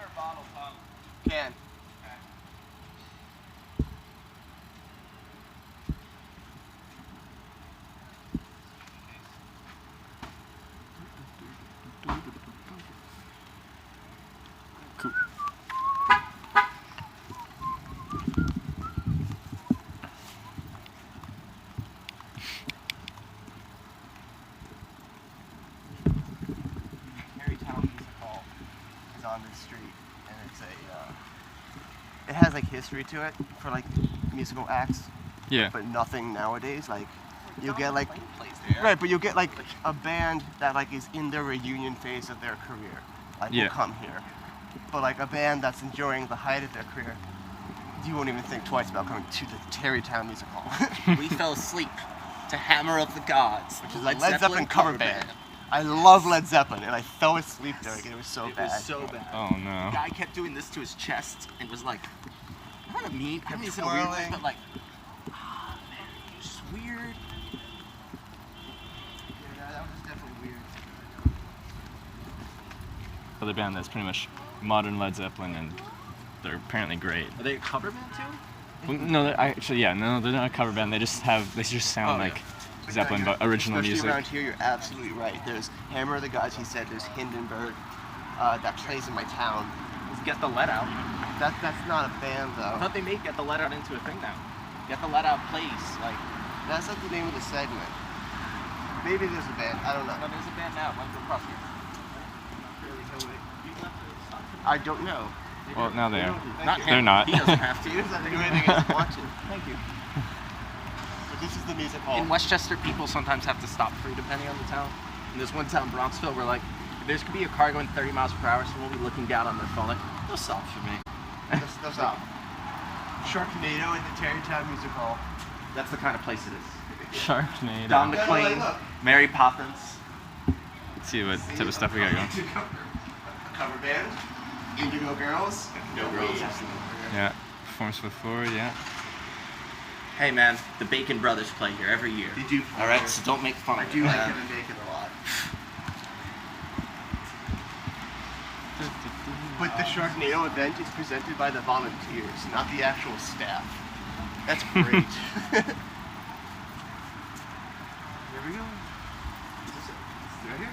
or bottle, Tom? Can. Cool. Terrytown Music Hall. Is on this street, and it's it has like history to it for like musical acts, Yeah. but nothing nowadays. Like you'll get like Plays there. right, but you'll get like a band that like is in their reunion phase of their career, like Yeah. will come here. But like a band that's enjoying the height of their career, you won't even think twice about coming to the Terrytown Music Hall. We fell asleep to Hammer of the Gods, Which is a Led Zeppelin cover band. I love Led Zeppelin, and I fell asleep during it. It was so It bad. was so bad. Oh The no. guy kept doing this to his chest and was like, I don't know, mean. I mean, it's a weird, twirling. but like, ah, man, it was just weird. Yeah, that was definitely weird. Other band that's pretty much modern Led Zeppelin, and they're apparently great. Are they a cover band too? Well, no, they're not a cover band. They just sound Oh, yeah. like Zeppelin, but original Especially music. around here, you're absolutely right. There's Hammer of the Gods, he said. There's Hindenburg, that plays in my town. Let's Get the Let Out. That's not a band I though. thought they made Get the Let Out into a thing now. Get the Let Out plays. Like, That's like the name of the segment. Maybe there's a band. I don't no, know. there's a band now. Mine's across here. I don't know. Well, now they are. Not They're him. not. He doesn't have to. He doesn't have to do anything else but watch it. Thank you. But this is the music hall. In Westchester, people sometimes have to stop free depending on the town. In this one town, Bronxville, where like, there's could be a car going 30 miles per hour, someone will be looking down on their phone like, no stop for me. No stop. Sharknado at the Terrytown Music Hall. That's the kind of place it is. Sharknado. Don Yeah, McLean, look. Mary Poppins. Let's see what type of stuff we got going. A cover band. Indigo Girls. No Girls. Yeah. Performance with Ford, yeah. Hey man, the Bacon Brothers play here every year. They do. All right, so don't make fun I of do it. like man. Kevin Bacon a lot. But the Sharknado event is presented by the volunteers, not the actual staff. That's great. Here we go. Right here.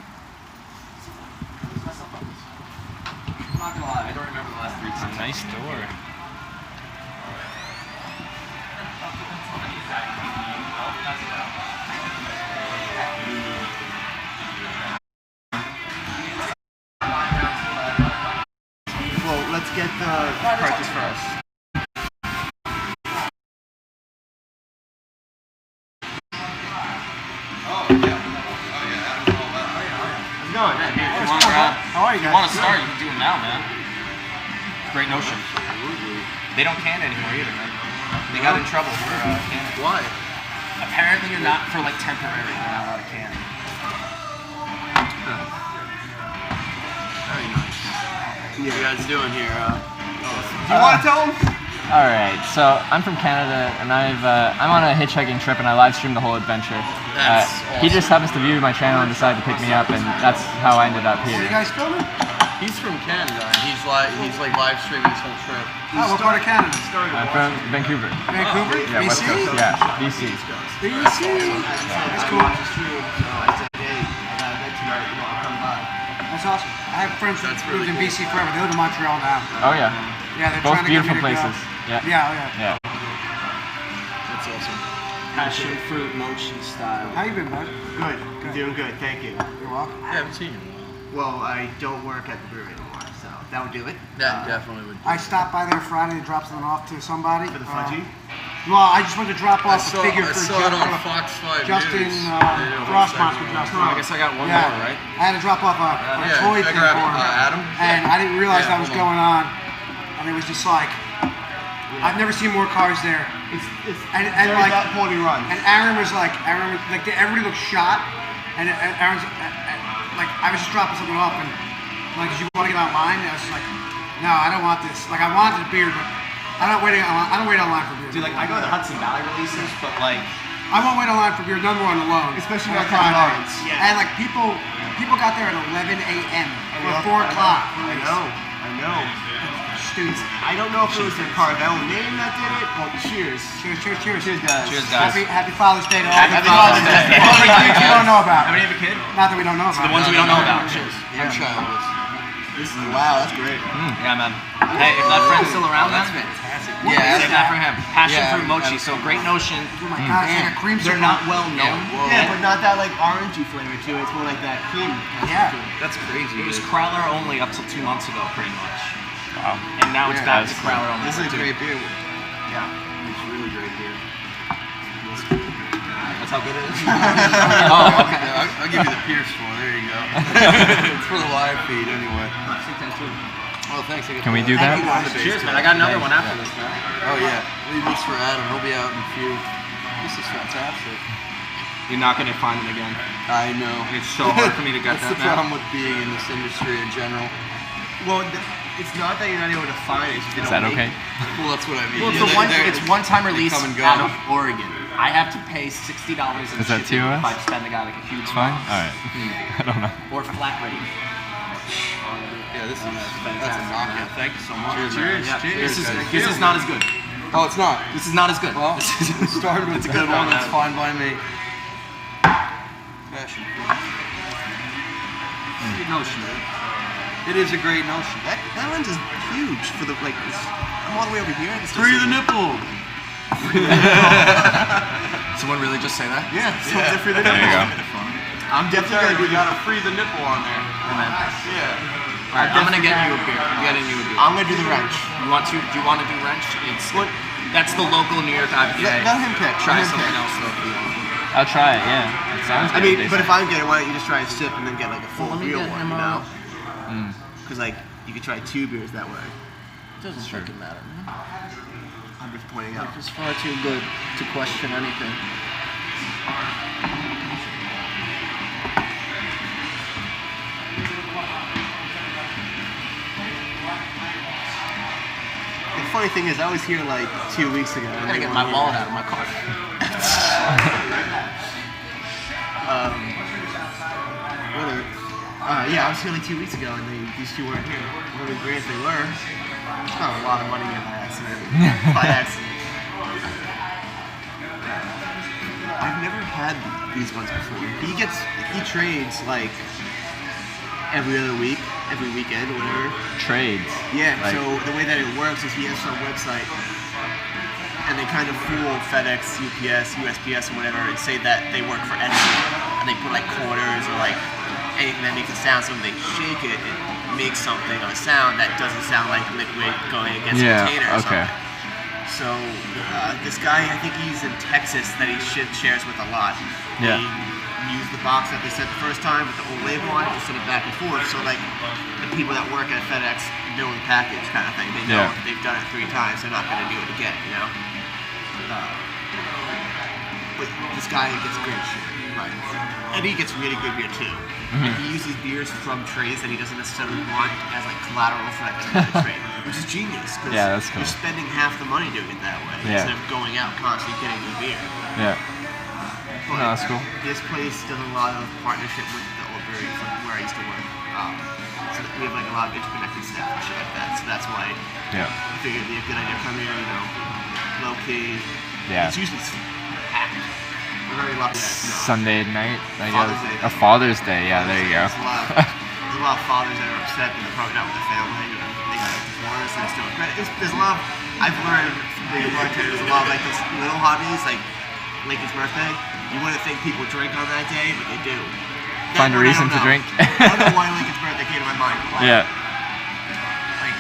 I'm not gonna lie, I don't remember the last 3 It's a times. nice door. Well, let's get the purchase first. How's it going? How are you If you guys? want to start, you can do them now, man. Great notion. They don't can anymore either, man. They got in trouble for canning. Why? Apparently, you're not for like temporary. You're not allowed to can. Very nice. What you guys doing here? Do you want to tell them? All right, so I'm from Canada, and I'm on a hitchhiking trip, and I live streamed the whole adventure. That's He just happens to view my channel and decided to pick me up, and that's how I ended up here. You guys filming? He's from Canada, and he's like live streaming this whole trip. Oh, what part of Canada? I'm from Vancouver. Vancouver? Yeah, West BC? Coast. Yeah, BC. BC. That's cool. That's awesome. I have friends that lived in BC forever. They live in Montreal now. Oh yeah, Yeah, they're both trying to get beautiful me to go. places. Yeah. Yeah, oh, yeah. Yeah. That's awesome. Passion fruit mochi style. How you been, bud? Good. I'm doing good. Thank you. You're welcome. Yeah, I haven't seen you. Well, I don't work at the brewery anymore, so that would do it. That definitely would. I stopped by there Friday and dropped something off to somebody. For the fudgy? Well, I just went to drop I off saw, a figure I for saw it on Justin. Fox 5 Justin News. Rossmont's with Justin. I guess I got one Yeah. more, right? I had to drop off a Yeah, toy check thing her for out, him. Adam. And I didn't realize Yeah, that was hold on. going on. And it was just like, I've never seen more cars there. It's And very like, that Pony Run. and Aaron was like, everybody looked shot. And Aaron's like, I was just dropping something off and like, did you want to get online? And I was just like, no, I don't want this. Like, I wanted the beer, but I don't wait online for beer. Dude, like I go to the Hudson Valley releases, but like I won't wait online for beer. Number one alone. Especially on not Captain Friday. Lawrence. Yeah. And like people got there at 11 a.m. or 4 o'clock. I know. Students, I don't know if it was their Carvel name that did it. Well, cheers. Cheers, Cheers, guys. cheers, guys. Happy Father's Day to all Happy the Father's Day. All the kids you don't know about. How many have a kid? Not that we don't know about. The ones we don't know about. Cheers. I'm childless. This is wow. That's great. Yeah, man. Hey, if that friend's still around, That's man, fantastic. save that for him. Passion Yeah. fruit mochi. So Great Notion. Oh my God, it's like a cream They're not well known. Yeah, but not that like orangey flavor to it. It's more like that cream. Yeah. That's crazy. It was dude. Crowler only up till 2 months ago, pretty much. Wow. And now it's back to Crowler only. This is a great beer. Yeah. It's really great beer. That's how good it is. Oh, okay. I'll give you the Pierce one. There you go. It's for the live feed anyway. Oh, thanks. Can we do that? Cheers, man. I got another one after this, man. Oh yeah. Leave this for Adam. He'll be out in a few. This is fantastic. You're not gonna find it again. I know. It's so hard for me to get That's that, the man. problem with being in this industry in general. Well, it's not that you're not able to find it. It's just Is that okay? Well, that's what I mean. Well, it's, Yeah, it's one-time they release come and go. out of Oregon. I have to pay $60 in Is that shipping TOS? if I spend the guy like a huge It's fine? amount. Alright. I don't know. Or flat rate. Yeah, this is that's a fantastic, knockout. Thank you so much. Cheers. Yeah. Cheers, This is not as good. Oh, it's not. This is not as good. Well, This is- we started with it's a good good one. one, That's man. fine by me. Passion. Great Notion, dude. It is a great notion. That lens is huge for the like. I'm all the way over here. And it's Free the nipple. Someone really just say that? Yeah. So it's a free the There you go. I'm definitely gonna We do gotta free the nipple on there. Yeah. Yeah. Alright, I'm gonna get you a beer. I'm getting you a beer. I'm gonna do the wrench. You want to? Do you want to do wrench? It's that's the local New York IPA. Let him pick. Try Let him something pick. else though if you want. I'll try it, yeah. It sounds I good. mean, but if I'm getting, why don't you just try a sip and then get like a full Let me real get one, him you know? Mm. Because like you could try 2 beers that way. It doesn't Sure. fucking matter, man. I'm just pointing out. Life is far too good to question anything. The funny thing is, I was here like 2 weeks ago. I gotta get my wallet out of my car. Yeah, I was here like 2 weeks ago, and these two weren't here. Really great if they were. Not a lot of money in by accident. By accident. I've never had these ones before. He trades like every other week, every weekend, or whatever. Trades. Yeah, Like- so the way that it works is he has some website and they kind of fool FedEx, UPS, USPS, or whatever and say that they work for Etsy. And they put like quarters or like anything that makes a sound, so when they shake it, it makes something on a sound that doesn't sound like liquid going against Yeah, a container or okay. something. So this guy, I think he's in Texas that he shares with a lot. Yeah. They use the box that they sent the first time with the old label on it to send it back and forth. So like the people that work at FedEx know the package kind of thing. They know Yeah. if they've done it 3 times, they're not going to do it again, you know? But this guy gets great shit. Right. And he gets really good beer too. And he uses beers from trays that he doesn't necessarily want as like collateral for that particular trade, which is genius. 'Cause Yeah, that's cool. you're spending half the money doing it that way Yeah. instead of going out constantly getting new beer. Yeah. But No, that's cool. This place does a lot of partnership with the old brewery from where I used to work. So that we have like a lot of interconnected staff and shit like that. So that's why Yeah. I figured it'd be a good idea to come here, you know, low key. Yeah. It's usually packed. We're very lucky. Sunday night, I Father's guess. Day. A Father's Day, yeah, there you go. There's a lot of fathers that are upset that they're probably not with their family and they got divorced and still. There's a lot of, I've learned from being a bartender, there's a lot of like those little hobbies, like Lincoln's birthday. You wouldn't think people drink on that day, but they do. Find a one I reason don't to know. drink. I don't know why Lincoln's birthday came to my mind. Yeah. Like,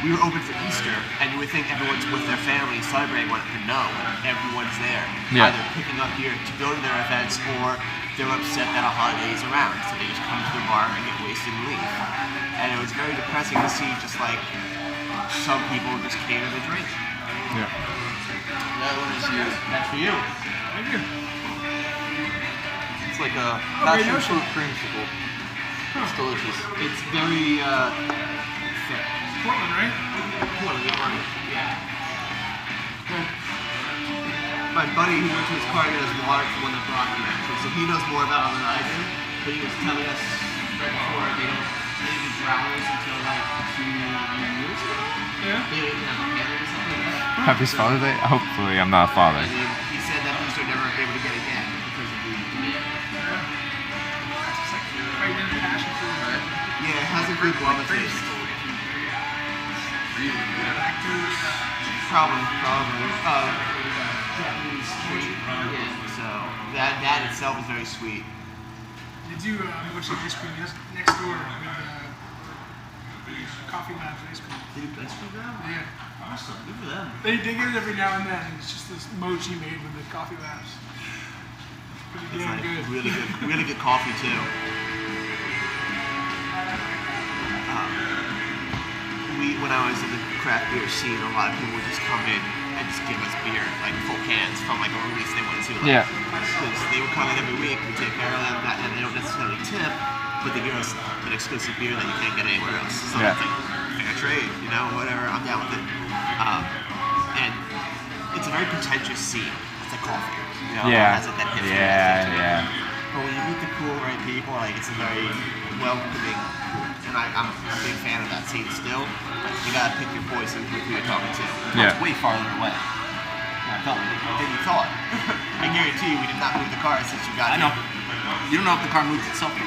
we were open for Easter, and you would think everyone's with their family celebrating one, but no, everyone's there. Yeah. Either picking up beer to go to their events, or they're upset that a holiday is around, so they just come to the bar and get wasted and leave. And it was very depressing to see just like some people just cater to drink. Yeah. That one is you. That's for you. It's like a passion fruit creamsicle. It's delicious. It's very thick. Portland, right? Portland, yeah. my buddy, he went to his car to get his water for one of the Brockman actually, so he knows more about it than I do. But he was telling us right before they don't do drowners until like 2 years ago. Yeah. They didn't have a parent or something like that. Happy Father's Day? Hopefully I'm not a father. And then he said that these are never able to get again because of the demand. Yeah, it has a good guava taste. Probably. Japanese sweet. Yeah, so that itself is very sweet. They do milkshake ice cream next door with Coffee Labs ice cream. They do ice cream now? Yeah. Awesome. Good for them. They get it every now and then, and it's just this mochi made with the Coffee Labs. Pretty It's damn like good. really good coffee too. When I was in the craft beer scene, a lot of people would just come in and just give us beer, like full cans from like a release they wanted to. Like, Yeah. Because they would come in every week, we take care of them, and they don't necessarily tip, but they give us an exclusive beer that you can't get anywhere else. So Yeah. it's like fair trade, you know, whatever. I'm down with it. And it's a very pretentious scene. It's like coffee. You know, Yeah. it has like that hipster Yeah, message to it. yeah. But when you meet the cool right people, like it's a very welcoming group. And I'm a big fan of that scene still. Like you gotta pick your poison with who you're talking to. Yeah. It's way farther away. I felt than you thought. I guarantee you we did not move the car since you got I here. know. You don't know if the car moves itself though.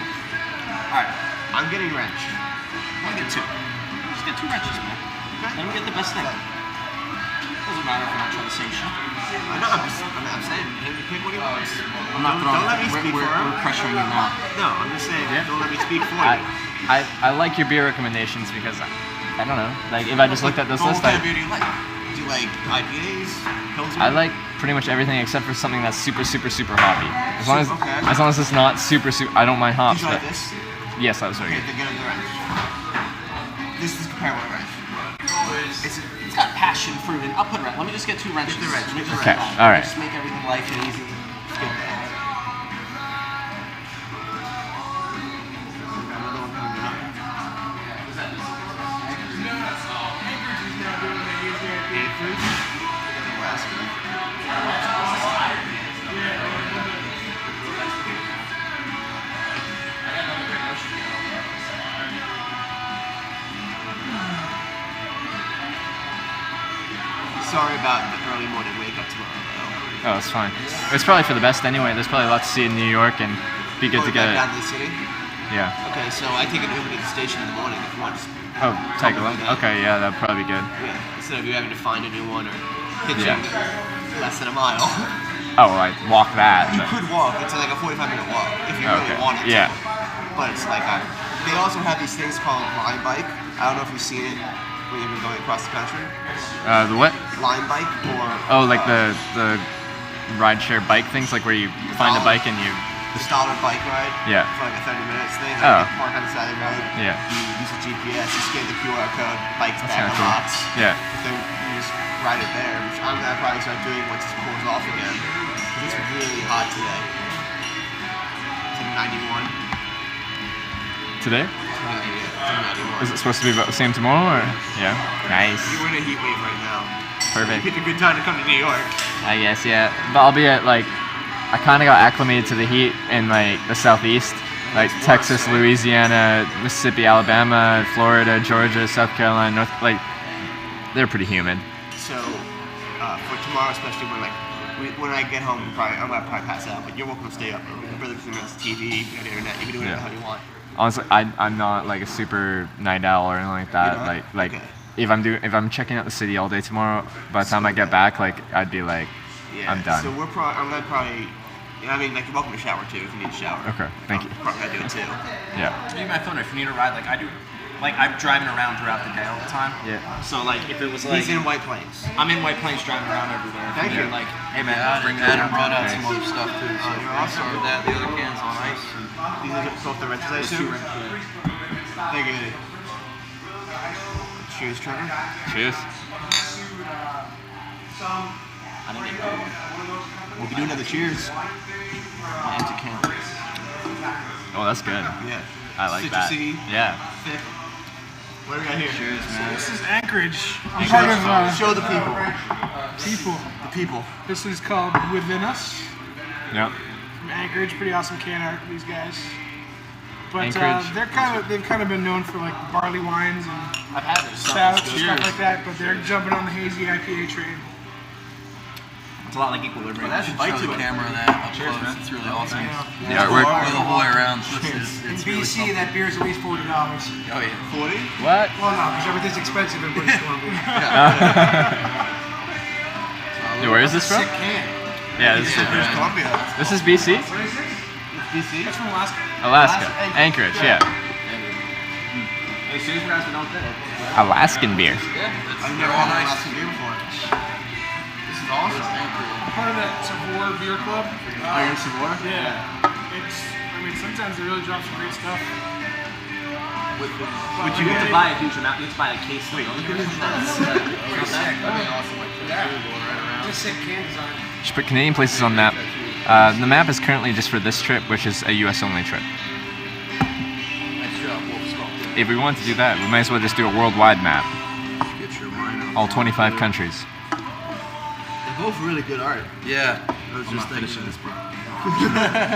Alright, I'm getting wrenched. I'm gonna get 2. Just get 2 wrenches, man. Okay. Let me get the best thing. Doesn't matter if we're not trying the same shit. I know, I'm saying, pick what he wants. I'm not Don't let me speak we're, for him. we're pressuring you now. No, I'm just saying, don't let me speak for you. I like your beer recommendations because I don't know. Like if I just looked at this What list, kind of beer do you like? Do you like IPAs? Pilsner? I like pretty much everything except for something that's super hoppy. Okay. As long as it's not super. I don't mind hops. Did you like But this? yes, that was very Okay, good. then get him the wrench. This is comparable to wrench. It's got passion fruit and I'll put wrench. Let me just get 2 wrenches. Get the wrench, get the Okay, wrench. all right. Just make everything light and easy. Let's get that. Another one coming up. Anchorage? Nebraska? Sorry about the early morning wake up tomorrow, though. Oh, it's fine. It's probably for the best anyway. There's probably a lot to see in New York, and be good to Going get back it. down to the city? Yeah. Okay, so I take an Uber to the station in the morning if you want to. Oh, take a look. Okay, yeah, that'd probably be good. Yeah, instead of you having to find a new one or hitching Yeah. less than a mile. Oh, well, I walk that. You but- could walk. It's like a 45-minute walk if you really Okay. wanted to. Yeah. But it's like they also have these things called Line Bike. I don't know if you've seen it when you've been going across the country. The what? Line Bike or Oh, like the rideshare bike things, like where you find a bike and you. the dollar bike ride. Yeah. For like a 30 minutes thing. Oh. Like you park on the side of the road. Yeah. You use the GPS. You scan the QR code. Bike's That's back kinda on cool. lots. Yeah. Then you just ride it there, which I'm gonna probably start doing once it cools off again. 'Cause it's really hot today. It's like 91. Today? Yeah, 91. Is it supposed to be about the same tomorrow, or? Yeah. Nice. You're in a heat wave right now. Perfect. You picked a good time to come to New York. I guess, yeah. But I'll be at like, I kind of got acclimated to the heat in like the southeast, like It's Texas, worse, right? Louisiana, Mississippi, Alabama, Florida, Georgia, South Carolina, North. Like, they're pretty humid. So for tomorrow, especially when I get home, I'm gonna probably pass out. But you're welcome to stay up. Your brother can watch TV, you can go to the internet, you can do whatever the hell you want. Honestly, I'm not like a super night owl or anything like that. You're not? Like Okay. if I'm checking out the city all day tomorrow, by the time I get back, like I'd be like, Yeah. I'm done. So I'm gonna probably. Yeah, I mean, like you're welcome to shower too if you need a shower. Okay, thank you. I'm probably gonna do it too. Yeah. Maybe my phone if you need a ride like I do. Like I'm driving around throughout the day all the time. Yeah. So like if it was like He's in White Plains. I'm in White Plains driving around everywhere. Thank If you. you're Like, hey man, Yeah, bring Adam that. brought out Nice. some other stuff too. So you're awesome. with that, the other cans on ice. And These are both the wrenches I Those assume. 2 wrenches. Thank you. Cheers, Trevor. Cheers. I didn't get good. We'll be doing another cheers. My empty can. Oh, that's good. Yeah. I like that. Citrusy, Yeah. thick. What do we got here? Cheers, man. This is Anchorage. I'm part of Show the people. People. The people. This is called Within Us. Yep. From Anchorage, pretty awesome can art, these guys. But Anchorage. they've kind of been known for like barley wines and I've had this. stouts and stuff like that. But they're jumping on the hazy IPA train. It's a lot like Equilibrium. You should show the camera that up close. It's really awesome. The artwork. Go the whole way around. It's In really BC, something. that beer is at least $40. Oh yeah. 40? What? Well, no, because everything's expensive in British Columbia. Dude, where is this from? Sick can. Yeah, this is British Columbia. This is BC? BC? That's from Alaska. Alaska. Anchorage, yeah. Hey, serious guys, we don't think. Alaskan beer. I've never had an Alaskan beer before. This is awesome. I'm part of that Savoy Beer Club. Oh, you're in Savoy? Yeah. I mean, sometimes they really drop some great stuff. Would you have to buy a huge amount? You have to buy a case. Wait, Just sick can design. Should put Canadian places on map. The map is currently just for this trip, which is a US only trip. If we want to do that, we might as well just do a worldwide map. Get your wine out. All 25 countries. They're both really good art. Yeah. I was just thinking this, bro.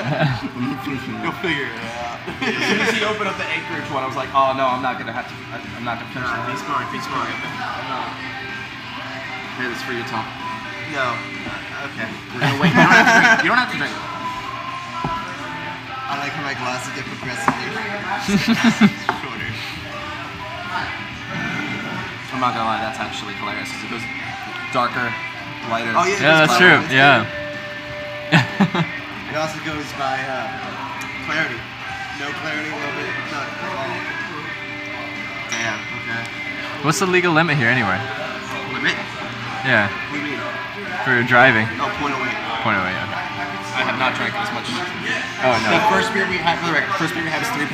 You'll figure it out. As soon as he opened up the Anchorage one, I was like, oh no, I'm not gonna finish Nah, be this. smart, be smart. Here, this is for you, Tom. No. Okay. We're gonna wait. You don't have to drink. I like how my glasses get progressively shorter. I'm not gonna lie, that's actually hilarious. It goes darker, lighter. Oh, yeah. Yeah, that's true. Yeah. It also goes by clarity. No clarity, a little bit. Not all. Damn, okay. What's the legal limit here anyway? Limit? Yeah, What do you mean? for driving. Oh, .08. 0.08, okay. I have not drank as much. Oh, The no. first beer we had, for the record, first beer we had was 3%.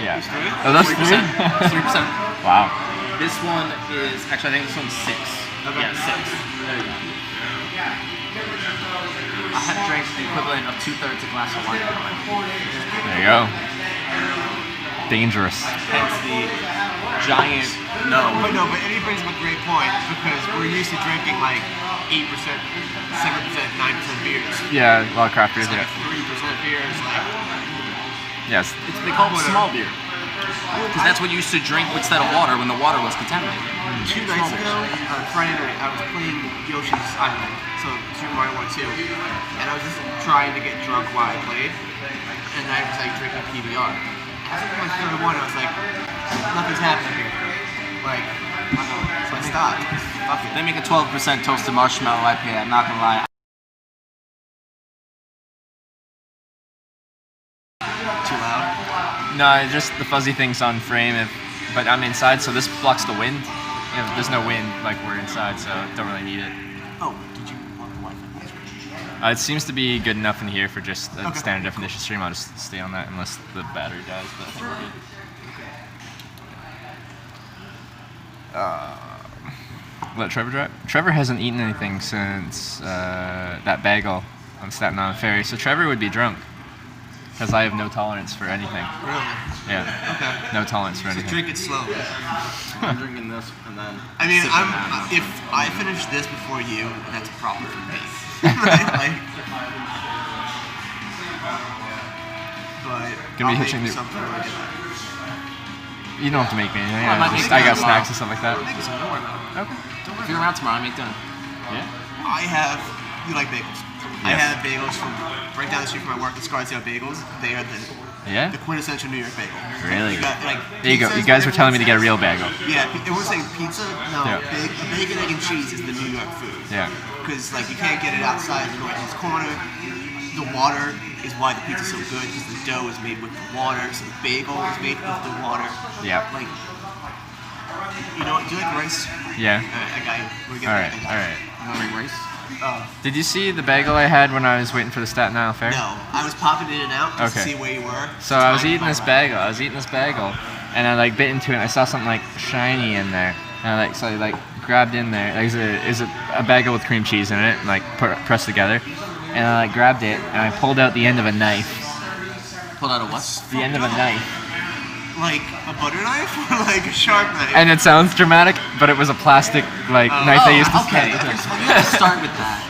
Yeah. Oh, that's 3%. 3%? 3%. Wow. This one is, actually I think this one's 6. Okay. Yeah, 6. There you go. I had drank the equivalent of 2/3 a glass of wine. There you go. Dangerous. Hence the giant no. But no, but Eddie brings up a great point because we're used to drinking like 8%, 7%, 9% beers. Yeah, a lot of craft beers, It's yeah. like 3% beers, like Yes. They call it small beer. Because that's what you used to drink instead of water when the water was contaminated. 2 nights ago, on Friday night, I was playing Yoshi's Island, so Super Mario 1 2, and I was just trying to get drunk while I played, and I was like drinking PBR. I was my third one, I was like, nothing's happening here. Like, so I stopped. Fuck it. They make a 12% toasted marshmallow IPA. I'm not gonna lie. Too loud. No, just the fuzzy thing's on frame, but I'm inside, so this blocks the wind. There's no wind, like we're inside, so don't really need it. Oh, did you want the Wi-Fi? It seems to be good enough in here for just a Okay. standard definition stream. I'll just stay on that unless the battery dies, but I think we're good. Let Trevor drive? Trevor hasn't eaten anything since that bagel on Staten Island Ferry, so Trevor would be drunk. Because I have no tolerance for anything. Really? Yeah, Okay. no tolerance for So anything. drink it slowly. I'm drinking this and then. I mean, sipping I'm that. if I finish this before you, that's a problem for me. Like, but Gonna be I'll hitching make the- something really good. You don't have to make me anything. I might make I got dinner snacks and tomorrow. stuff like that. Maybe some more though. Okay. If you're around tomorrow, I make dinner. Yeah. I have. You like bagels? I Yes. have bagels from right down the street from my work. The Scarsdale Bagels. They are Yeah? the quintessential New York bagel. Really? You got, like, There you go. You pizzas, guys were telling me to get a real bagel. Yeah, it was saying pizza. No, Yeah. bacon, egg, and cheese is the New York food. Yeah. Because like you can't get it outside the Northeast corner. The water is why the pizza's so good because the dough is made with the water. So the bagel is made with the water. Yeah. Like, you know, do you like rice? Yeah. I got you. We're getting Alright, everything. alright. You want to make rice? Did you see the bagel I had when I was waiting for the Staten Island Fair? No, I was popping in and out just Okay. to see where you were. So I was Time eating by this ride. bagel. And I like bit into it and I saw something like shiny in there. And I grabbed in there. Like, is a bagel with cream cheese in it, and like pressed together. And I like grabbed it and I pulled out the end of a knife. Pulled out a what? The end of a knife. like a butter knife or like a sharp knife? And it sounds dramatic, but it was a plastic like knife they used to Okay, stab. so you have to start with that.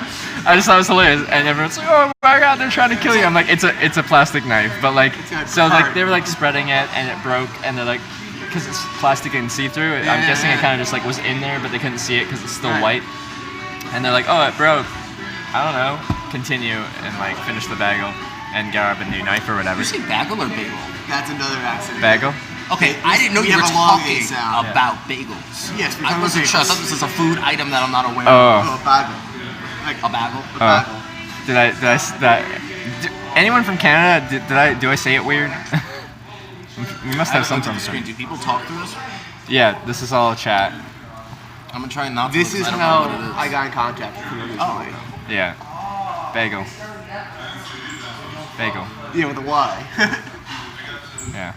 I just thought it was hilarious, and everyone's like, "Oh my god, they're trying to kill you!" I'm like, "It's a plastic knife," but like, got so like hard. they were like spreading it, and it broke, and they're like, because it's plastic and see-through. I'm guessing it kind of just like was in there, but they couldn't see it because it's still white. And they're like, "Oh, it broke." I don't know. Continue and like finish the bagel and grab a new knife or whatever. You say bagel or bagel? That's another accent. Bagel. Okay, I didn't know We you were have a long talking A sound. about bagels. Yes, we're I talking wasn't about sure. I bagels. thought this was a food item that I'm not aware of. Oh, Oh, bagel. Like A bagel? bagel. anyone from Canada? Do I say it weird? We must I have some haven't looked at the from. screen. Do people talk through this? Yeah, this is all chat. I'm gonna try not to. This because is I don't how know what it is. I got in contact with him originally. Yeah, bagel. Bagel. Yeah, with a Y. Yeah.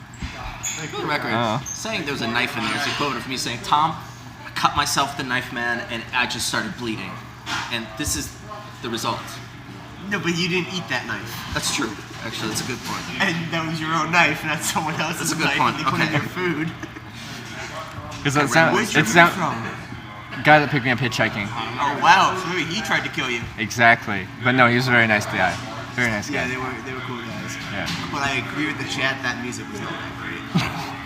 For the record, Oh. saying there was a knife in there is equivalent of me saying, Tom, I cut myself with the knife, man, and I just started bleeding. And this is the result. No, but you didn't eat that knife. That's true. Actually, that's a good point. And that was your own knife, not someone else's That's a good knife point. that they put in Okay. your food. Because that sounds. Where'd you It get sounds. from? Guy that picked me up hitchhiking. Oh wow, so he tried to kill you. Exactly. But no, he was a very nice guy. Very nice Yeah, guy. they were cool guys. Yeah. But I agree with the chat, that music was not that great.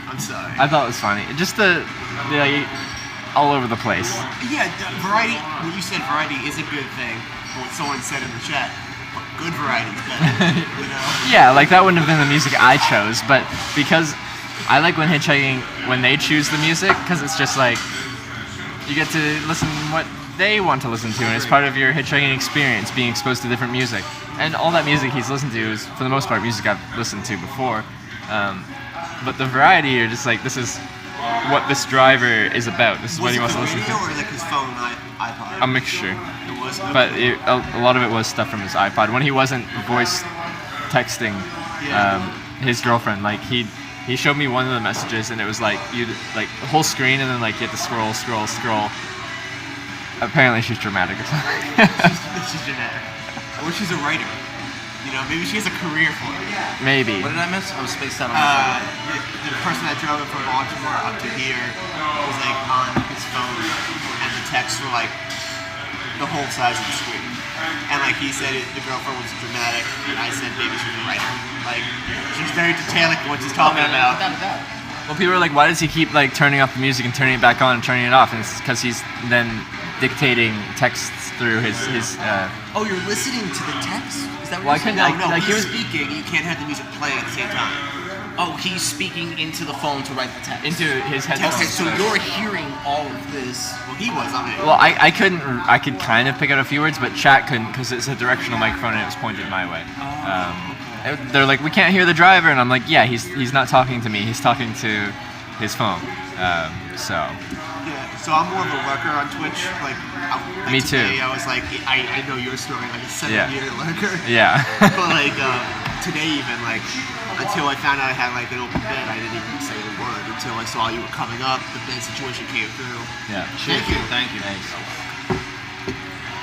I'm sorry. I thought it was funny. Just the like, all over the place. Yeah, variety, when you said variety is a good thing, what someone said in the chat, but good variety is better, you know? Yeah, like that wouldn't have been the music I chose, but because I like when hitchhiking, when they choose the music, because it's just like, you get to listen to what they want to listen to, and it's part of your hitchhiking experience, being exposed to different music. And all that music he's listened to is, for the most part, music I've listened to before. But the variety, you're just like, this is what this driver is about. This is what he wants to listen radio to. or like his phone, iPod? A mixture. It was. But a lot of it was stuff from his iPod. When he wasn't voice texting his girlfriend, like he showed me one of the messages, and it was like you like the whole screen, and then like you had to scroll. Apparently she's dramatic or something. she's genetic. Or she's a writer. You know, maybe she has a career for it. Maybe. What did I miss? I was spaced out on my phone. The person that drove him from Baltimore up to here was like on his phone, and the texts were like the whole size of the screen. And like he said, the girlfriend was dramatic, and I said maybe she's a writer. Like she's very detailed in what she's talking about. Well, people are like, why does he keep like turning off the music and turning it back on and turning it off? And it's because he's then dictating texts through his. Oh, you're listening to the text? Is that Well, I what you're couldn't. saying? Like he he's was. speaking. You can't have the music playing at the same time. Oh, he's speaking into the phone to write the text. Into his headphones. Okay, so you're hearing all of this. Well, he was on it. Well, I couldn't. I could kind of pick out a few words, but chat couldn't because it's a directional microphone and it was pointed my way. They're like, we can't hear the driver, and I'm like, yeah, he's not talking to me. He's talking to his phone. So. Yeah, so I'm more of a lurker on Twitch. Like Me too. today, I was like, I know your story, like a 7-year lurker. Yeah. But like today, even like until I found out I had like an open bed, I didn't even say a word until I saw you were coming up. The bed situation came through. Yeah. Thank you. Thank you. Thanks.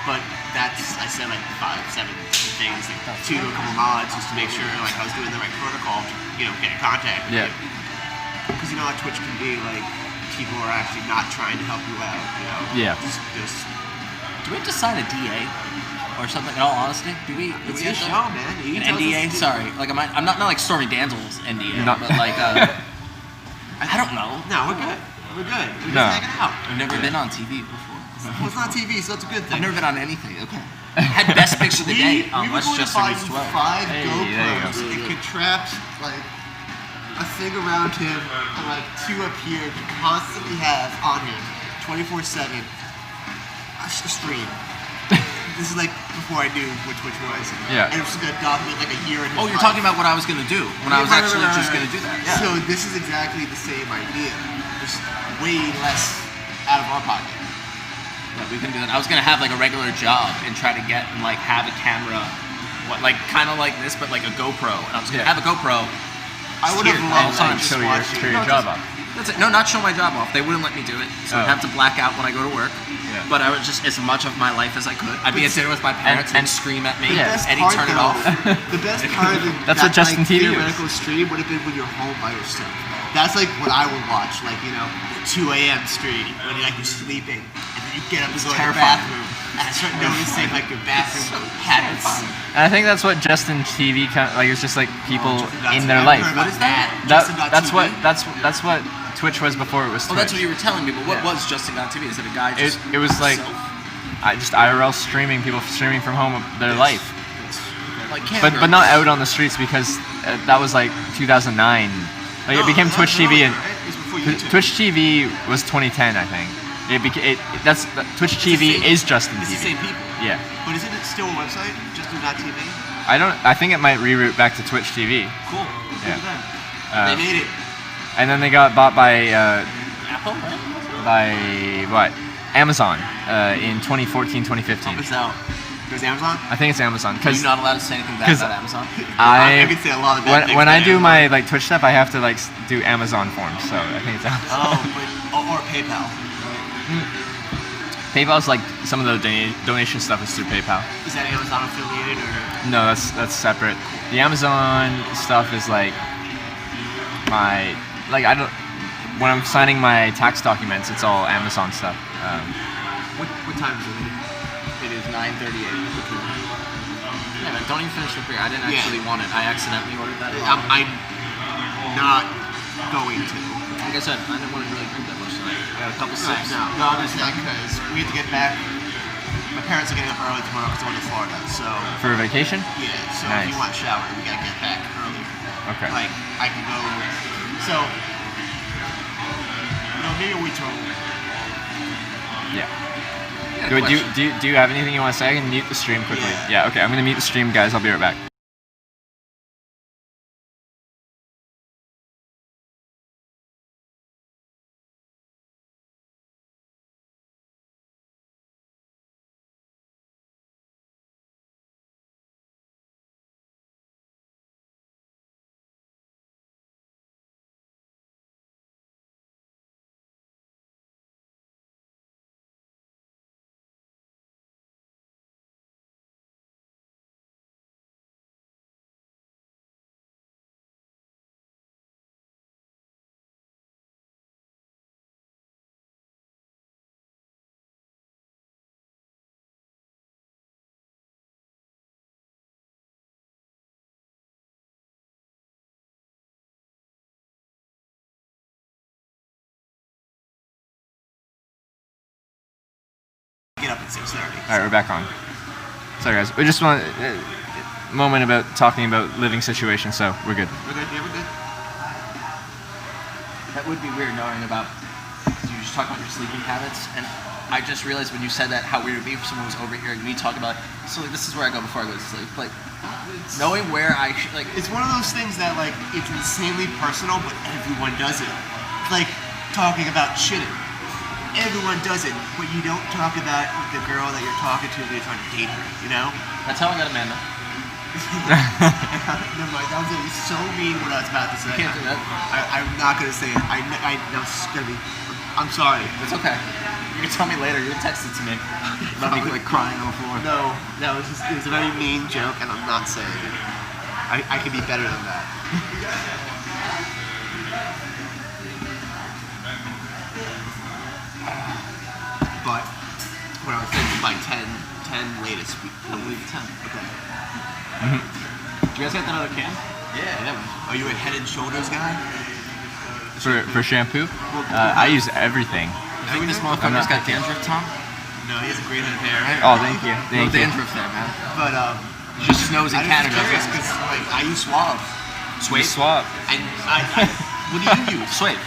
But I said like 5, 7 things to a couple mods just to make sure like I was doing the right protocol to get in contact. Yeah. Because you know how Twitch can be, like people are actually not trying to help you out. You know. Yeah. Just Do we have to sign a DA or something? In all honesty, do we? it's your show, man. He An tells us NDA? to- Sorry, like I'm not like Stormy Danzel's NDA, Not- but like I don't know. No, we're good. We're good. We're No. just hanging out. I've never been on TV before. Well, it's not TV, so it's a good thing. I've never been on anything. Okay. Had best picture of the day on we were going to Westchester buy News you 12. 5 Hey, there you go. GoPros and contrapts like a thing around him and like 2 up here to constantly have on him 24/7 a stream. This is like before I knew what Twitch was. Yeah. And it was gonna document like a year in his Oh, you're life. talking about what I was gonna do when I was Right, actually right, just right, gonna do that. So this is exactly the same idea, just way less out of our pocket. Yeah, we can do that. I was gonna have like a regular job and try to get and like have a camera, like kind of like this, but like a GoPro. And I was gonna Yeah. have a GoPro. I would have Here, loved all the time, to just show watch your you. job off. That's it. No, not show my job off. They wouldn't let me do it, so Oh. I'd have to black out when I go to work. Yeah. But I would just as much of my life as I could. I'd be at dinner with my parents and and- scream at me, The Yeah. best Eddie, part, turn it though, off. The best part of That's that, what Justin like, TV is. theoretical stream would have been when you're home by yourself. That's like what I would watch, like, you know, the 2 a.m. stream when you're like you're sleeping and then you get up and go to the terrifying. bathroom and I start noticing like your bathroom habits. And I think that's what Justin TV kind of, like, it's just like people Justin.tv. in their I've life. heard about What is that? That's Justin.tv. that's what Twitch was before it was Oh, Twitch. that's what you were telling me. But what Yeah. was Justin.tv? Is it a guy It, just? it was like just IRL streaming, people streaming from home of their life, like but not out on the streets because that was like 2009. Like it became Twitch TV and Twitch TV was 2010, I think. Twitch TV is Justin It's the TV. same people. Yeah. But isn't it still a website? Justin.tv? I think it might reroute back to Twitch TV. Cool. Yeah. Good for them. Uh, They made it. And then they got bought by Apple. what? Amazon in 2014, 2015. It's out. There's Amazon? I think it's Amazon Are because you not allowed to say anything bad 'cause about Amazon? I could say a lot of bad things when I about do Amazon. my like Twitch stuff, I have to like do Amazon forms, so I think it's Amazon. Oh, or PayPal. PayPal's like some of the donation stuff is through PayPal. Is that Amazon affiliated or? No, that's separate. The Amazon stuff is like I don't. When I'm signing my tax documents, it's all Amazon stuff. What time is it? It is 9:38. Yeah, man, don't even finish the beer. I didn't Yeah. actually want it. I accidentally ordered that. I'm not going to. Like I said, I didn't want to really drink that much tonight. I got a couple sips. No, I'm just saying because we have to get back. My parents are getting up early tomorrow because they're going to Florida. So For vacation? yeah, so Nice. if you want to shower, we gotta get back earlier. Okay. Like I can go. So maybe a week till. Yeah. Yeah, Do you have anything you want to say? I can mute the stream quickly. Yeah, okay. I'm gonna mute the stream, guys. I'll be right back. Get up at 6:30. All right, we're back on. Sorry, guys. We just want a moment about talking about living situations, so we're good. We're good. Yeah, we're good. That would be weird knowing about. You just talk about your sleeping habits, and I just realized when you said that how weird it would be if someone was overhearing me talk about. So like, this is where I go before I go to sleep. Like knowing where I should like. It's one of those things that like it's insanely personal, but everyone does it. Like talking about shitting. Everyone does it, but you don't talk about the girl that you're talking to when you're trying to date her. You know? That's how I got Amanda. Never mind. That was so mean what I was about to say. You can't do that. I'm not gonna say it. That's gonna be. I'm sorry. It's okay. You can tell me later. You can text it to me. About me like crying on the floor. No, that was just. It was a very mean joke, and I'm not saying it. I can be better than that. But when I was thinking by 10 latest, we'll leave 10. Okay. Did you guys get that other can? Yeah. Are you a Head and Shoulders guy? For shampoo, I use everything. I think this motherfucker's got dandruff, Tom. No, he has a great head of hair. Oh, thank you. No Thank you. dandruff there, man. But Just snows in I was Canada. curious because like I use Suave. We swap. And what do you use? Sweet.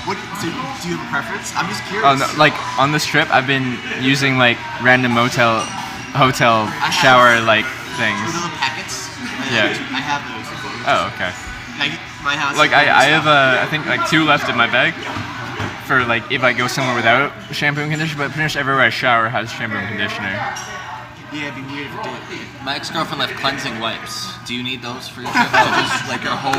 What do you have a preference? I'm just curious. Oh no, like on this trip, I've been using like random hotel have- shower like Those things. little packets. Yeah. I have those. Oh, okay. Like my house. Like I have I think like 2 left in my bag for like if I go somewhere without shampoo and conditioner. But pretty much everywhere I shower has shampoo and conditioner. Yeah, it'd be weird if it did. My ex-girlfriend left cleansing wipes. Do you need those for your trip? Just like your whole.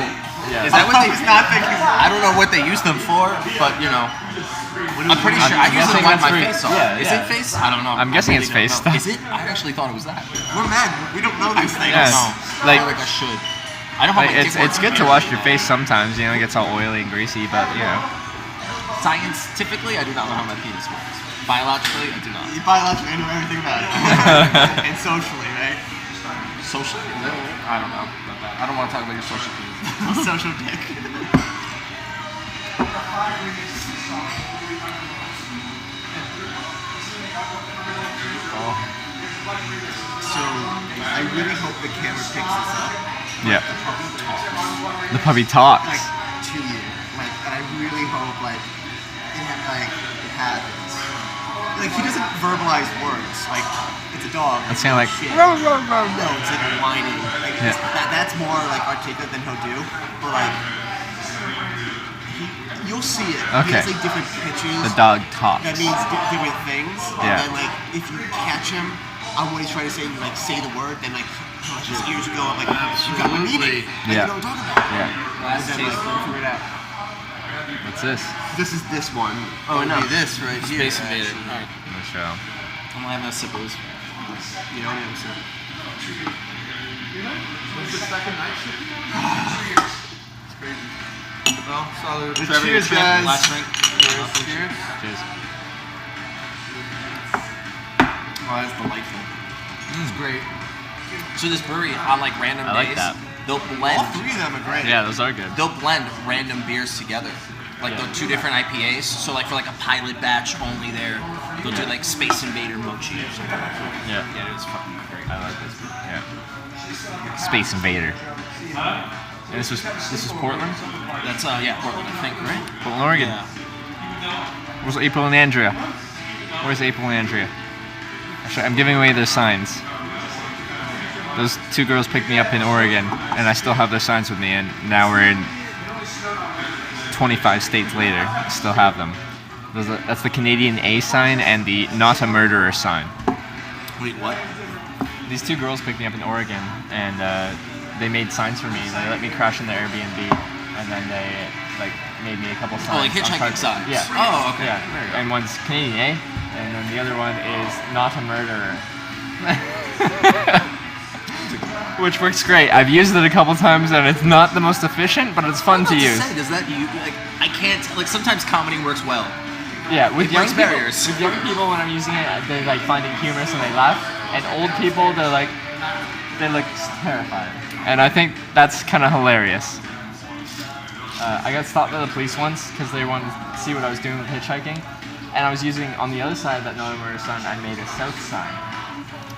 Yeah. Is that what I they? was not thinking. I don't know what they use them for, but you know, I'm pretty sure I use them to wipe my face off. yeah, Is yeah. it face? I don't know. I'm guessing it's really face don't know. stuff. Is it? I actually thought it was that. We're mad. We don't know these things. Yeah. No, Like- I feel like I should. I don't have Like, my it's dick it's work. good to wash your face sometimes. You know, it gets all oily and greasy, but you know. Scientifically, I do not know how my penis works. Biologically, I do not. Biologically, I know everything about it. And socially, right? Socially? I don't know about that. I don't want to talk about your social penis. Social dick. So, I really hope the camera picks this up. Yeah. The puppy talks, The puppy talks. like, to you. Like, and I really hope, like, it happens. Like, he doesn't verbalize words. Like, it's a dog. It's kind of like. Shit. "Row, row, row, No, row." it's like whining. Like, Yeah. that's more, like, articulate than he'll do. But, like, you'll see it. He Okay. has, like, different pitches. The dog talks. That means different things. Yeah. And then, like, if you catch him on what he's trying to say, and you, like, say the word, then, like, his ears go up, like, you got my meaning. Like, Yeah. you know what I'm talking about. Yeah. And then, like, you figure it out. What's this? This is this one. Oh, no. Be this right here. Space Invader. actually. Alright. The show. I'm gonna have a sip of this. You don't even see. Well, solid. Trevor, Cheers, your guys. last drink. Cheers. Cheers. Oh, that's delightful. It's great. So this brewery on like random I like days, that. they'll All blend. three of them are great. Yeah, those are good. They'll blend random beers together. Like Yeah. they'll two different IPAs. So like for like a pilot batch only there, they'll do like Space Invader Mochi or something. Yeah. Yeah, it was fucking great. I like this. Yeah. Space Invader. And this was Portland? That's yeah, Portland, I think, right? Portland, Oregon. Yeah. Where's April and Andrea? Where's April and Andrea? Actually, I'm giving away their signs. Those two girls picked me up in Oregon, and I still have their signs with me, and now we're in 25 states later. I still have them. That's the Canadian A sign and the Not a Murderer sign. Wait, what? These two girls picked me up in Oregon, and they made signs for me. They let me crash in their Airbnb, and then they like made me a couple signs. Oh, like on hitchhiking cardboard. signs. Yeah. Oh, okay. Yeah. And one's Canadian A, and then the other one is Not a Murderer. Which works great. I've used it a couple times, and it's not the most efficient, but it's fun to use. Say, does that you like? I can't like. Sometimes comedy works well. Yeah, with It young breaks people, barriers. with young people, when I'm using it, they like find it humorous and they laugh. And old people, they look terrified. And I think that's kind of hilarious. I got stopped by the police once because they wanted to see what I was doing with hitchhiking, and I was using on the other side of that Not a Murder sign. I made a south sign.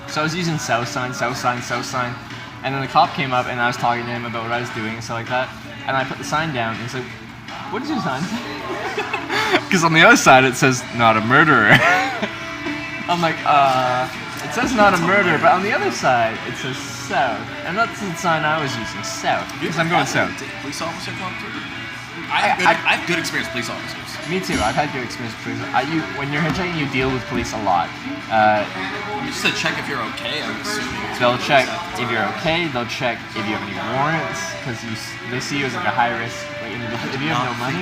So I was using south sign, south sign, south sign, and then the cop came up and I was talking to him about what I was doing and stuff like that. And I put the sign down and he's like, "What is your sign?" Because on the other side it says Not a Murderer. I'm like, it says Not a Murderer, but on the other side it says south. And that's the sign I was using, south. Because I'm going south. Police officer talk to? I have good experience with police officers. Me too, I've had good experience with police. When you're hitchhiking, you deal with police a lot. Just to check if you're okay, I'm assuming. They'll check if you're okay, they'll check if you have any warrants, because they see you as like a high risk like, individual. If you have no money,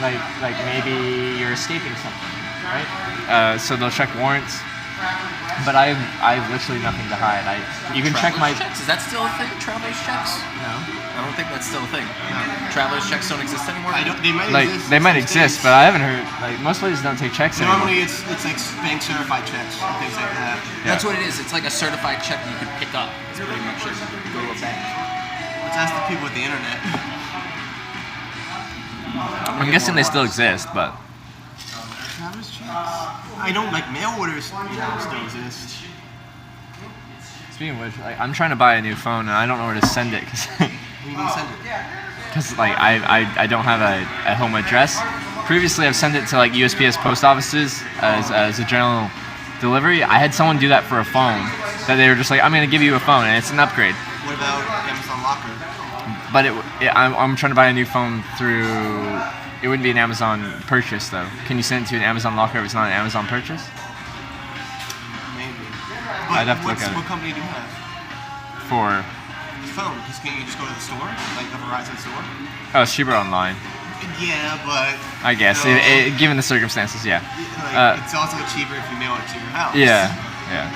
like maybe you're escaping something, right? So they'll check warrants. But I have literally nothing to hide. You can check my. Checks? Is that still a thing? Traveler's checks? No. I don't think that's still a thing. Traveler's checks don't exist anymore. I don't. They might Like exist. they in might some exist, states. but I haven't heard. Like most places don't take checks anymore. Normally it's like bank certified checks and things like that. That's what it is. It's like a certified check you can pick up. It's pretty much it. You go to a bank. Let's ask the people with the internet. I'm guessing they still exist, but Travis checks. I don't like mail orders. Still exist. speaking of which, like, I'm trying to buy a new phone and I don't know where to send it because. You can send it. Because like I don't have a home address. Previously, I've sent it to like USPS post offices as a general delivery. I had someone do that for a phone. That they were just like, I'm gonna give you a phone, and it's an upgrade. What about Amazon Locker? But I'm trying to buy a new phone through. It wouldn't be an Amazon purchase though. Can you send it to an Amazon Locker if it's not an Amazon purchase? Maybe. I'd have to look at it. What company do you have? For Phone. Because can you just go to the store, like the Verizon store? oh, it's cheaper online. Yeah, but I guess No. given the circumstances, yeah. like, it's also cheaper if you mail it to your house. Yeah, yeah.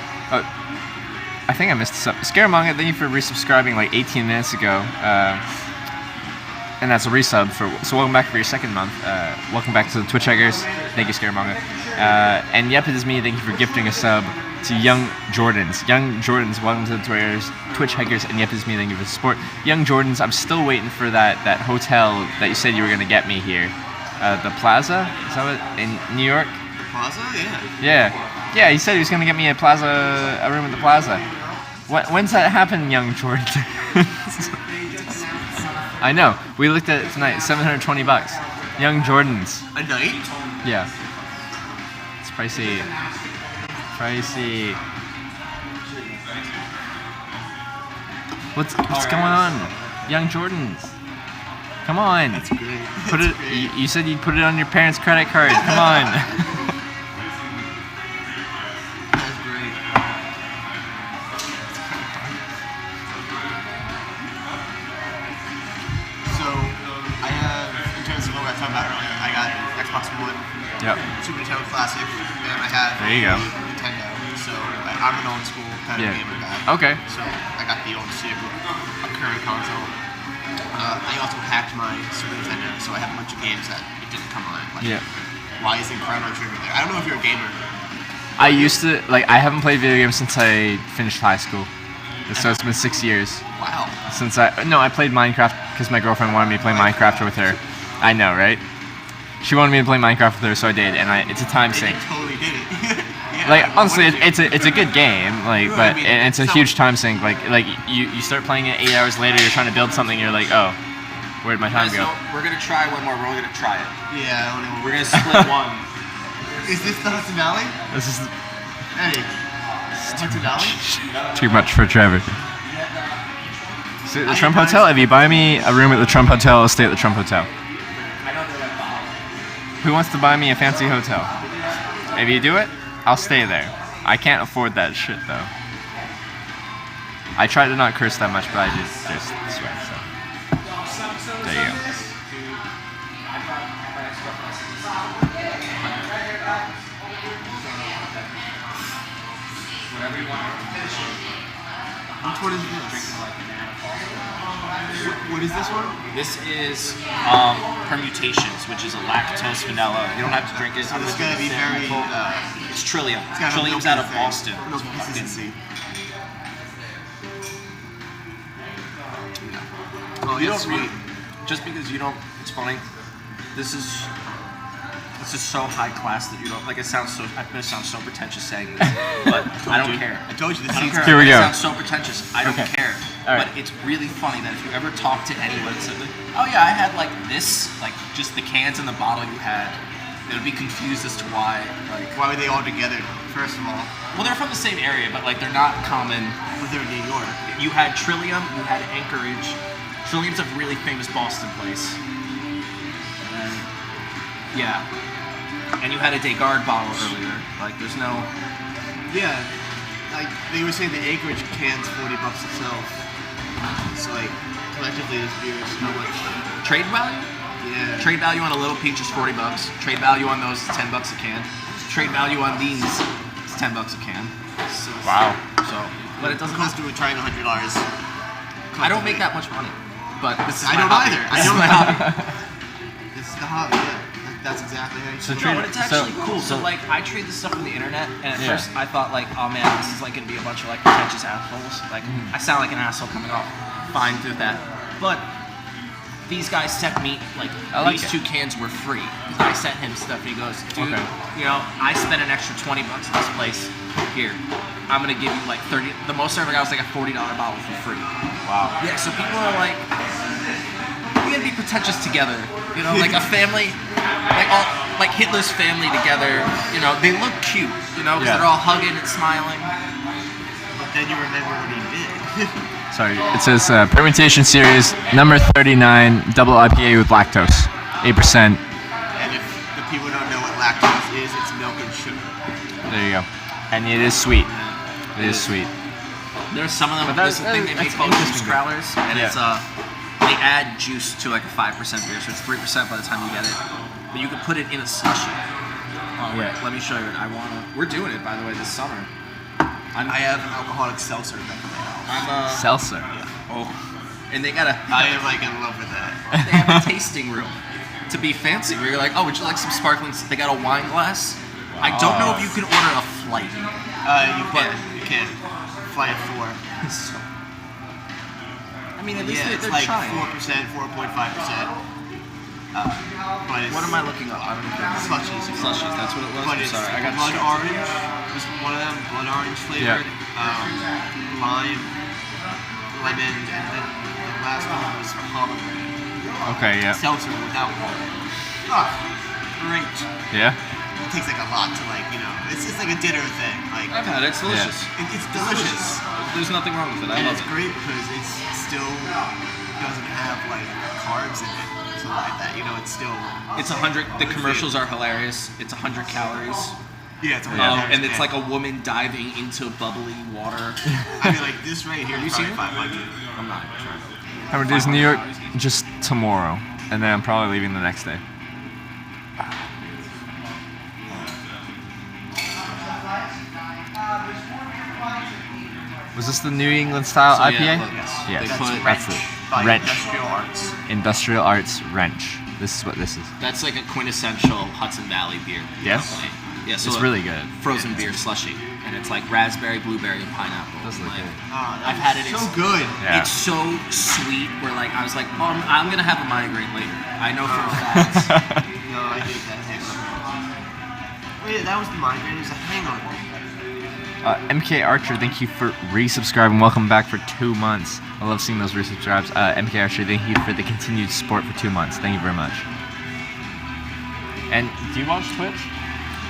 I think I missed this up. Scaramanga, thank you for resubscribing like 18 minutes ago. And that's a resub so welcome back for your second month. Welcome back to the Twitch Hackers. Thank you, Scaramanga. And Yep, it is me. Thank you for gifting a sub to Young Jordans. Young Jordans, welcome to the Twitch Hackers. And Yep, it is me. Thank you for the support. Young Jordans, I'm still waiting for that hotel that you said you were gonna get me here. The Plaza, is that what, in New York? Plaza? Yeah. Yeah, he said he was gonna get me a room at the Plaza. When's that happen, Young Jordan? I know. We looked at it tonight. $720. Young Jordans. A night? Yeah. It's pricey. Pricey. What's going on? Young Jordans. Come on. That's great. Put it. You said you'd put it on your parents' credit card. Come on. That's great. So, I have, in terms of what I was talking about earlier, I got Xbox One, Yep. Super Nintendo Classic, and I have There you go. Nintendo. So, I'm an old school kind of Yeah. gamer guy. Okay. So, I got the old stick with a current console. I also hacked my Super Nintendo, so I have a bunch of games that it didn't come on. Like, Yeah. why isn't Chrono Trigger there? I don't know if you're a gamer. I used to I haven't played video games since I finished high school. So it's been 6 years Wow. since I played Minecraft because my girlfriend wanted me to play Minecraft with her. I know, right? She wanted me to play Minecraft with her, so I did, and it's a time They sink. totally did it. Yeah, Like what honestly, did you- it's a good game. Like, Well, but I mean, it's a it's huge time sink. Like you start playing it 8 hours later. You're trying to build something. You're like, oh, where'd my time Guys, go? no, we're gonna try one more. We're only gonna try it. Yeah, I don't know. We're gonna split one. Is this the Hudson Valley? This is Hey. Hudson Valley? too much for Trevor. See, the Trump Hotel. If you buy me a room at the Trump Hotel, I'll stay at the Trump Hotel. Who wants to buy me a fancy hotel? If you do it, I'll stay there. I can't afford that shit though. I try to not curse that much, but I just swear. So there you go. Which one is this? What is this one? This is Permutations, which is a lactose vanilla. You don't have to drink it. So this is gonna be very. It's Trillium. It's got Trillium's no out of consistency. Boston. No consistency. Oh, You yeah, don't sweet. read, just because you don't. It's funny. This is so high class that you don't like. It sounds so. I'm gonna sound so pretentious saying this, but I don't care. I told you this I don't seat's care. Here we It go. sounds so pretentious. I don't Okay. care. All right. But it's really funny that if you ever talk to anyone and said, like, "Oh yeah, I had like this," like just the cans and the bottle you had, they would be confused as to why. Like, Why were they all together? First of all, well, they're from the same area, but like they're not common. but they're in New York. You had Trillium, you had Anchorage. Trillium's a really famous Boston place. And, yeah. And you had a Descartes bottle earlier. Like, there's no. Yeah, like they were saying the Anchorage can's $40 itself. So like collectively, this beer is how much? Trade value? Yeah. Trade value on a little peach is $40. Trade value on those is $10 a can. Trade value on these is $10 a can. So, Wow. So, but it doesn't. Close to trying $100. I don't make that much money. But this is I my don't hobby. either. I This is don't my either. hobby. This is the hobby. Yeah, that's exactly how you. So do it. trade- No, but it's actually so- cool. So, so- like, I trade this stuff from the internet, and at Yeah. first I thought like, oh man, this is like gonna be a bunch of like pretentious assholes. Like, I sound like an asshole coming off. Fine with that, but these guys sent me like, I like these it. 2 cans were free. I sent him stuff. And he goes, dude, Okay. you know, I spent an extra $20 at this place. Here, I'm gonna give you like 30. The most I ever got was like a $40 bottle for free. Wow. Yeah, so people are like, we're gonna be pretentious together, you know, like a family, like Hitler's family together. You know, they look cute, you know, because Yeah. they're all hugging and smiling. But then you remember what he did. Sorry. It says Permutation Series number 39 double IPA with lactose, 8%. And if the people don't know what lactose is, it's milk and sugar. There you go. And it is sweet. It is sweet. There's some of them. But There's that's- a thing they make that's called juice interesting. growlers, and Yeah. it's they add juice to like a 5% beer, so it's 3% by the time you get it. But you can put it in a slushy. Oh wait, Yeah. let me show you it. We're doing it by the way this summer. I have alcoholic seltzer back in my house. I'm Seltzer. oh, and they got I am like in love with that. they have a tasting room to be fancy. Where you're like, oh, would you like some sparkling? They got a wine glass. I don't know if you can order a flight. You can fly at 4. So, I mean, at least Yeah, they're it's like trying. 4%, 4.5%. But it's What am I looking up? I don't know. Slushies. Slushies. That's what it was. But I'm it's sorry. I got blood distracted. orange. Was one of them blood orange flavored. Lime, lemon, and then the last one was pomegranate. Okay, yeah. Seltzer without pomegranate. Oh, great. Yeah? It takes like a lot to it's just like a dinner thing. Like I've had it. It's delicious. it's delicious. There's nothing wrong with it. I And love it's it. great because it's still doesn't have like carbs in it, so like that. It's still It's 100. The commercials are hilarious. It's 100 calories. yeah, it's And it's like a woman diving into bubbly water. I mean, like this right here. Have you is seen probably it? 500. I'm not trying to. I'm gonna do this New York just tomorrow, and then I'm probably leaving the next day. Was this the New England style So, IPA? yeah, look, Yes. they put- That's it. By Wrench. Industrial Arts. Industrial Arts Wrench. This is what this is. That's like a quintessential Hudson Valley beer. Yes? Yeah, so It's look, really good. Frozen beer slushy, and it's like raspberry, blueberry, and pineapple. Does look Like, good. I've had it. So It's- good. Yeah. It's so sweet. Where like I was like, oh, I'm gonna have a migraine later. I know for a fact. No, I hate that hangover. Oh yeah, that was the migraine. It was a hangover. MK Archer, thank you for resubscribing. Welcome back for 2 months. I love seeing those resubscribes. MK Archer, thank you for the continued support for 2 months. Thank you very much. And do you watch Twitch?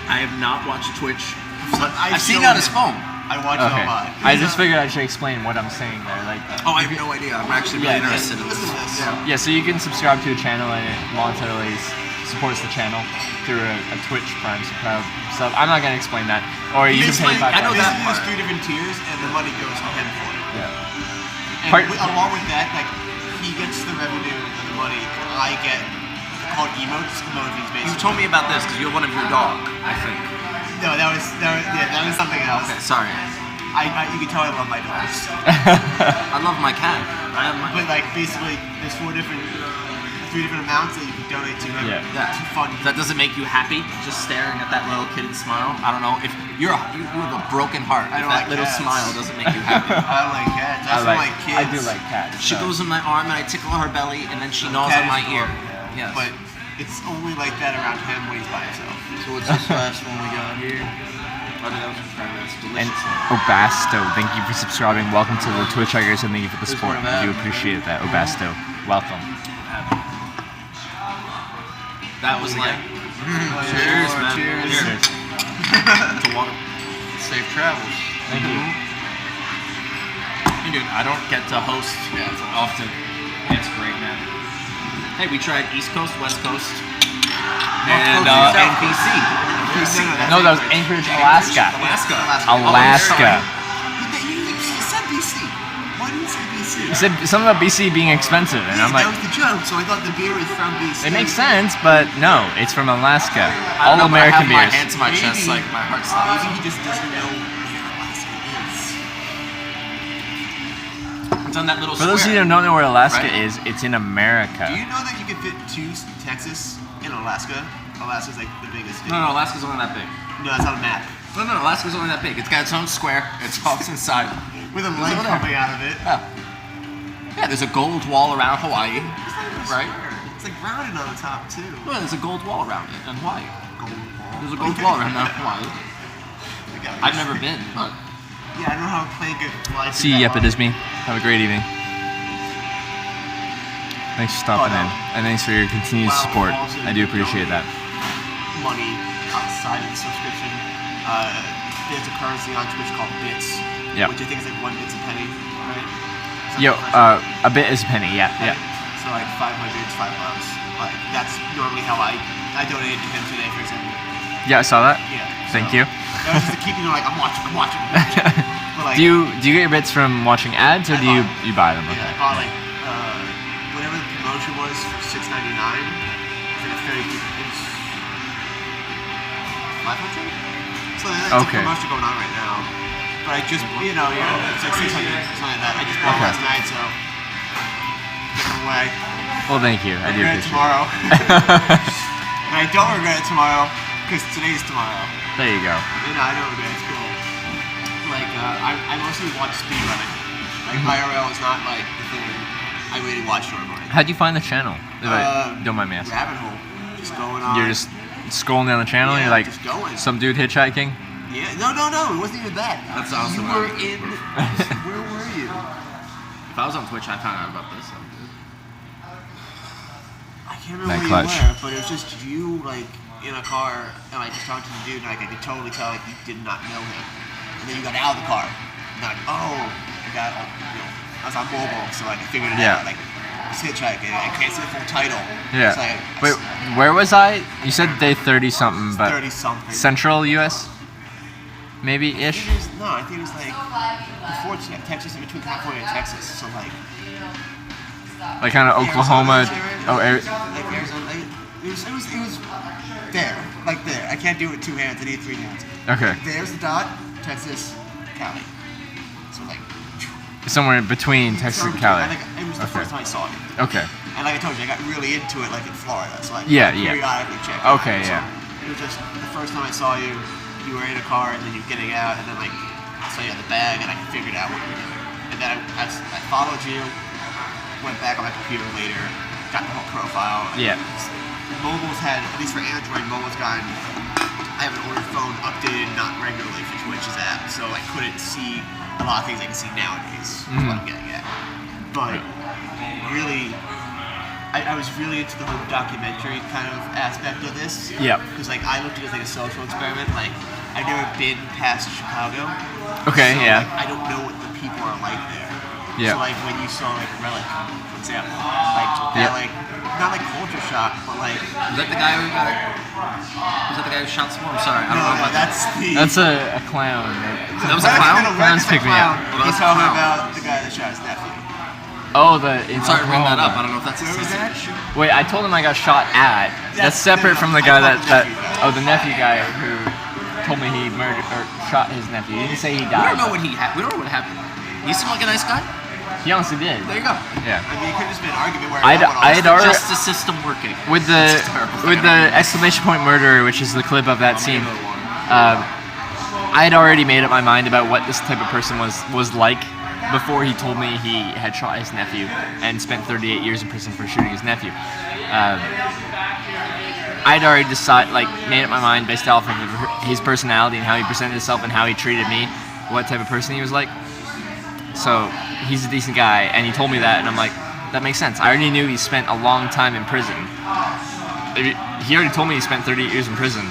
I have not watched Twitch. I've I've seen it on his phone. I watch it Okay. a lot. I just figured I should explain what I'm saying there. Like, Oh, I have no idea. I'm actually really interested in Listen this. to this. yeah, so you can subscribe to a channel and it monetarily supports the channel through a Twitch Prime sub. I'm not gonna explain that. Or you can pay Explain- $5. I know that Basically, part. there's 3 different tiers, and the money goes to him for it. Yeah. And Part- along with that, like he gets the revenue and the money. I get called emojis, basically. You told me about this because you have one of your dog, I think. No, that was something else. Okay, sorry. You can tell I love my dogs. I love my cat. I have my. But like basically, there's 3 different amounts that you can donate to him Yeah. to fund. That doesn't make you happy just staring at that little kid and smile. I don't know if you have a broken heart. I If don't that like little cats. smile doesn't make you happy. I like cats. That's for my kids. I do like cats. She so. goes in my arm and I tickle her belly and then she gnaws Cat on my is ear. adorable, Yes. But it's only like that around him when he's by himself. So what's this last one we got here? Oh, that was it's And delicious. Obasto, thank you for subscribing. Welcome to the Twitch Tigers, and thank you for the Here's support. one of I do that. appreciate that. Obasto, welcome. That was like Cheers, man. cheers. Cheers. To water. Safe travels. Thank you. Hey, dude, I don't get to host often. It's great, man. Hey, we tried East Coast, West Coast, and NBC. No, that was Anchorage, Alaska. Alaska. Alaska. You said BC. Why did you say BC? You said something about BC being expensive, and I'm that like, was the joke, so I thought the beer was from BC. it makes sense, but no, it's from Alaska. I don't All know, but I American have my beers. hand to my chest, Maybe- like my heart stops. Maybe he just doesn't know where Alaska is. It's on that little For those of square. you who don't know where Alaska Right? is, it's in America. Do you know that you can fit 2 Texas in Alaska? Alaska's like the biggest. No, Alaska's only that big. No, that's on a map. No, Alaska's only that big. It's got its own square. It's all inside. With a light over there. coming out of it. Yeah, there's a gold wall around Hawaii, right? It's like rounded on the top too. Well, there's a gold wall around it in Hawaii. Gold wall. There's a gold wall around Hawaii. Okay. I've never been, but Yeah, I don't know how a plane could fly. See you, Yepidisme. Have a great evening. Thanks for stopping in, and thanks for your continued support. I do appreciate that. Money outside of the subscription. There's a currency on Twitch called bits. Yep. Which I think is like 1 bit a penny, right? Yo, a bit is a penny. Yeah, yeah. So like 500 is $5. Like that's normally how I donated to him today, for example. Yeah, I saw that. Yeah. Thank so you. That was just to keep you like I'm watching. But like, Do you get your bits from watching ads, or do you buy them? Yeah, Okay. I bought like whatever the promotion was for $6.99. It's like a 32-inch. 500. So there's Okay. a promotion going on right now. But I just, it's like 600, something like that. I just bought it last night, so give it away. Well, thank you. I do Regret it appreciate tomorrow. it. And I don't regret it tomorrow because today's tomorrow. There you go. I don't regret it. It's cool. Like, I mostly watch speedrunning. Like, IRL is not like the thing I really watch normally. How'd you find the channel? If I don't mind me asking. Rabbit hole. Just going on. You're just scrolling down the channel and Yeah, you're like, just going. some dude hitchhiking? Yeah, no, it wasn't even that. That's awesome. You were in. Where were you? If I was on Twitch, I found out about this. I can't remember That where clutch. you were, but it was just you, like, in a car, and I just talked to the dude, and like, I could totally tell, like, you did not know him. And then you got out of the car, and I'm like, I was on mobile, so like, I figured it Yeah. out, like, it's hitchhiking, I can't see the full title. Yeah. It's like, Wait, where was I? You said day 30 something, but 30 something. Central US? Maybe ish? I think it was like, before Texas, in between California and Texas, so like, Like kind of Oklahoma. Like Arizona, like, it was there, like there. I can't do it with 2 hands, I need 3 hands. Okay. There's the dot, Texas, Cali. So like, Somewhere in between Texas and Cali. I think it was the Okay. first time I saw it. Okay. And like I told you, I got really into it like in Florida. So like, Yeah, I yeah. periodically check. Okay, So yeah. it was just the first time I saw you, you were in a car and then you're getting out and then like, I saw you had the bag and I figured out what you were doing. And then I followed you, went back on my computer later, got the whole profile. Yeah. Mobile's had, at least for Android, Mobile's gotten, I have an older phone updated not regularly for Twitch's app, so I couldn't see a lot of things I can see nowadays, is what I'm getting at. But really, I was really into the whole documentary kind of aspect of this. Yeah. Because like I looked at it as like a social experiment. Like I've never been past Chicago. Okay, so, yeah. Like, I don't know what the people are like there. Yeah. So like when you saw like Relic, for example, like that Yeah. like not like culture shock, but like Was that the guy who got? Was that the guy who shot someone? I'm sorry, I don't know no, about that. that's the. That's a clown. That was a clown? Clowns pick me up. Oh, He's that's a talking clown. about the guy that shot his nephew. Oh, the. In I'm sorry to bring that up. Oklahoma. I don't know if that's Where was that? Wait, I told him I got shot at. That's That's- separate from the I guy thought that. the nephew guy. Oh, the nephew guy who told me he murdered or shot his nephew. He didn't say he We died. don't know what he had. We don't know what happened. He seemed like a nice guy. He honestly did. There you go. Yeah. I mean, it could have just been an argument where I'd already Justice system working. with It's terrible. the exclamation point murderer, which is the clip of that scene. I had already made up my mind about what this type of person was like before he told me he had shot his nephew and spent 38 years in prison for shooting his nephew. I'd already made up my mind based off of his personality and how he presented himself and how he treated me, what type of person he was like. So he's a decent guy, and he told me that, and I'm like, that makes sense. I already knew he spent a long time in prison. He already told me he spent 38 years in prison.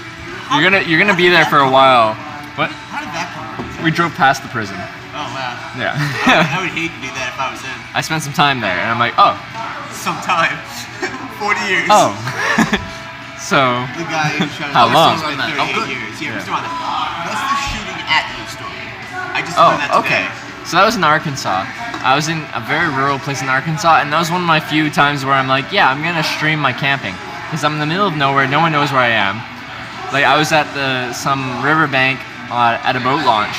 You're gonna be there for a while. What? How did that come up? We drove past the prison. Oh wow. Yeah. I would hate to do that if I was in. I spent some time there, and I'm like, oh, Sometime. 40 years. oh. So, The guy who shot his How long? spent Oh, 38 good. years. Yeah, Yeah. we're still on that. That's the shooting at you story. I just oh, learned that today. okay. So that was in Arkansas. I was in a very rural place in Arkansas, and that was one of my few times where I'm like, yeah, I'm gonna stream my camping, because I'm in the middle of nowhere. No one knows where I am. Like I was at some riverbank at a boat launch.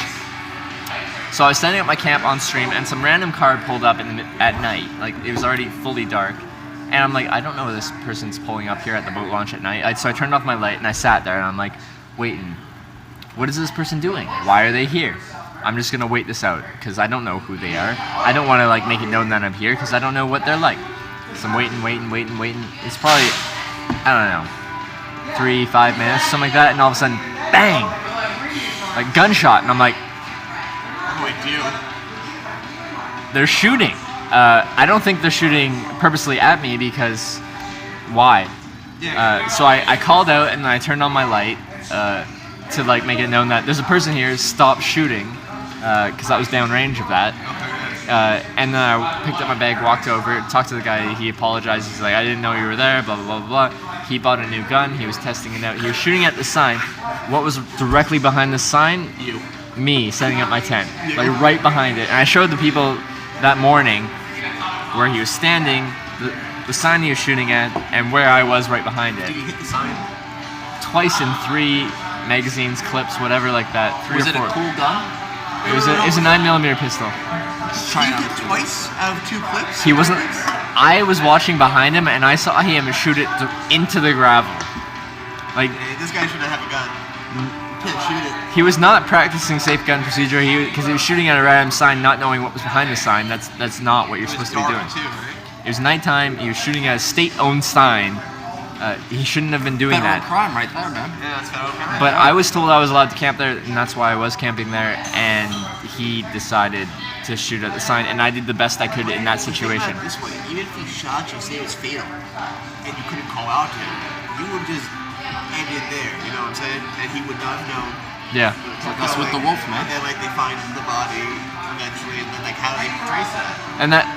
So I was setting up my camp on stream, and some random car pulled up at night. Like it was already fully dark, and I'm like, I don't know this person's pulling up here at the boat launch at night. So I turned off my light and I sat there, and I'm like, waiting. What is this person doing? Why are they here? I'm just gonna wait this out because I don't know who they are. I don't want to like make it known that I'm here because I don't know what they're like. So I'm waiting. It's probably, I don't know, 3-5 minutes, something like that, and all of a sudden, bang! Like gunshot, and I'm like, I'm with you. they're shooting. I don't think they're shooting purposely at me because why? So I called out and I turned on my light to like make it known that there's a person here. Stop shooting, because I was downrange of that. And then I picked up my bag, walked over, talked to the guy. He apologized. He's like, I didn't know you were there. Blah blah blah blah. He bought a new gun. He was testing it out. He was shooting at the sign. What was directly behind the sign? You. Me setting up my tent, like right behind it. And I showed the people that morning where he was standing, the sign he was shooting at, and where I was right behind it. Did you hit the sign? Twice in 3 magazines, clips, whatever like that. 3 Was or it 4. a cool gun? It was a 9mm pistol. He hit twice out of 2 clips. He wasn't. I was watching behind him, and I saw him shoot it into the gravel. Like Hey, this guy shouldn't have a gun. You can't shoot it. he was not practicing safe gun procedure. Because he was shooting at a random sign, not knowing what was behind the sign. That's not what you're supposed to be doing. Too, right? It was nighttime. He was shooting at a state-owned sign. He shouldn't have been doing Federal that. crime right there, man. Yeah, that's federal crime. But I was told I was allowed to camp there, and that's why I was camping there. And he decided to shoot at the sign, and I did the best I could in that situation. Think about it this way, even if he shot you, say it was fatal, and you couldn't call out to him, you would just end it there. You know what I'm saying? And he would not have known. Yeah. Like us with the wolf, man. And then like they find the body eventually, and then like how do they trace that? And that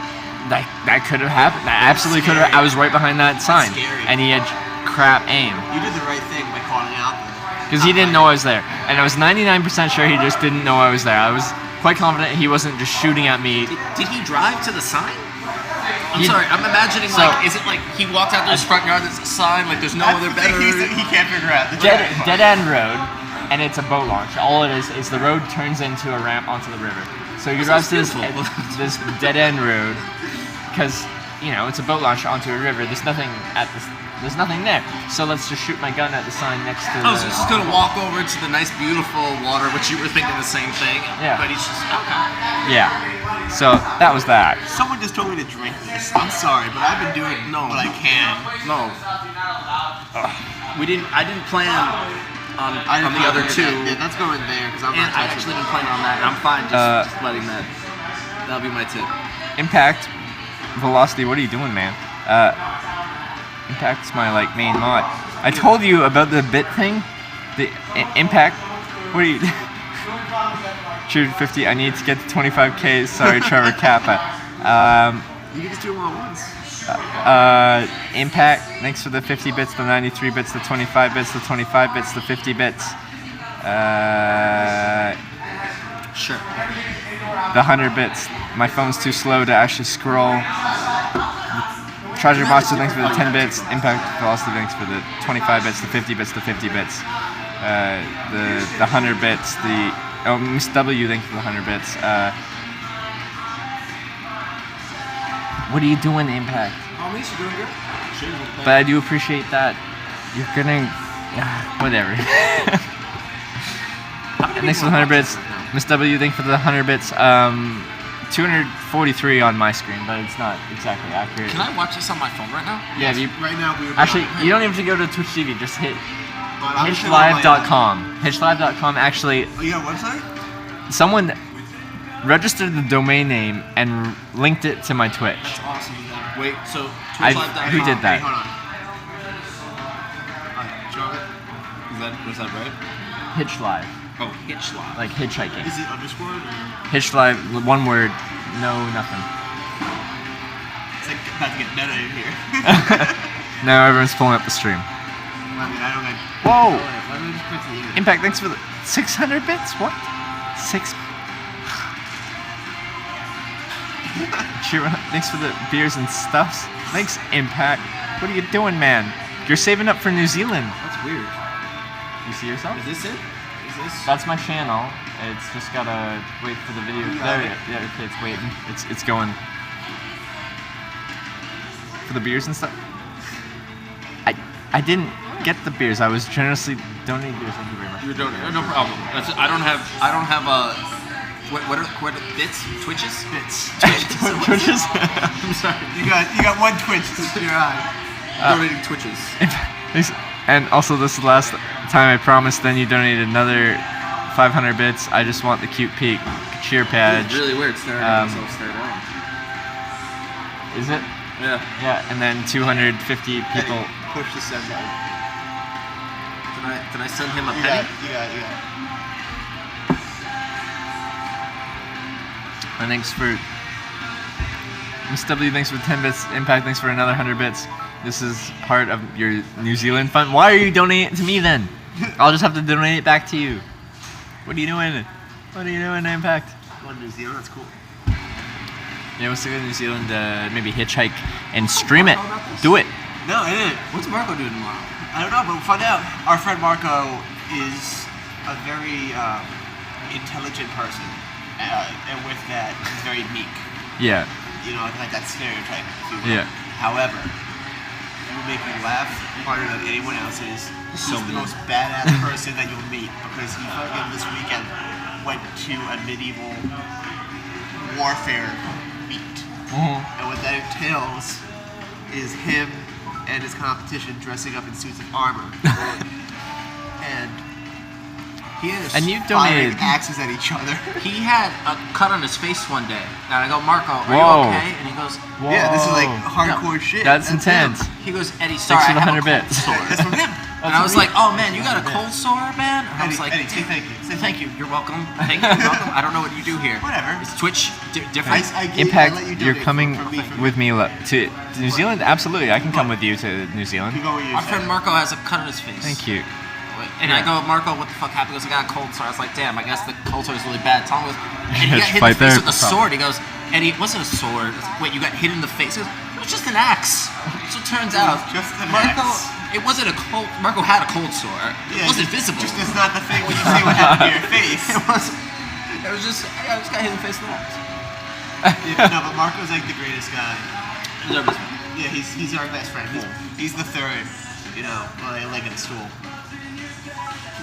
could have happened. That absolutely could have. I was right behind that sign, scary. and he had crap aim You did the right thing by calling out. because he didn't know I was there, and I was 99% sure he just didn't know I was there. I was quite confident he wasn't just shooting at me. Did he drive to the sign? I'm He- sorry, I'm imagining So- like, is it like he walked out to his front yard, there's a sign, like there's no That's other the thing better... he can't figure out. Dead end road, and it's a boat launch. All it is the road turns into a ramp onto the river. So he drives to this beautiful. this dead end road because it's a boat launch onto a river. There's nothing There's nothing there. So let's just shoot my gun at the sign next to. Oh, so he's just gonna walk over to the nice, beautiful water, which you were thinking the same thing. Yeah. But he's just okay. Yeah. So that was that. Someone just told me to drink this. I'm sorry, but I've been doing what I can. No. We didn't. I didn't plan on I the other two. Yeah, that's going there because I'm And not I touching actually it. didn't plan on that. And I'm fine just letting that. That'll be my tip. Impact, velocity. What are you doing, man? Impact's my main mod. I told you about the bit thing. The impact. What are you? Shoot 50. I need to get to 25K. Sorry, Trevor Kappa. You can just do them all at once. Impact. Thanks for the 50 bits, the 93 bits, the 25 bits, the 25 bits, the 50 bits. Sure. The 100 bits. My phone's too slow to actually scroll. Treasure Monster, thanks for the 10 bits. Impact Velocity, thanks for the 25 bits, the 50 bits, the 50 bits. The 100 bits, Miss W, thanks for the 100 bits. What are you doing, Impact? Oh, at least you're doing good. But I do appreciate that. You're gonna... whatever. And thanks for the 100 bits. Miss W, thanks for the 100 bits. 243 on my screen, but it's not exactly accurate. Can I watch this on my phone right now? Yeah, you, Right now we were actually, you don't even have to go to Twitch TV. Just hit I'm sure on my- hitchlive.com. Hitchlive.com actually, Oh, you got a website? someone registered the domain name and linked it to my Twitch. Awesome. Wait, so Who did Hey, that? hold on. Alright, show it. Was that right? Hitchlive, Oh, Hitchlive. like hitchhiking. Is it underscore or? Hitchlive, one word, no nothing. It's like about to get meta in here. Now everyone's pulling up the stream. I mean, I don't got. Whoa! Let me just print the unit. Impact, thanks for the 600 bits? What? 6. Thanks for the beers and stuffs. Thanks, Impact. What are you doing, man? You're saving up for New Zealand. That's weird. You see yourself? Is this it? Is this? That's my channel. It's just gotta wait for the video. There, yeah, okay, it's waiting. It's going. For the beers and stuff. I didn't get the beers. I was generously donating beers. Thank you very much. You don't. No problem. I don't have a. What are bits? Twitches? Bits. Twitches? I'm sorry. You got one twitch to your eye. Donating Twitches. Thanks. And also, this is the last time I promised. Then you donated another 500 bits. I just want the cute peak cheer badge. It's really weird staring at myself stare down. Is it? Yeah. Yeah. And then 250 people. Push the send button. Can I send him a You penny? got it. And thanks for Miss W. Thanks for 10 bits. Impact. Thanks for another 100 bits. This is part of your New Zealand fund. Why are you donating it to me then? I'll just have to donate it back to you. What are you doing? What are you doing, Impact? One New Zealand, that's cool. Yeah, let's go to New Zealand. Maybe hitchhike and stream it. Do it. No, I didn't. What's Marco doing tomorrow? I don't know, but we'll find out. Our friend Marco is a very intelligent person. and with that, he's very meek. Yeah. You know, like that stereotype, if you will. Yeah. However, he will make you laugh harder than anyone else is. He's So the mean. most badass person that you'll meet because he fucking this weekend went to a medieval warfare meet. And what that entails is him and his competition dressing up in suits of armor. And he is And you firing donated- axes at each other. He had a cut on his face one day, and I go, Marco, are Whoa. you okay? And he goes, Yeah, this is like Whoa. hardcore shit. That's him. intense. he goes, Eddie, sorry, for I the have a 100 cold bits. sore. That's from him. And I was like, oh man, you got a cold sore, man? And I was Eddie, like, Eddie, say thank you. Say thank you, you're welcome. Thank you, you're welcome. I don't know what you do here. Whatever. Is Twitch different? I get Impact, I let you you're donate coming from me, from with me to New Zealand? Absolutely, I can come with you to New Zealand. You go where you Our say. friend Marco has a cut on his face. Thank you. And I go, Marco, what the fuck happened? He goes, I got a cold sore. I was like, damn, I guess the cold sore is really bad. Tom goes, and he got Just hit in fight the face there. with a sword. He goes, and it wasn't a sword. Wait, you got hit in the face? He goes, it was just an axe. So it turns out, Just an Marco, axe. it wasn't a cold. Marco had a cold sore. It wasn't visible. Just is not the thing when you say what happened to your face. It was just, I just got hit in the face with an axe. Yeah, no, but Marco's like the greatest guy. He's our best friend. Yeah, he's our best friend. He's the third, you know, leg in the stool.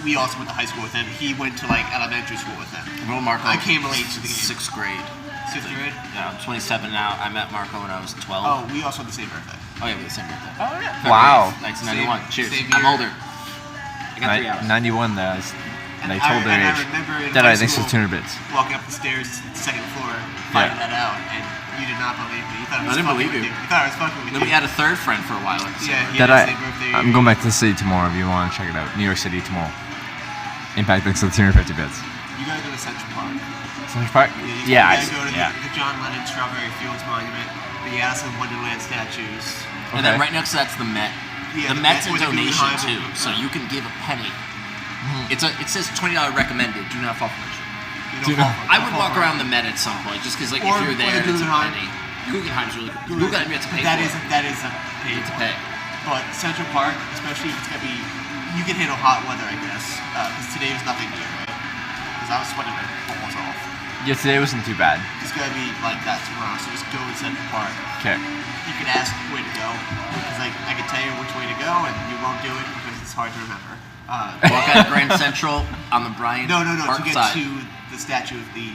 We also went to high school with him. He went to like elementary school with him. Well, Marco, I came late to the game. 6th grade. 6th grade? Yeah, I'm 27 now. I met Marco when I was 12. Oh, we also had the same birthday. Oh, yeah, we had the same birthday. Oh yeah. Wow. 1991. Cheers. same I'm year. older. I got 3 hours. 91, that was, they told their I age. remember in Dead high Eye, thanks for school 200 bits. walking up the stairs to the second floor, finding that out, and you did not believe me. You thought I was didn't fucking believe with you. You thought I was fucking with Then you. we had a third friend for a while. At the same Yeah, time. he Dead had Eye, the same birthday. I'm going back to the city tomorrow if you want to check it out. New York City tomorrow. Impact, thanks for the 250 bits. You gotta go to Central Park. Central Park? You Yeah, gotta go to yeah. the John Lennon Strawberry Fields Monument, the Alice in Wonderland statues. And then Okay. right next to that's the Met. Yeah, the the Met's a Met with the donation Guggenheim. too, so you can give a penny. It says $20 recommended. Do not fall for it. You know, I would walk around the Met at some point, just because like Or- if you're or there, the it's a Guggenheim. penny. Guggenheim's really cool. Guggenheim you have to pay That for. is it. a You have to pay. But Central Park, especially if it's gonna be, you can handle hot weather, I guess. Because today was nothing new, right? Because I was sweating my balls off. Yeah, today wasn't too bad. It's gonna be like that tomorrow, so just go to Central Park. Okay. You can ask where to go, because like I can tell you which way to go, and you won't do it because it's hard to remember. Walk out of Grand Central on the Bryant No, Park to get side. to the statue of the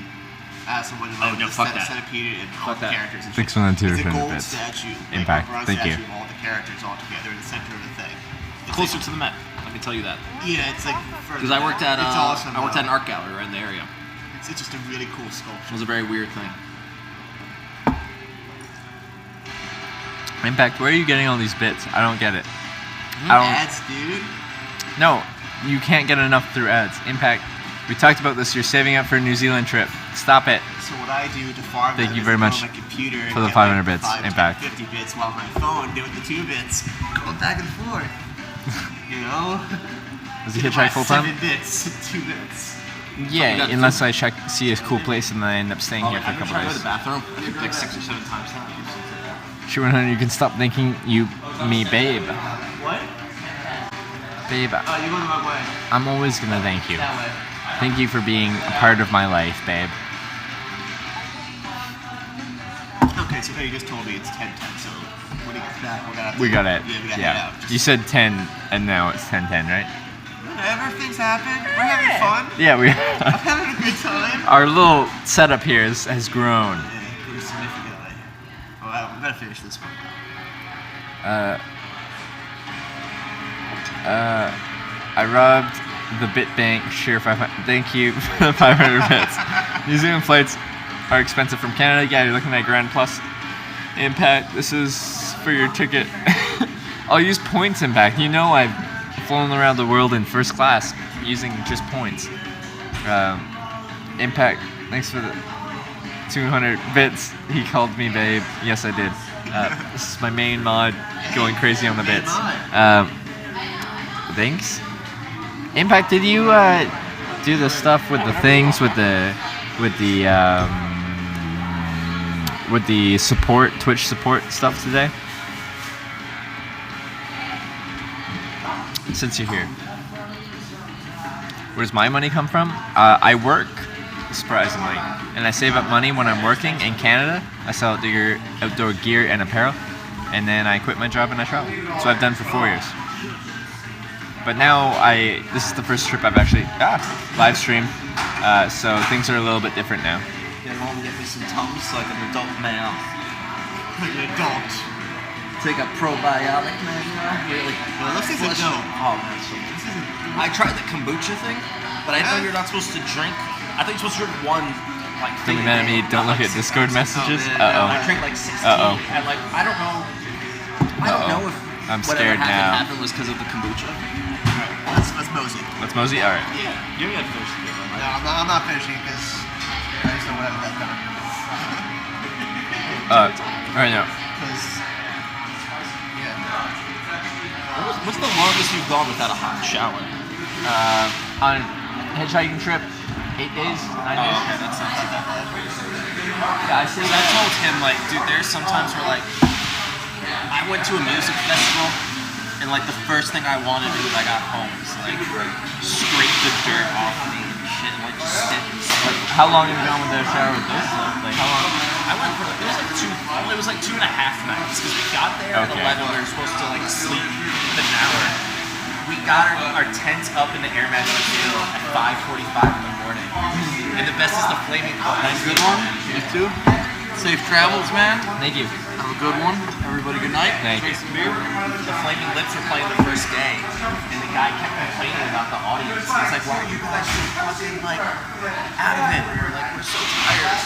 Alice in Wonderland, Oh, no, the fuck that. centipede and all Fuck the that. characters. And Thanks shit. for the 200 It's a gold bits. statue, Impact, like a bronze thank you. statue of all the characters all together in the center of the thing. It's Closer like, to the Met. I can tell you that. Yeah, it's like Because I worked at it's awesome. I worked at an though. art gallery right in the area. It's just a really cool It sculpture. was a very weird thing. Impact, where are you getting all these bits? I don't get it. I don't. Ads, dude. No, you can't get enough through ads. Impact, we talked about this. You're saving up for a New Zealand trip. Stop it. So what I do to farm Thank them you is very I go much on my computer and for the get 500 like bits, 5, 10, Impact. 50 bits while my phone doing the 2 bits, going back and forth. You know? Does he Get hitchhike my full time? 7 bits, 2 bits. Yeah, got unless I see a cool place and then I end up staying here for a I've been couple trying to go to days. the bathroom like 6 or 7 times now. Sure, 100, you can stop thinking me babe. What? Babe, Oh, you're going the wrong way. I'm always gonna thank you. That way. Thank you for being a part of my life, babe. Okay, so you just told me it's 10:10, so when he gets back, we're gonna have to... We got it. Yeah, we gotta head out. You said 10 and now it's 10:10, right? Whatever, things happen. We're having fun. Yeah, we. I'm having a good time. Our little setup here has grown. Yeah, pretty significantly. Well, I'm gonna finish this one. I rubbed the bit bank. Sure, 500. Thank you for the 500 bits. New Zealand flights are expensive from Canada. Yeah, you're looking at Grand Plus Impact. This is for your ticket. I'll use points, Impact. You know I've flown around the world in first class using just points. Impact, thanks for the 200 bits. He called me babe. Yes, I did. This is my main mod, going crazy on the bits. Thanks. Impact, did you do the stuff with the things with the support, Twitch support stuff today? Since you're here. Where does my money come from? I work surprisingly. And I save up money when I'm working in Canada. I sell outdoor gear and apparel, and then I quit my job and I travel. So I've done for 4 years. But now this is the first trip I've actually live streamed, so things are a little bit different now. Get home and get me some Tums like an adult male. Like an adult. Take a probiotic, man. Really. No, this isn't dope. Oh man, so I tried the kombucha thing, but I know you're not supposed to drink. I think you're supposed to drink one like thing. Don't be mad at me. Don't look at Discord messages. I drank like 16, and like I don't know. I don't know if I'm whatever scared now. happened was because of the kombucha. Let's mosey. Let's mosey. All right. Yeah, you got to finish it. No, I'm not finishing because I just don't have that done. All right now. Because, yeah. What's the longest you've gone without a hot shower? On hitchhiking trip, 8 days, 9 days. Okay, that's not too bad. Yeah, I say I told him, like, dude, there's sometimes where, like, I went to a music festival, and, like, the first thing I wanted to do when I got home was, like, scrape the dirt off me and shit, and, like, just sit and sleep. Like, how long have you gone without a shower with this? Like, how long? I went for, it was like 2.5 nights, because we got there at 11, we were supposed to, like, sleep an hour. We got our tents up in the Air Master Hill at 5:45 in the morning. And the best is the flaming hot. Good one. You too. Safe travels, man. Thank you. Have a good one. Everybody, good night. Thank you. Drink some beer. The Flaming Lips were playing the first day, and the guy kept complaining about the audience. He's like, "Why are you guys so fucking like out of it?" We're like, "We're so tired."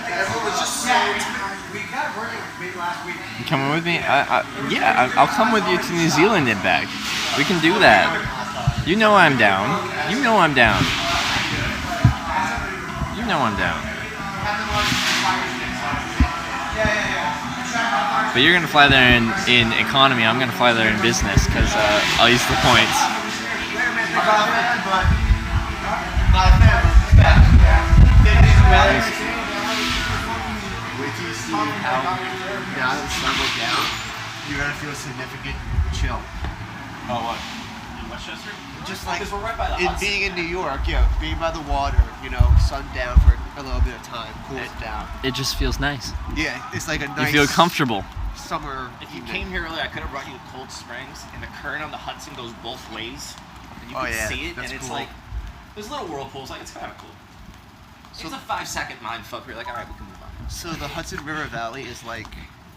Everyone's just so tired. You coming with me? I'll come with you to New Zealand and back. We can do that. You know I'm down. You know I'm down. You know I'm down. But you're gonna fly there in economy. I'm gonna fly there in business because I'll use the points. Wait till you see how now that the sun went down, you're gonna feel a significant chill. Oh, what? In Westchester? Just like Because we're right by the in Hudson. being in New York, being by the water, sun down for a little bit of time, cools it down. It just feels nice. Yeah, it's like a You nice feel comfortable. summer. If you evening. came here earlier, I could have brought you to Cold Springs, and the current on the Hudson goes both ways, and you Oh, can yeah, see it, that's and it's cool. like there's little whirlpools. Like it's kind of cool. So- It's a 5-second mind fuck. You're like, all right, we can move on. So the Hudson River Valley is like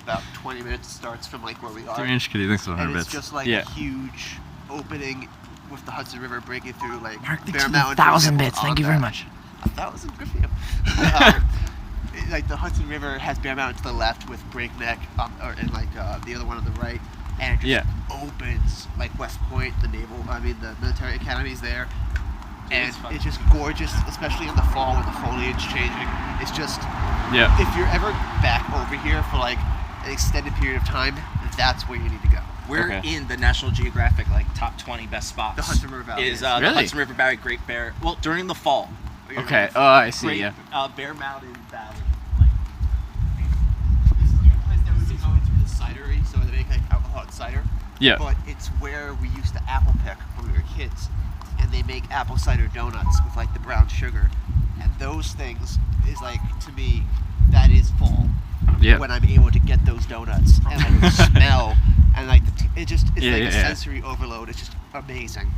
about 20 minutes starts from like where we are. 3-inch kitty, thanks for 100 And it's bits. just like Yeah. a huge opening with the Hudson River breaking through like Mark, thanks Bear for the Mountain. 1,000 for bits. example, Thank you on very that. much. 1,000, good for you. Like the Hudson River has Bear Mountain to the left with Breakneck, and like the other one on the right, and it just opens like West Point, the military academy's there, and it's just gorgeous, especially in the fall with the foliage changing. It's just if you're ever back over here for like an extended period of time, that's where you need to go. We're in the National Geographic top 20 best spots. The Hudson River Valley. Is the Really? Hudson River Valley Great Bear? Well, during the fall. Okay. Oh, I see. Great, Yeah. Bear Mountain Valley. This is the place that we used to go into the cidery, so they make like alcoholic cider. Yeah. But it's where we used to apple pick when we were kids, and they make apple cider donuts with like the brown sugar, and those things is like to me that is fall. Yeah. When I'm able to get those donuts and like the smell and like it's like a sensory overload. It's just amazing.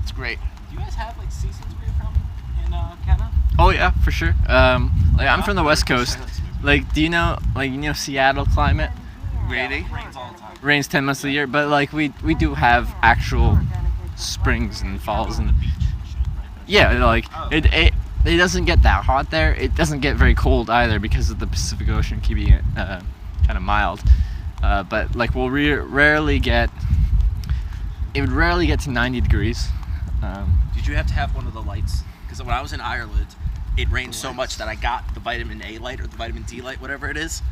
It's great. Do you guys have like seasons where you're from in Canada? Oh yeah, for sure. Like I'm from the West Coast. Like, do you know Seattle climate? Rainy. Rains all the time. Rains 10 months of the year, but like we do have actual springs and falls and yeah, like it doesn't get that hot there. It doesn't get very cold either because of the Pacific Ocean keeping it kind of mild. But like we'll rarely get. It would rarely get to 90 degrees. Did you have to have one of the lights? Because when I was in Ireland, it rained so much that I got the vitamin A light or the vitamin D light, whatever it is.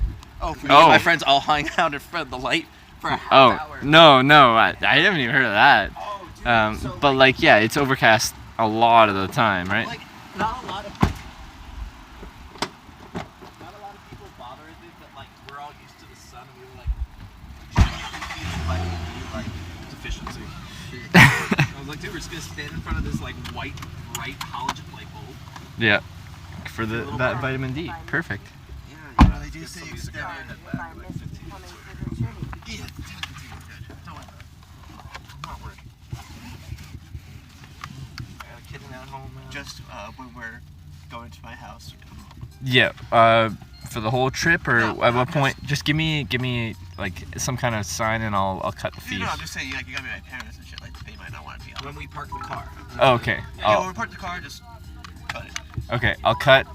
Oh, for Me and my friends all hung out in front of the light for a half hour. No, I haven't even heard of that. Oh, dude, But like, yeah, it's overcast a lot of the time, right? Like, not a lot of people bother with it, but like we're all used to the sun, and we were like vitamin D like deficiency. I was like, dude, We're just gonna stand in front of this like white, bright halogen light bulb. Yeah. For that vitamin D. Perfect. Yeah, you know, they do say extended. Yeah, 10 minutes. Yeah, good. Don't worry about it. I'm not working. I got a kid at home, man. Just when we're going to my house. Yeah. For the whole trip, or No, at what just- point? Just give me like some kind of sign, and I'll cut the fees. No, I'm just saying, like, you gotta be my parents and shit. Like, they might not want to be on. When we park the car. Oh, okay. Yeah, when we park the car, just cut it. Okay. I'll cut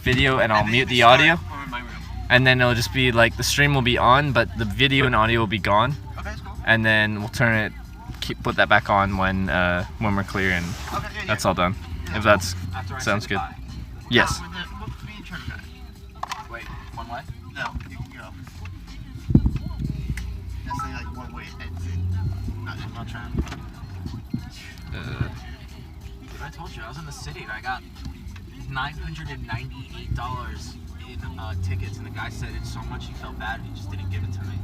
video and I'll And then mute you the start audio, over in my room. and then it'll just be like the stream will be on, but the video and audio will be gone, Okay, that's cool. and then we'll turn it, put that back on when we're clear, and Okay, yeah, that's yeah. all done. Yeah, If that's After I sounds say good. goodbye. Yes. No, we'll be in charge of that. Wait, one way? No, you can go. That's like one way exit. I'm not trying. Dude, I told you, I was in the city and I got $998 in tickets, and the guy said it's so much he felt bad and he just didn't give it to me.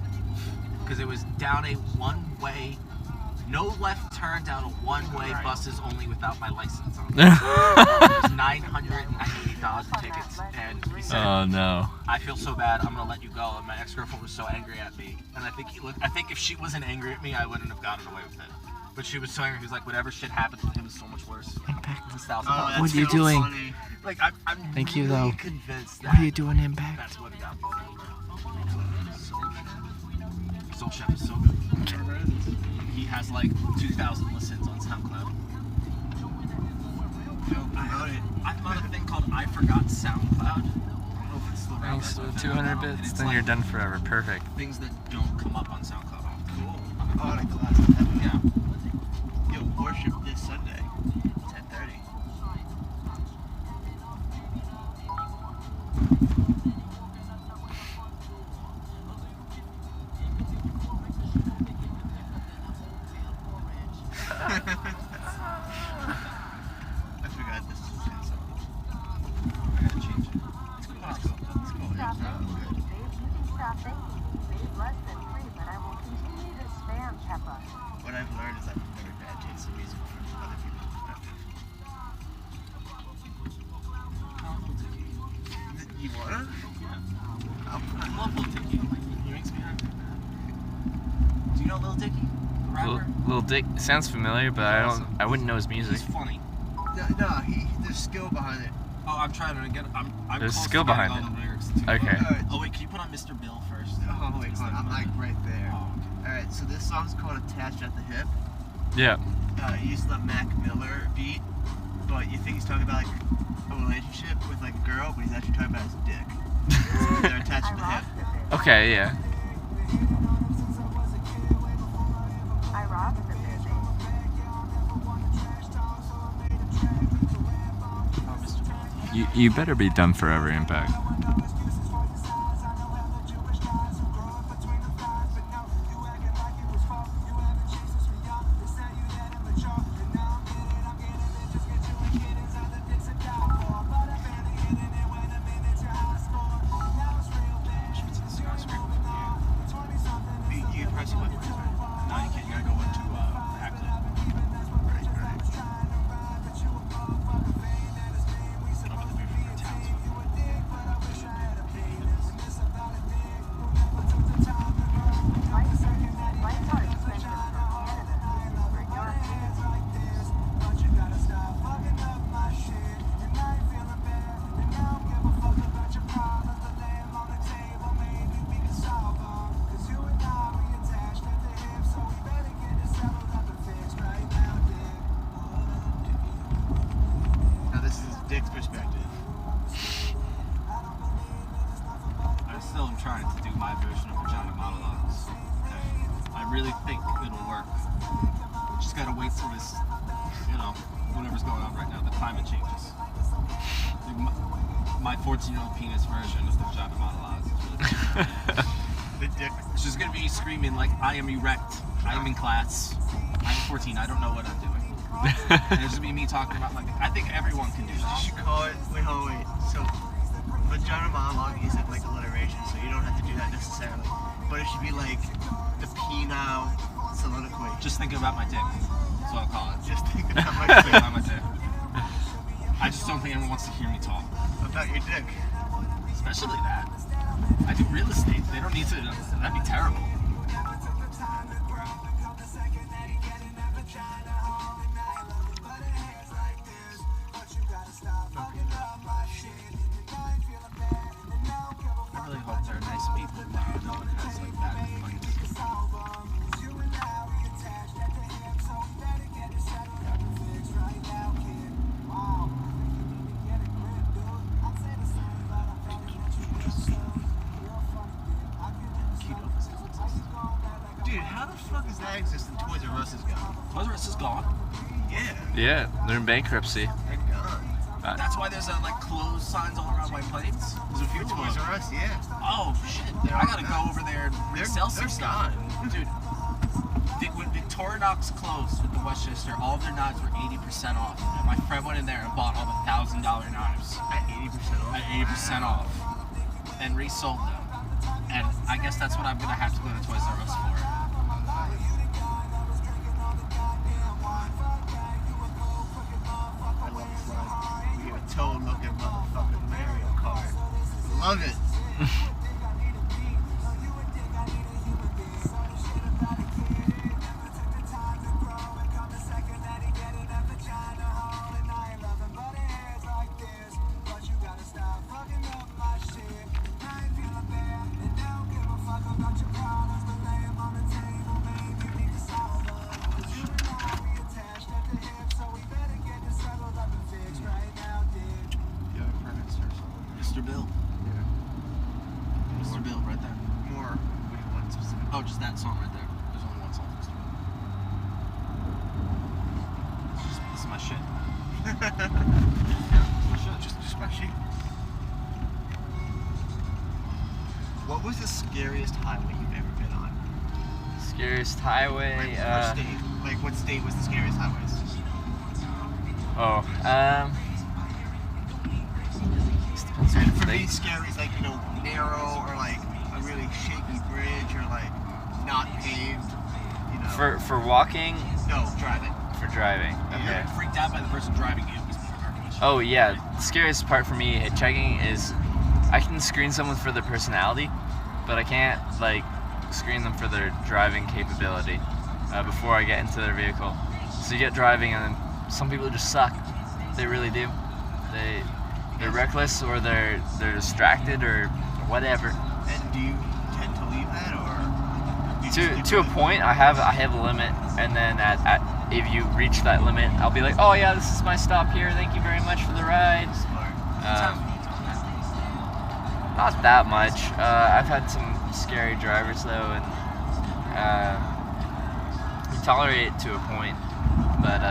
Because it was down a one-way, no left turn down a one-way buses only without my license on. It was $998 in tickets, and he said, Oh no. I feel so bad, I'm gonna let you go. And my ex-girlfriend was so angry at me, and I think if she wasn't angry at me, I wouldn't have gotten away with it. But she was so angry. He was like, whatever shit happened to him is so much worse. It's $1,000. that's What are you so doing? funny. Like I'm Thank you, really though. convinced that What are you doing, Impact? that's what got me. Soul Chef is so good. He has like 2,000 listens on SoundCloud. I'm on a thing called I Forgot SoundCloud. I don't know if it's still around. Thanks to That's 200 and bits, it's then like you're done forever. Perfect. Things that don't come up on SoundCloud. Cool. Oh, like the last episode. Yeah. Yo, worship this Sunday, 10:30. I forgot this was canceled. I gotta change it. It's cool. It's cool. It's cool. Stop It's thanking good. me, babe. You can stop thanking me. Babe less than free, but I will continue to spam Peppa. What I've learned is I have very bad taste in music from other people's perspective. You wanna? I love Lil Dicky. He makes me happy. Do you know Lil Dicky? The rapper? Little Dick sounds familiar, but I wouldn't know his music. He's funny. No, there's skill behind it. Oh, I'm trying to get. I'm There's close skill to getting behind all it. the lyrics too. Okay. Alright. Oh wait, can you put on Mr. Bill first? Oh wait, hold on. I'm like right there. Oh, okay. Alright, so this song's called Attached at the Hip. Yeah. He used the Mac Miller beat, but you think he's talking about like a relationship with like a girl, but he's actually talking about his dick. So they're attached I at the hip. robbed a bitch. Okay. Yeah. I robbed a bitch. Oh, Mr. Bill. You better be done forever, Impact. You can press what? No, you can't. You gotta go into Hackler. Right. Get over the river for towns. Lights are expensive for Canada. For Europe. Now this is Dick's perspective. I still am trying to do my version of vagina monologues. I really think it'll work. We just gotta wait till this, whatever's going on right now, the climate changes. Like my 14-year-old penis version of the vagina monologues is really The Dick. It's just gonna be screaming like, I am erect, I am in class, I'm 14, I don't know what I'm doing. And it's gonna be me talking about like, I think everyone can do You this. should call it. Wait, hold on, wait. So, vagina monologue isn't like alliteration, so you don't have to do that necessarily. But it should be like the penile soliloquy. Just thinking about my dick. That's what I'll call it. Just think about my Think dick. about my dick. I just don't think anyone wants to hear me talk. About your dick. Especially that. I do real estate. They don't need to. That'd be terrible. I really hope they're nice people. No one has like bad complaints. Dude, how the fuck does that exist in Toys R Us is gone? Toys R Us is gone. Yeah, Yeah, they're in bankruptcy. they're gone. That's why there's like closed signs all around White Plains. There's a few Toys R Us, yeah. Oh shit! I gotta go over there and resell some they're stuff, gone. dude. When Victorinox closed at the Westchester, all of their knives were 80% off. And my friend went in there and bought all the $1,000 knives At 80% off. at 80% off, and resold them. And I guess that's what I'm gonna have to go to Toys R Us for. I love this line. We get a toad-looking motherfucking Mario Kart. Love it. Mr. Bill. Mr. Bill, right there. More. What do you want specifically? Oh, just that song right there. There's only one song, Mr. Bill. This is my shit. Just my shit. What was the scariest highway you've ever been on? Scariest highway. Like, or state? Like, what state was the scariest highways? And for me, scary is like, you know, narrow or like a really shaky bridge or like not paved, you know. For walking, No, driving. for driving. You're Okay. getting freaked out by the person driving you. Is more garbage. Oh yeah, the scariest part for me hitchhiking is I can screen someone for their personality, but I can't like screen them for their driving capability before I get into their vehicle. So you get driving and some people just suck. They really do. They're reckless or they're distracted or whatever. And do you tend to leave that or? You just To a point, I have a limit, and then at if you reach that limit, I'll be like, oh yeah, this is my stop here. Thank you very much for the ride. Not that much. I've had some scary drivers though, and you tolerate it to a point. But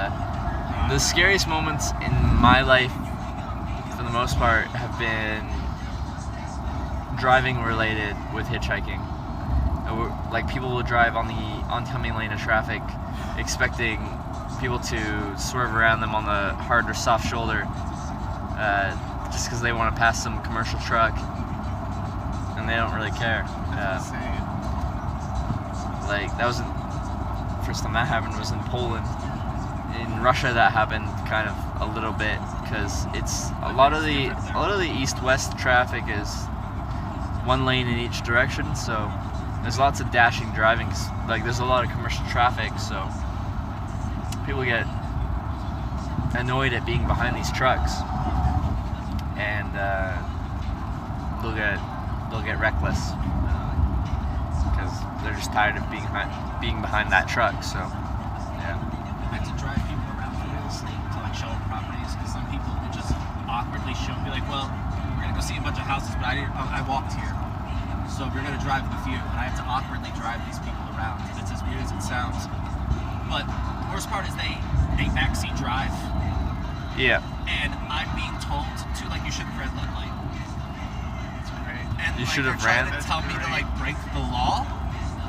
the scariest moments in my life, for the most part, have been driving related with hitchhiking. Like people will drive on the oncoming lane of traffic, expecting people to swerve around them on the hard or soft shoulder, just because they want to pass some commercial truck, and they don't really care. Like that was first time that happened was in Poland. In Russia, that happened kind of a little bit because it's a lot of the east-west traffic is one lane in each direction, so there's lots of dashing driving. Like there's a lot of commercial traffic, so people get annoyed at being behind these trucks, and they'll get reckless because they're just tired of being behind that truck. So yeah. I had to drive people around for real estate to like show them properties because some people would just awkwardly show me like, well, we're gonna go see a bunch of houses, but I walked here, so we're gonna drive with you, and I have to awkwardly drive these people around. It's as weird as it sounds, but the worst part is they backseat drive. Yeah. And I'm being told to like you should have red light. That's great. And You like, should have they're trying ran. to tell me to like break the law.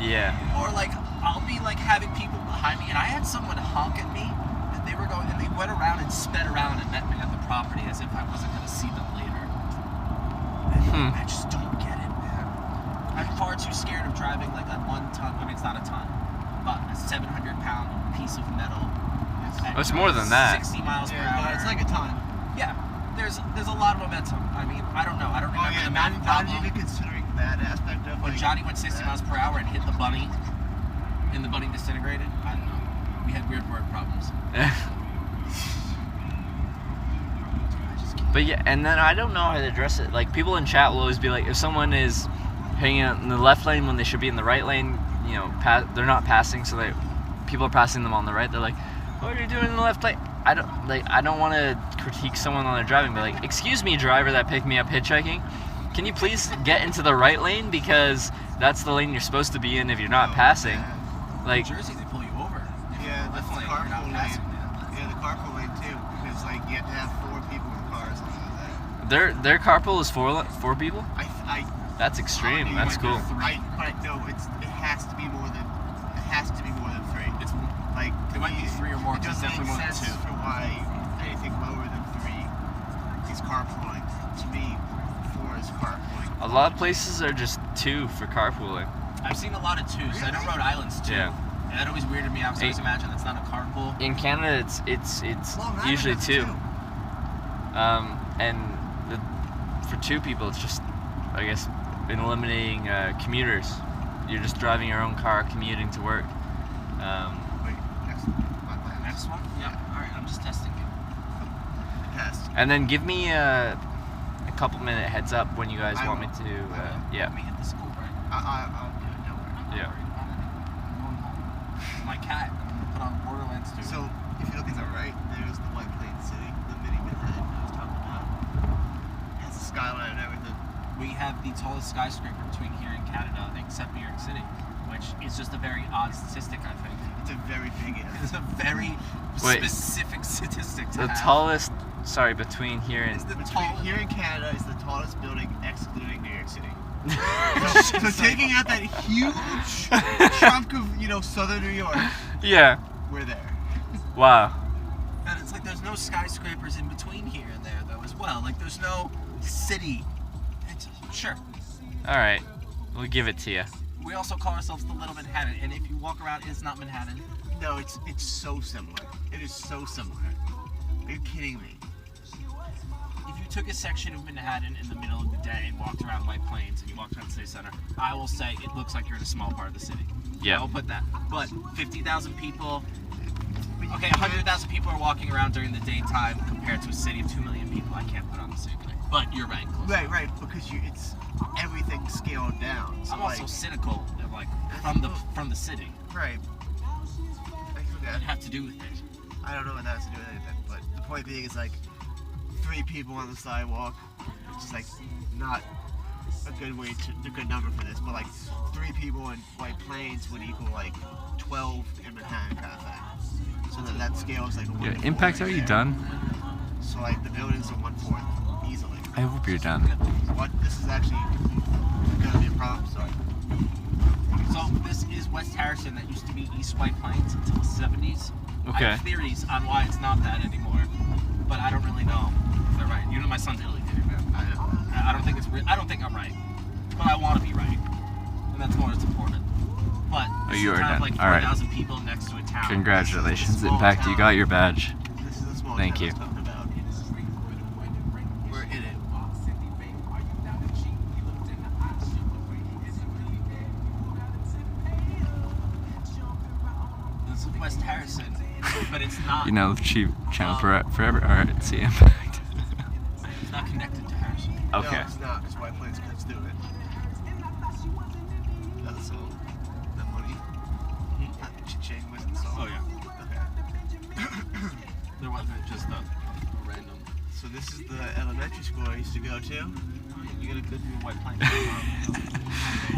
Yeah. Or like I'll be like having people behind me, and I had someone honk at me, and they were going, and they went around and sped around and met me at the property as if I wasn't gonna see them later. And I just don't get it, man. I'm far too scared of driving like a 1 ton. I mean, it's not a ton, but a 700-pound piece of metal Oh, it's more than that. 60 miles per Yeah, hour. it's like a ton. Yeah, there's a lot of momentum. I mean, I don't know. I don't Oh remember yeah, the not Mountain Pablo. even considering that aspect of When like, Johnny went 60 miles per hour and hit the bunny, and the bunny disintegrated, I don't know. We had weird word problems. But yeah, and then I don't know how to address it. Like, people in chat will always be like, if someone is hanging out in the left lane when they should be in the right lane, you know, they're not passing, so people are passing them on the right. They're like, what are you doing in the left lane? I don't want to critique someone on their driving, but like, excuse me, driver that picked me up hitchhiking, can you please get into the right lane, because that's the lane you're supposed to be in if you're not passing. Like, In Jersey, they pull you over. Yeah, that's the Left lane, you're not carpool lane. passing, man. Yeah, the carpool lane too, because like you have to have 4 people in the car or something like that. their carpool is four people? I That's extreme. That's cool. But no, it has to be more than 3. It's Like It might be 3 or more, It but it's doesn't definitely make more than sense 2. for why anything lower than 3 is carpooling. To me, 4 is carpooling. A lot of places are just 2 for carpooling. I've seen a lot of 2s. I know Rhode Island's 2. Yeah. And that always weirded me out, because I always imagine that's not a carpool. In Canada, it's Long Island usually has 2. 2. And for 2 people, it's just, I guess, in eliminating commuters. You're just driving your own car, commuting to work. Wait, Next one? Yeah. Alright, I'm just testing you. Test. And then give me a couple minute heads up when you guys I want me will. to. Let Yeah. me hit the school, right? I'll do it. Don't worry. Yeah. My cat. I'm gonna put on Borderlands 2. So if you look at the right, there's the White Plains City, the mini Manhattan I was talking about. It has a skyline and everything. We have the tallest skyscraper between here and Canada, except New York City, which is just a very odd statistic, I think. It's a very big area. It's a very Wait. specific statistic to The have. tallest, between here and. Is the Between tallest. here in Canada is the tallest building, excluding New York City. So taking out that huge chunk of southern New York, Yeah. we're there. Wow. And it's like there's no skyscrapers in between here and there, though, as well. Like there's no city. It's, sure. All right. We'll give it to you. We also call ourselves the Little Manhattan, and if you walk around, it's not Manhattan. No, it's so similar. It is so similar. Are you kidding me? If you took a section of Manhattan in the middle of the day and walked around White Plains and you walked around the city center, I will say it looks like you're in a small part of the city. Yeah. I will put that. But 50,000 people, okay, 100,000 people are walking around during the daytime compared to a city of 2 million people. I can't put on the same thing. But you're right. Close enough. Right, because it's everything scaled down. So I'm also cynical of like from the city. right. I forgot. What have to do with it? I don't know what that has to do with anything, but the point being is like 3 people on the sidewalk, which is like not a good number for this, but like 3 people in White Plains would equal like 12 in Manhattan kind of thing. So that scale is like a 1 to 4 Impact, right are you there. done? So like the building's a 1/4 easily. I hope you're done. What? This is actually gonna be a problem. Sorry. So this is West Harrison that used to be East White Plains until the 70s. Okay. I have theories on why it's not that anymore, but I don't really know if they're right. You know my son's Italy theory, man. I don't think it's I don't think I'm right, but I want to be right, and that's more what's important. But this you is are a town of done. like All right. 4,000 people next to a town. Congratulations, Small Impact. You town. got your badge. This is a small Thank town you. I was talking about. We're in it. This is West Harrison, but it's not. You know, cheap channel forever. All right. See Impact. It's not connected to Harrison. Okay. No, it's not, because White Plains cuts through it. That's the song. The money. Not the Cha-Ching was the song. Oh yeah. Okay. There wasn't just a random. So this is the elementary school I used to go to. You get a good view of White Plains.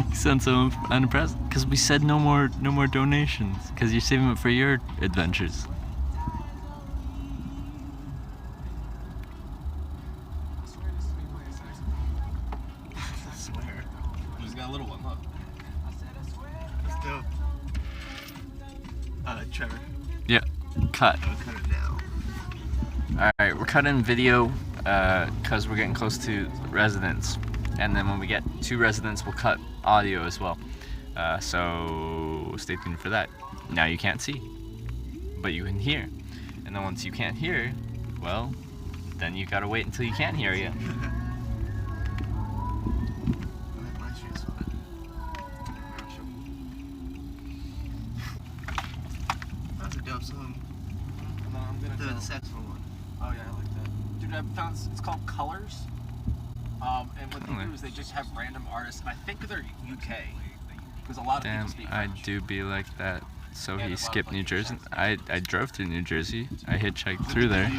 You sound so unimpressed because we said no more donations because you're saving it for your adventures. I swear. He's got a little one. Look. That's dope. Trevor, Yeah. Cut. I'll cut it now. All right, we're cutting video because we're getting close to residents, and then when we get to residents, we'll cut audio as well. So stay tuned for that. Now you can't see, but you can hear. And then once you can't hear, well, then you gotta wait until you can't hear again. My street's fine. That was a dope song. No, I'm gonna The go. saxophone one. Oh yeah, I like that. Dude, I found it's called Colors. And what they do is they just have random artists, and I think they're UK, because a lot of Damn, people speak I French. do be like that. So Yeah, he there's a lot of, skipped like, New Jersey. accents. I drove through New Jersey. I hitchhiked through there.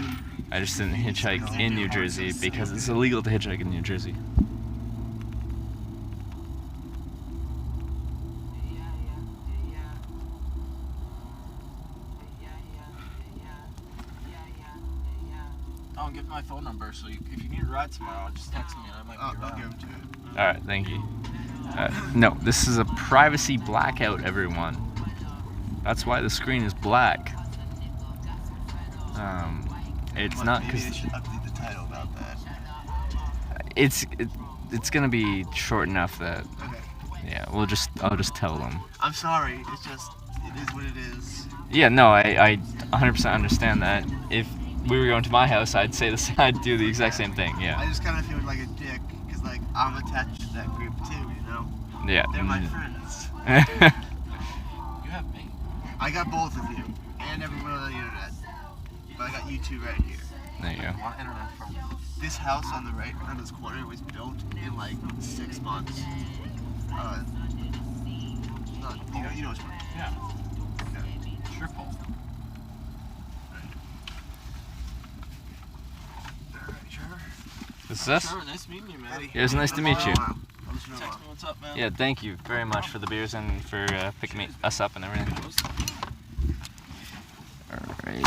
I just didn't hitchhike in New Jersey because it's illegal to hitchhike in New Jersey. I'll give my phone number, so if you need a ride tomorrow, just text me and I might be I'll around. give him to it. Alright, thank you. No, this is a privacy blackout, everyone. That's why the screen is black. It's not Maybe I because should update the title about that. it's gonna be short enough that Okay. yeah, I'll just tell them. I'm sorry. It's just it is what it is. Yeah, no, I 100% understand that. If we were going to my house, I'd say this. I'd do the exact same thing. I Yeah, just kind of feel like a dick because like I'm attached to that group too. You know. yeah. They're my friends. You have me. I got both of you and everyone on the internet. But I got you two right here. There you go. I want internet from you. This house on the right on this corner was built in like 6 months. Not, you know which one. Yeah. Yeah. Triple. Alright, Trevor. This is us. Trevor, nice meeting you, man. Eddie. It was nice to meet you. Wow. I'm just gonna Text me what's up, man. Yeah, thank you very much for the beers and for picking us up and everything. Alright.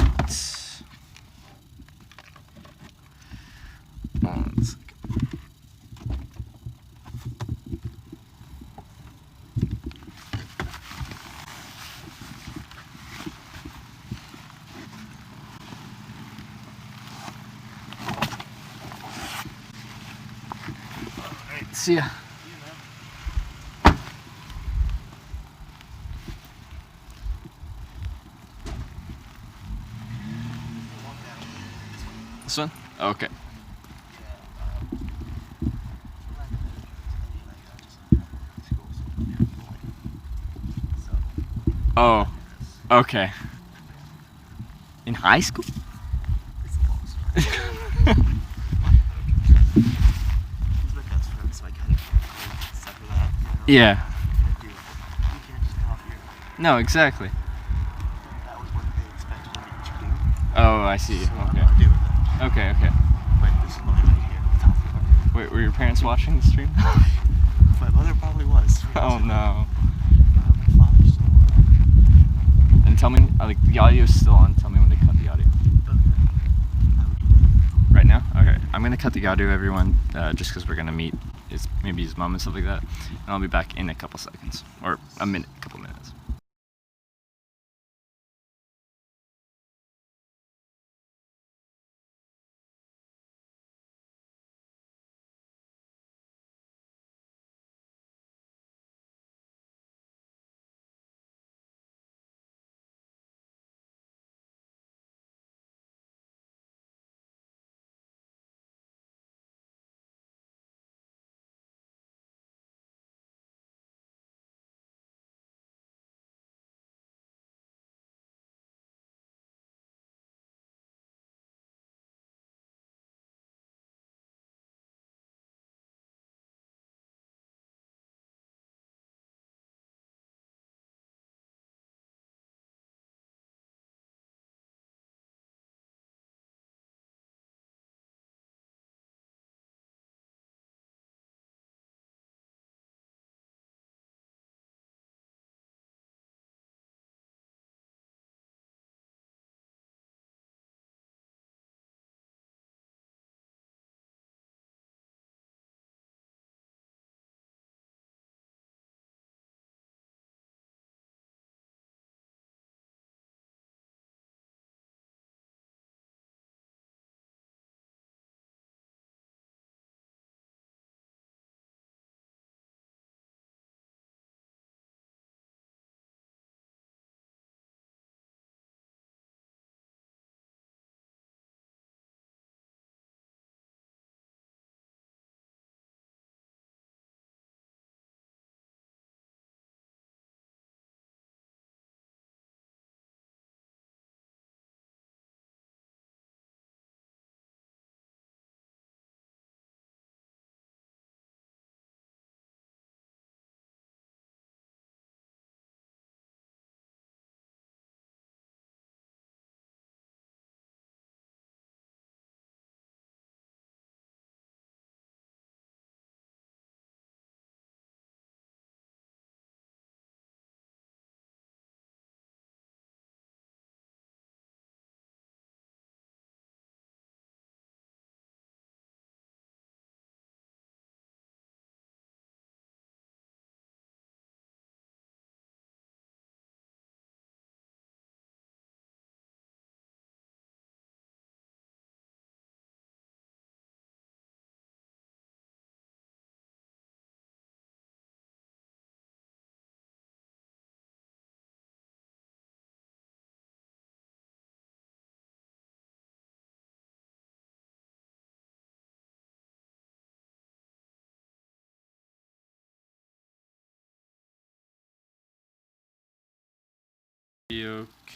One second. Alright, see ya. This one? Okay. Oh, okay. In high school? He's my best friend, so I kind of stuck with that. You know? Yeah. You can't just come up here. No, exactly. That was what they expected of me cheating. Oh, I see. So I'm Okay. not doing that. Okay, okay. But this is mine right here. Top floor. Wait, were your parents watching the stream? My mother probably was. Oh no. My father's still alive. And tell me, like, the audio is still on. Tell me when to cut the audio. Right now? Okay. I'm gonna cut the audio, everyone, just because we're gonna meet maybe his mom and stuff like that. And I'll be back in a couple seconds. Or a minute, couple minutes.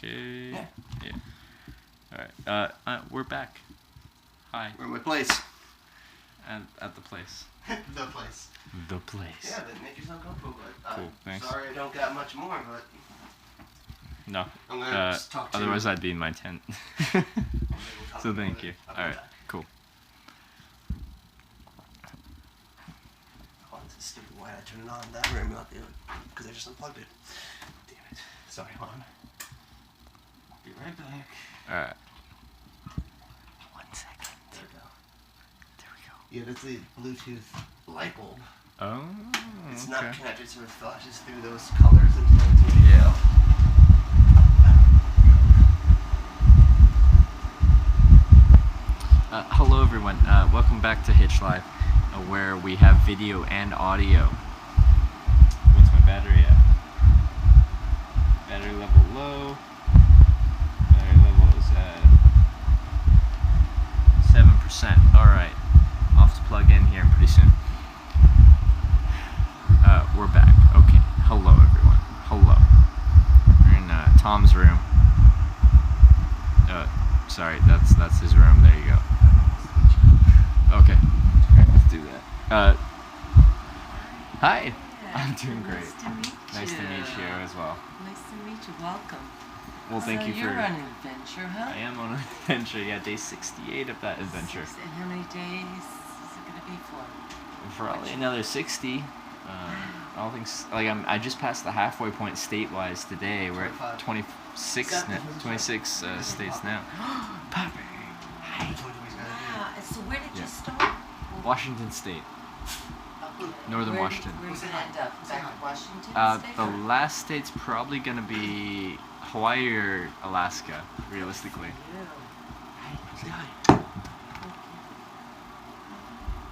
Okay. Yeah. All right. We're back. Hi. We're in my place. At the place. The place. The place. Yeah, that make yourself comfortable. But Cool, thanks. Sorry, I don't got much more, but No. I'm gonna just talk to Otherwise, I'd be in my tent. we'll talk So about thank it. you. I'll All be right. back. Cool. Oh, this is stupid. Why did I turn it on in that room? Not the other, because I just unplugged it. Damn it. Sorry, hold on. Be right back. All right. 1 second. There we go. There we go. Yeah, that's the Bluetooth light bulb. Oh. It's okay. not connected, so it flashes through those colors until it's ready to Yeah. go. Hello everyone, welcome back to Hitch Live, where we have video and audio. What's my battery at? Battery level low. Battery level is at 7%. Alright, off to plug in here pretty soon. We're back. Okay, hello everyone. Hello. We're in Tom's room. Sorry, that's his room. There you go. Okay. Alright, let's do that. Hi. I'm doing great. Nice to meet you. Nice to meet you as well. Nice to meet you. Welcome. Well, thank so you you're for. on an adventure, huh? I am on an adventure. Yeah, day 68 of that adventure. And how many days is it going to be for? Probably another 60. I don't think I just passed the halfway point state-wise today. We're at 26 states now. Poppy. I told you he's gonna do. Wow. So where did Yeah. you start? Washington State, Northern Where Washington. Where did you end up? Back to Washington State? The last state's probably gonna be Hawaii or Alaska, realistically.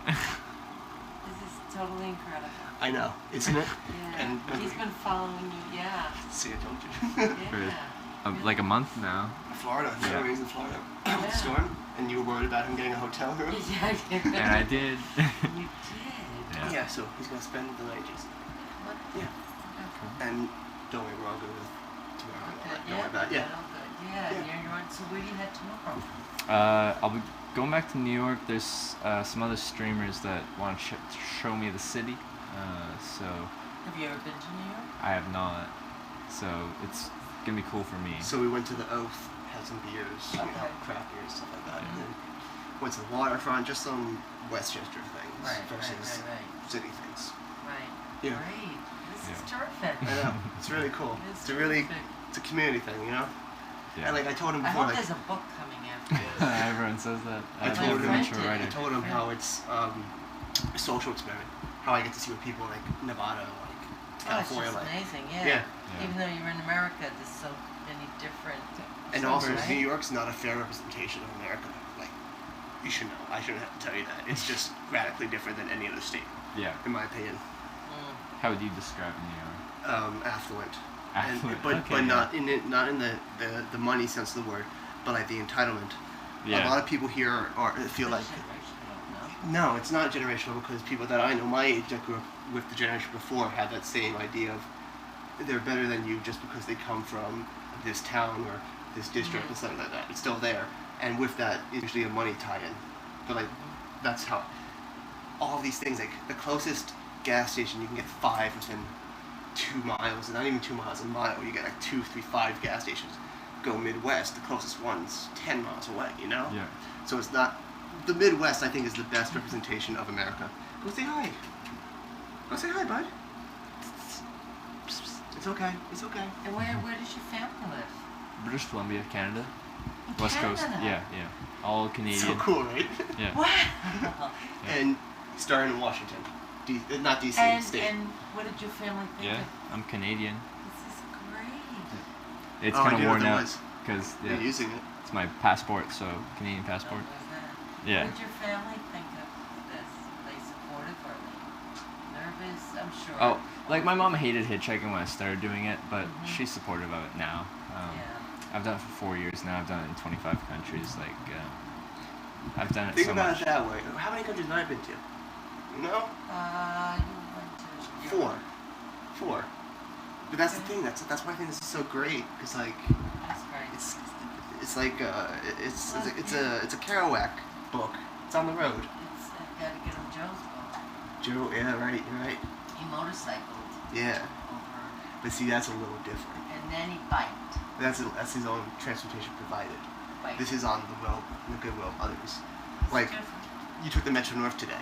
This is totally incredible. I know, isn't it? Yeah. And He's been following you, yeah. see, I told you. Yeah. Like a month now. Florida. Yeah. Yeah. He's in Florida. Yeah. Storm, and you were worried about him getting a hotel room. Yeah. And I did. You did. Yeah, so he's gonna spend the night just. Yeah. And don't worry, we're all good with tomorrow. Good. Don't worry about it. Yeah. Good. Yeah. Yeah. You're on. So where do you head tomorrow? I'll be going back to New York. There's some other streamers that want to show me the city. So Have you ever been to New York? I have not. So it's gonna be cool for me. So we went to the Oath, had some beers, you know, Okay. craft beers, stuff like that, and then went to the waterfront, just some Westchester things versus city things. Right. Yeah. Great. This is Yeah. terrific. I know, it's really cool. It's It's a really, terrific. it's a community thing, you know. Yeah. And like I told him I before, hope like there's a book coming after this. Everyone says that. I I've told never him- been to a I writer. told him how it's a social experiment. How I get to see what people like Nevada, like Oh, it's California, just like. amazing, Yeah. Yeah. Even though you're in America, there's so many different. And things, also, right? New York's not a fair representation of America. Like, you should know. I shouldn't have to tell you that. It's just radically different than any other state, Yeah. in my opinion. Mm. How would you describe New York? Affluent. Affluent, But okay, yeah. not in the money sense of the word, but like the entitlement. Yeah. A lot of people here feel like. No, it's not generational because people that I know my age that grew up with the generation before had that same idea of they're better than you just because they come from this town or this district and something like that. It's still there. And with that, it's usually a money tie-in. But like, that's how all of these things, like the closest gas station, you can get 5 within 2 miles, and not even 2 miles, a mile. You get like 2, 3, 5 gas stations. Go Midwest, the closest one's 10 miles away, you know? Yeah. So it's not, the Midwest I think is the best representation of America. Go say hi. Go say hi, bud. It's okay, it's okay. And where does your family live? British Columbia, Canada. West Coast. Canada. Yeah, yeah. All Canadian. So cool, right? Yeah. Wow. And starting in Washington. Not DC, and state. and what did your family think Yeah, of? I'm Canadian. This is great. It's Oh, I kind of knew what worn that out was. because You're using it. it's my passport, so Canadian passport. What was that? Yeah. What did your family think of this? Are they supportive or are they nervous? I'm sure. Oh, like my mom hated hitchhiking when I started doing it, but she's supportive of it now. Yeah. I've done it for 4 years now. I've done it in 25 countries. Like, I've done it Think so about much. it that way. How many countries have I been to? You know? You went to 4. Europe. 4. But that's the thing. That's why I think this is so great. Because like, That's It's like it's a Kerouac book. It's on the road. I gotta get him Joe's boat. Joe, yeah, right, you're right. He motorcycled Yeah, over, but see, that's a little different. and then he biked. That's his own transportation provided. Biked. This is on the goodwill of others. It's Like different. you took the Metro North today.